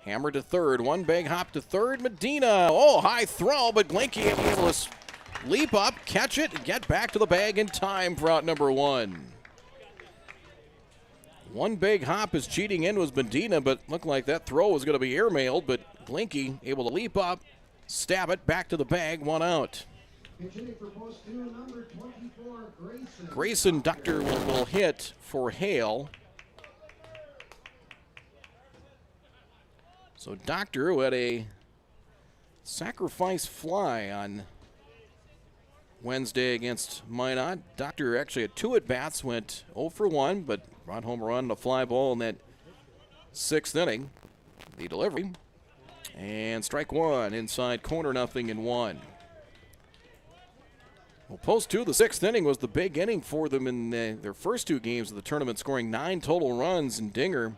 Hammered to third, 1 big hop to third. Medina, high throw, but Glinke able to leap up, catch it, and get back to the bag in time for out number 1. 1 big hop as cheating in was Medina, but looked like that throw was going to be airmailed, but Glinke able to leap up, stab it back to the bag, 1 out. Grayson Doctor will hit for Hale. So Doctor, who had a sacrifice fly on Wednesday against Minot. Doctor actually had 2 at-bats, went 0 for 1, but brought home a run and a fly ball in that 6th inning. The delivery. And strike 1, inside corner, 0-1. Well, post 2, the 6th inning was the big inning for them in their first 2 games of the tournament, scoring 9 total runs, and Dinger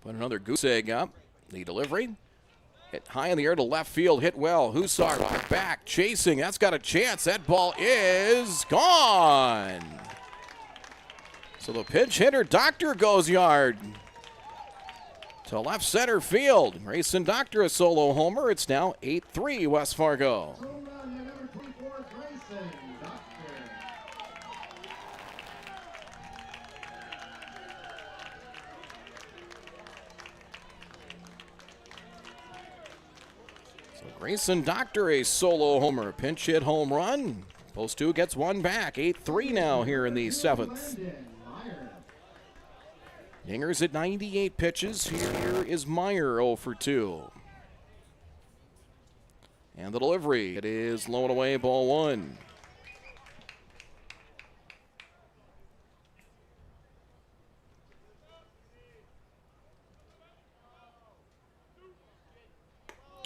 put another goose egg up. The delivery. Hit high in the air to left field, hit well. Hussar back, chasing. That's got a chance. That ball is gone. So the pinch hitter, Doctor, goes yard to left center field. Grayson Doctor, a solo homer. It's now 8-3 West Fargo. Grayson Doctor, a solo homer, pinch hit home run. Post 2 gets 1 back. 8-3 now here in the 7th. Dinger's at 98 pitches. Here is Meyer 0 for 2. And the delivery. It is low and away, ball 1.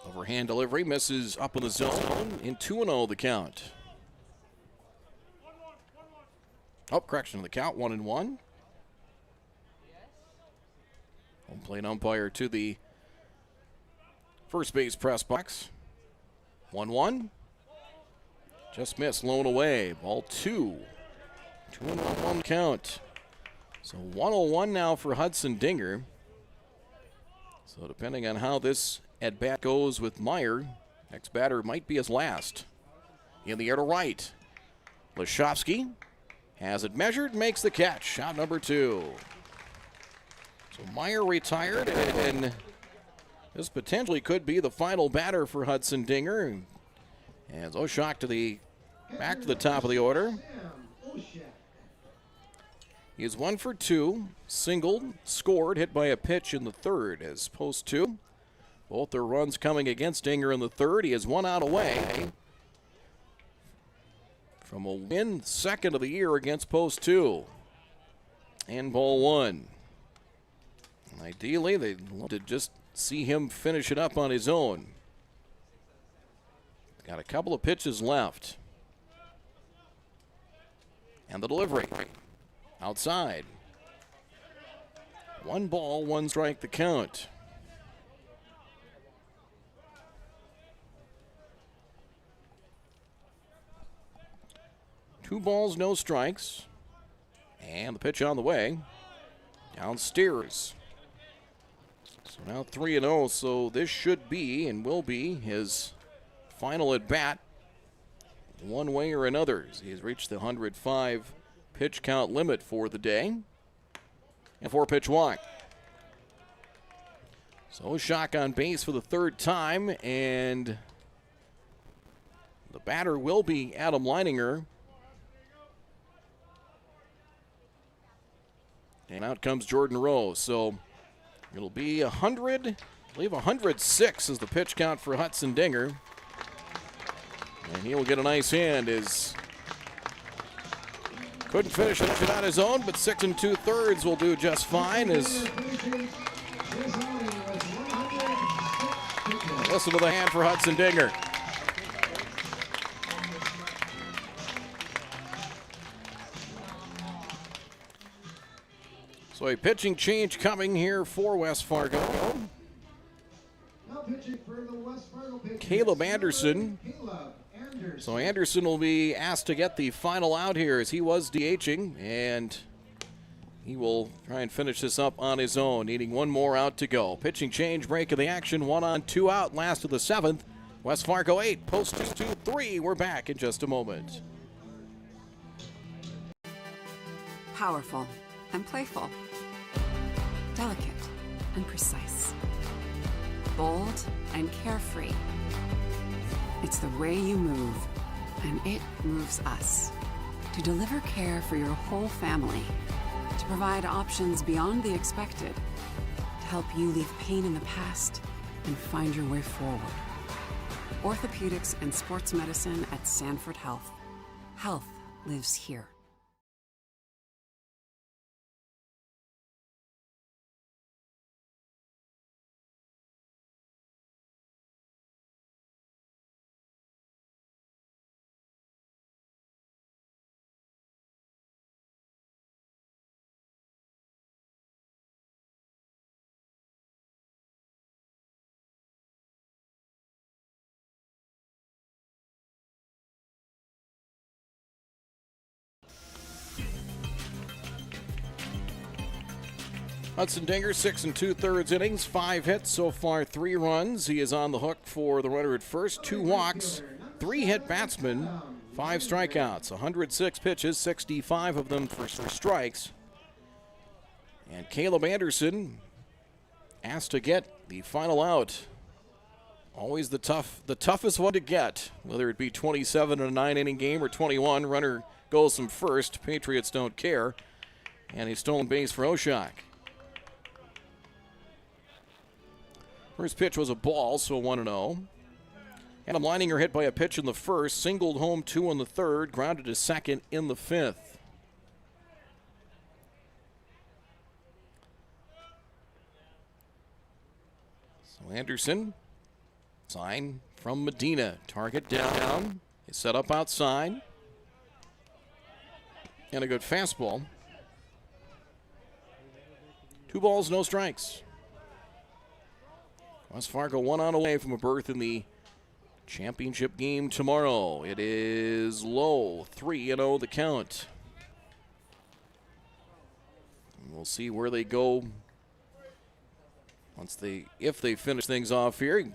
Overhand delivery misses up in the zone. In 2-0 the count. Oh, correction of the count. 1-1. Home plate umpire to the first base press box. 1-1. Just missed. Low and away. Ball 2. 2-1 count. So 1-0-1 now for Hudson Dinger. So depending on how this at bat goes with Meyer, next batter might be his last. In the air to right. Lashovsky has it measured, makes the catch. Shot number 2. So Meyer retired, and this potentially could be the final batter for Hudson Dinger. And Oshak back to the top of the order. He is 1 for 2, singled, scored, hit by a pitch in the 3rd as post 2. Both their runs coming against Dinger in the 3rd. He is 1 out away from a win, 2nd of the year against post 2. And ball 1. Ideally, they'd love to just see him finish it up on his own. Got a couple of pitches left. And the delivery. Outside. 1 ball, 1 strike the count. Two balls, no strikes. And the pitch on the way. Downstairs. So now 3-0, so this should be and will be his final at bat. One way or another. He's reached the 105 pitch count limit for the day. And 4-pitch walk. So Shock on base for the 3rd time, and the batter will be Adam Leininger. And out comes Jordan Rowe. So it'll be 100, I believe 106 is the pitch count for Hudson Dinger. And he'll get a nice hand as couldn't finish it on his own, but 6 2/3 will do just fine. As listen to the hand for Hudson Dinger. So a pitching change coming here for West Fargo. Caleb Anderson. So Anderson will be asked to get the final out here as he was DHing, and he will try and finish this up on his own, needing 1 more out to go. Pitching change, break of the action, 1 on, 2 out, last of the 7th. West Fargo 8, post 2-3. We're back in just a moment. Powerful and playful. Delicate and precise. Bold and carefree. It's the way you move, and it moves us. To deliver care for your whole family. To provide options beyond the expected. To help you leave pain in the past and find your way forward. Orthopedics and sports medicine at Sanford Health. Health lives here. Hudson Dinger, 6 2/3 innings, 5 hits, so far 3 runs. He is on the hook for the runner at first, 2 walks, 3 hit batsmen, 5 strikeouts, 106 pitches, 65 of them for strikes. And Caleb Anderson asked to get the final out. Always the toughest one to get, whether it be 27 in a 9-inning game or 21. Runner goes from first. Patriots don't care. And a stolen base for Oshak. First pitch was a ball, so 1-0. Adam Leininger hit by a pitch in the first, singled home 2 in the third, grounded to second in the fifth. So Anderson, sign from Medina. Target down. He set up outside. And a good fastball. 2 balls, no strikes. West Fargo 1 out away from a berth in the championship game tomorrow. It is low, 3-0 the count. And we'll see where they go if they finish things off here.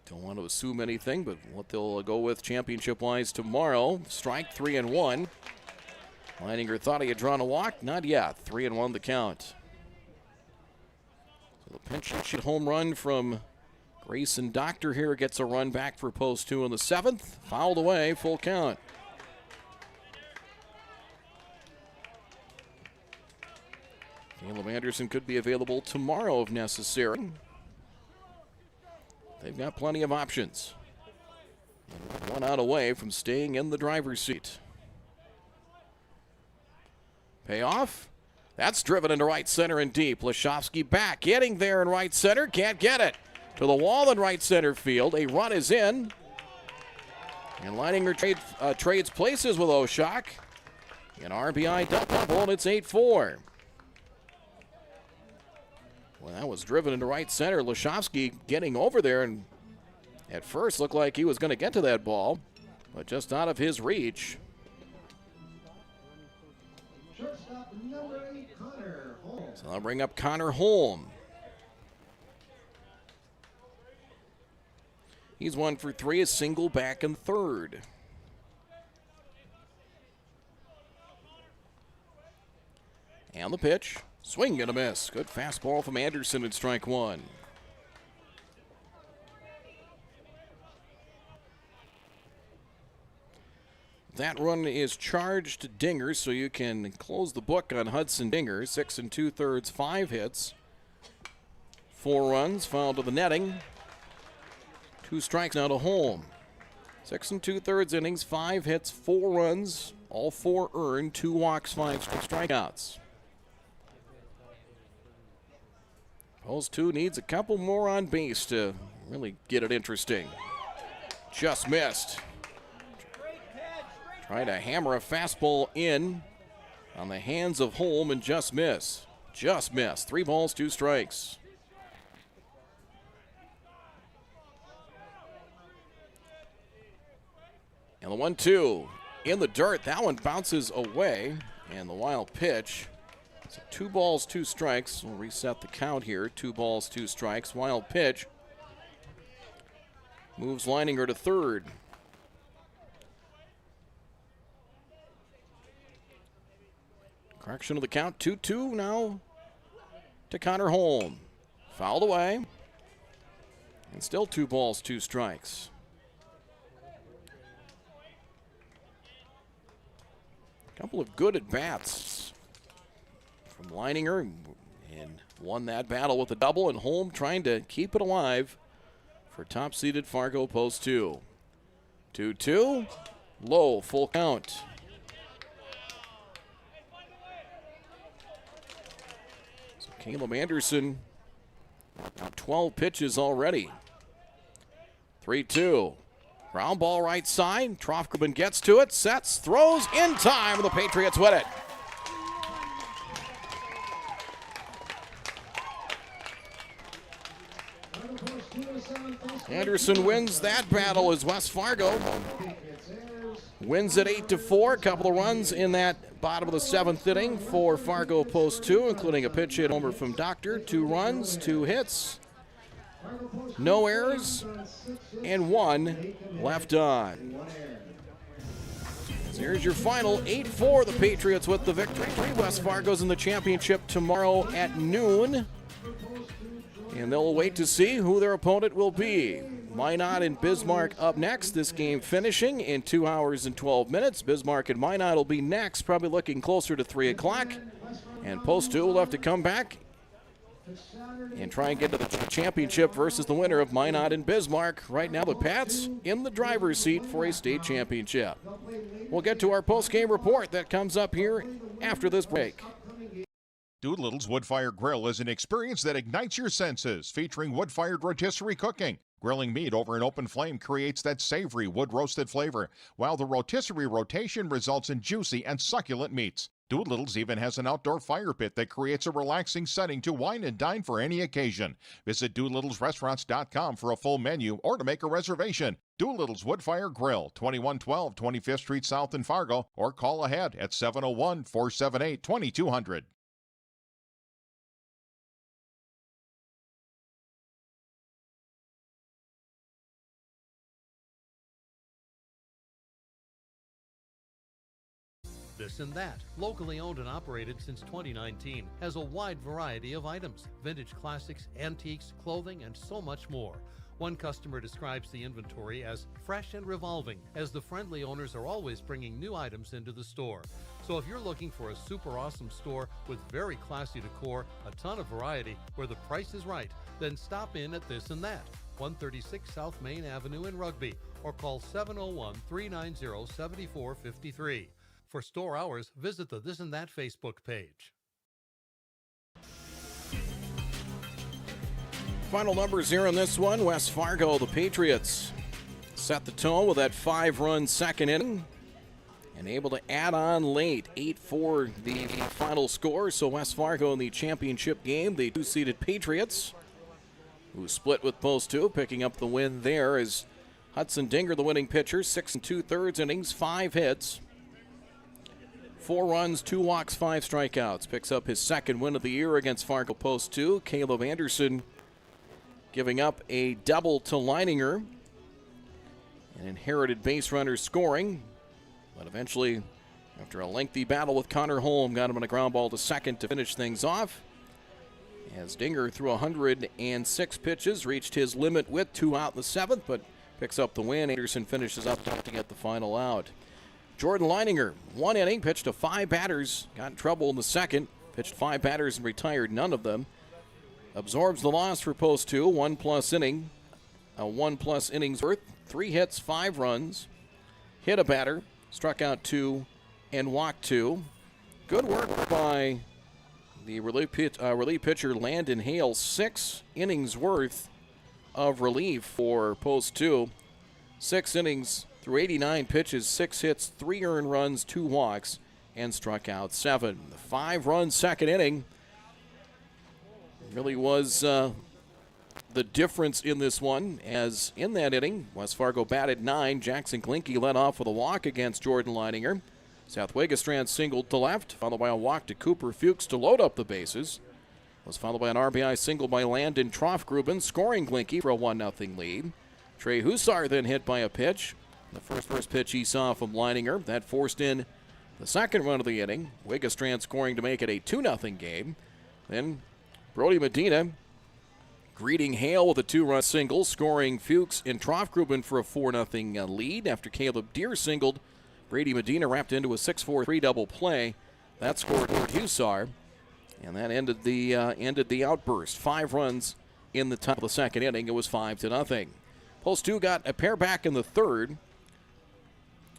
Don't want to assume anything, but what they'll go with championship-wise tomorrow. Strike 3-1. Leininger thought he had drawn a walk. Not yet. 3-1 the count. So the pinch hit home run from Grayson Doctor here gets a run back for post 2 in the 7th. Fouled away, full count. Caleb Anderson could be available tomorrow if necessary. They've got plenty of options. 1 out away from staying in the driver's seat. Payoff. That's driven into right center and deep. Lashovsky back, getting there in right center, can't get it. To the wall in right center field. A run is in. And Leininger trades places with Oshak. An RBI double, and it's 8-4. Well, that was driven into right center. Lashovsky getting over there, and at first looked like he was going to get to that ball, but just out of his reach. Shortstop number 8, Connor Holm. So I'll bring up Connor Holm. He's 1 for 3, a single back in third. And the pitch. Swing and a miss. Good fastball from Anderson at strike 1. That run is charged to Dinger, so you can close the book on Hudson Dinger. 6 2/3, 5 hits. 4 runs, fouled to the netting. 2 strikes now to Holm. 6 2/3 innings, 5 hits, 4 runs, all 4 earned, 2 walks, 5 strikeouts. Post 2 needs a couple more on base to really get it interesting. Just missed. Trying to hammer a fastball in on the hands of Holm and just miss. Just missed. 3 balls, 2 strikes. And the 1-2 in the dirt. That one bounces away. And the wild pitch. So 2 balls, 2 strikes. We'll reset the count here. 2 balls, 2 strikes. Wild pitch. Moves Leininger to third. Correction of the count. 2-2 now to Connor Holm. Fouled away. And still 2 balls, 2 strikes. A couple of good at-bats from Leininger. and won that battle with a double, and Holm trying to keep it alive for top-seeded Fargo post 2. 2-2, low, full count. So Caleb Anderson, 12 pitches already. 3-2. Ground ball right side. Trofgruben gets to it, sets, throws in time. The Patriots win it. Anderson wins that battle as West Fargo wins it 8-4. A couple of runs in that bottom of the 7th inning for Fargo post 2, including a pinch hit homer from Doctor. 2 runs, 2 hits, no errors, and 1 left on. So here's your final 8-4. The Patriots with the victory. West Fargo's in the championship tomorrow at noon. And they'll wait to see who their opponent will be. Minot and Bismarck up next. This game finishing in 2 hours and 12 minutes. Bismarck and Minot will be next, probably looking closer to 3 o'clock. And post 2 will have to come back and try and get to the championship versus the winner of Minot and Bismarck. Right now, the Pats in the driver's seat for a state championship. We'll get to our post-game report that comes up here after this break. Doolittle's Wood-Fire Grill is an experience that ignites your senses, featuring wood-fired rotisserie cooking. Grilling meat over an open flame creates that savory wood-roasted flavor, while the rotisserie rotation results in juicy and succulent meats. Doolittle's even has an outdoor fire pit that creates a relaxing setting to wine and dine for any occasion. Visit DoolittlesRestaurants.com for a full menu or to make a reservation. Doolittle's Wood-Fire Grill, 2112 25th Street South in Fargo, or call ahead at 701-478-2200. This and That, locally owned and operated since 2019, has a wide variety of items, vintage classics, antiques, clothing, and so much more. One customer describes the inventory as fresh and revolving, as the friendly owners are always bringing new items into the store. So if you're looking for a super awesome store with very classy decor, a ton of variety, where the price is right, then stop in at This and That, 136 South Main Avenue in Rugby, or call 701-390-7453. For store hours, visit the This and That Facebook page. Final numbers here on this one. West Fargo, the Patriots, set the tone with that 5-run second inning and able to add on late. 8-4 the final score. So West Fargo in the championship game, the 2-seeded Patriots, who split with post 2, picking up the win there as Hudson Dinger, the winning pitcher, 6 2/3 innings, 5 hits. 4 runs, 2 walks, 5 strikeouts. Picks up his second win of the year against Fargo post 2. Caleb Anderson giving up a double to Leininger. An inherited base runner scoring. But eventually, after a lengthy battle with Connor Holm, got him on a ground ball to second to finish things off. As Dinger threw 106 pitches, reached his limit with 2 out in the 7th, but picks up the win. Anderson finishes up to get the final out. Jordan Leininger, 1 inning, pitched to 5 batters, got in trouble in the second, pitched 5 batters and retired none of them. Absorbs the loss for post 2, 1+ inning, a 1+ innings worth, 3 hits, 5 runs, hit a batter, struck out 2, and walked 2. Good work by the relief pitcher Landon Hale, 6 innings worth of relief for post 2. 6 innings through 89 pitches, 6 hits, 3 earned runs, 2 walks, and struck out 7. The 5-run second inning really was the difference in this one, as in that inning, West Fargo batted 9. Jackson Glinke led off with a walk against Jordan Leininger. South Wegestrand singled to left, followed by a walk to Cooper Fuchs to load up the bases. Was followed by an RBI single by Landon Trofgruben, scoring Glinke for a 1-0 lead. Trey Hussar then hit by a pitch. The first pitch he saw from Leininger. That forced in the second run of the inning. Wegestrand scoring to make it a 2-0 game. Then Brody Medina greeting Hale with a 2-run single, scoring Fuchs and Trofgruben for a 4-0 lead. After Caleb Deere singled, Brady Medina wrapped into a 6-4-3 double play. That scored Hussar. And that ended the outburst. 5 runs in the top of the second inning. It was 5-0. Post 2 got a pair back in the third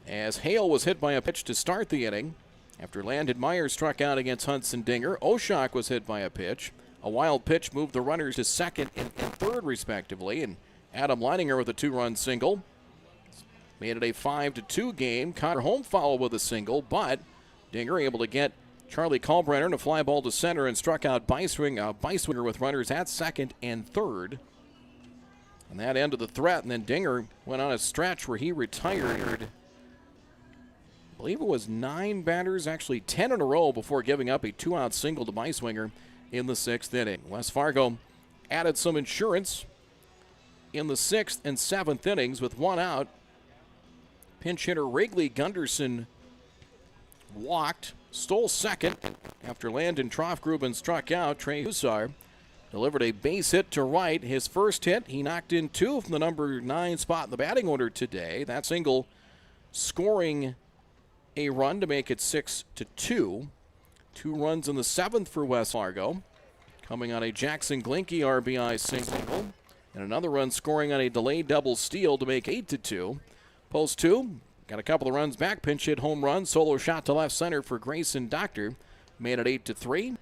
as Hale was hit by a pitch to start the inning. After Landon Meyer struck out against Hudson Dinger, Oshock was hit by a pitch. A wild pitch moved the runners to second and third, respectively, and Adam Leininger with a 2-run single made it a 5-2 game. Connor Holm followed with a single, but Dinger able to get Charlie Kalbrenner to fly ball to center and struck out Beiswinger with runners at second and third. And that ended the threat, and then Dinger went on a stretch where he retired, I believe it was 9 batters, actually 10 in a row, before giving up a 2-out single to Beiswinger in the 6th inning. West Fargo added some insurance in the 6th and 7th innings with 1 out. Pinch hitter Wrigley Gunderson walked, stole second after Landon Troffgruben struck out. Trey Hussar delivered a base hit to right. His first hit, he knocked in 2 from the number 9 spot in the batting order today. That single scoring a run to make it 6-2. 2 runs in the 7th for West Fargo, coming on a Jackson Glinke RBI single, and another run scoring on a delayed double steal to make 8-2. Post 2, got a couple of runs back, pinch hit home run, solo shot to left center for Grayson Doctor, made it 8-3.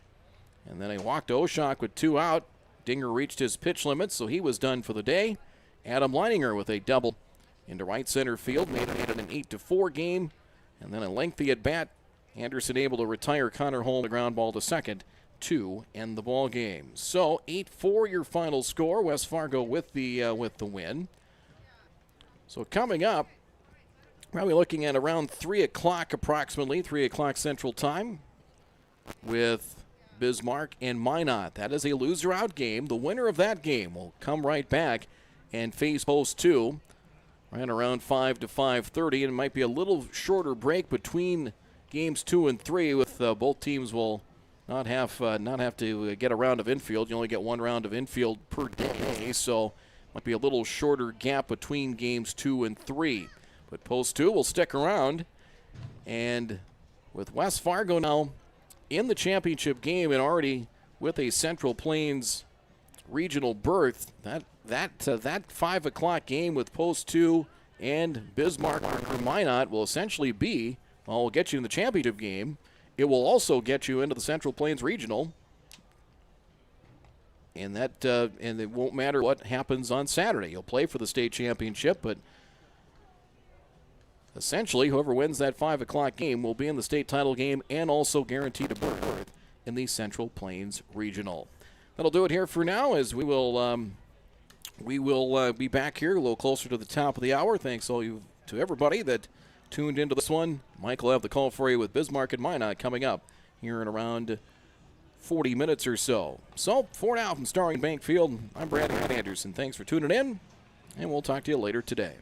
And then a walk to Oshock with 2 out. Dinger reached his pitch limit, so he was done for the day. Adam Leininger with a double into right center field, made it an 8-4 game. And then a lengthy at bat, Anderson able to retire Connor Holm, the ground ball to second to end the ball game. So 8-4 your final score. West Fargo with the win. So coming up, probably looking at around 3 o'clock approximately, 3 o'clock Central Time, with Bismarck and Minot. That is a loser out game. The winner of that game will come right back and face Post 2 right around 5 to 5:30, and it might be a little shorter break between games 2 and 3, with both teams will not have to get a round of infield. You only get 1 round of infield per day, so might be a little shorter gap between games 2 and 3. But Post 2 will stick around, and with West Fargo now in the championship game and already with a Central Plains regional berth, that 5 o'clock game with Post 2 and Bismarck or Minot will essentially be, well, will get you in the championship game. It will also get you into the Central Plains regional, and and it won't matter what happens on Saturday. You'll play for the state championship, but essentially whoever wins that 5 o'clock game will be in the state title game and also guaranteed a berth in the Central Plains regional. That'll do it here for now, as we will be back here a little closer to the top of the hour. Thanks to everybody that tuned into this one. Mike will have the call for you with Bismarck and Minot coming up here in around 40 minutes or so. So, for now from Starling Bank Field, I'm Brad Anderson. Thanks for tuning in, and we'll talk to you later today.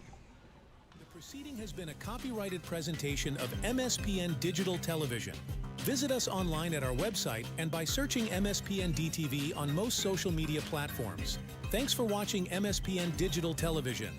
The proceeding has been a copyrighted presentation of MSPN Digital Television. Visit us online at our website and by searching MSPN DTV on most social media platforms. Thanks for watching MSPN Digital Television.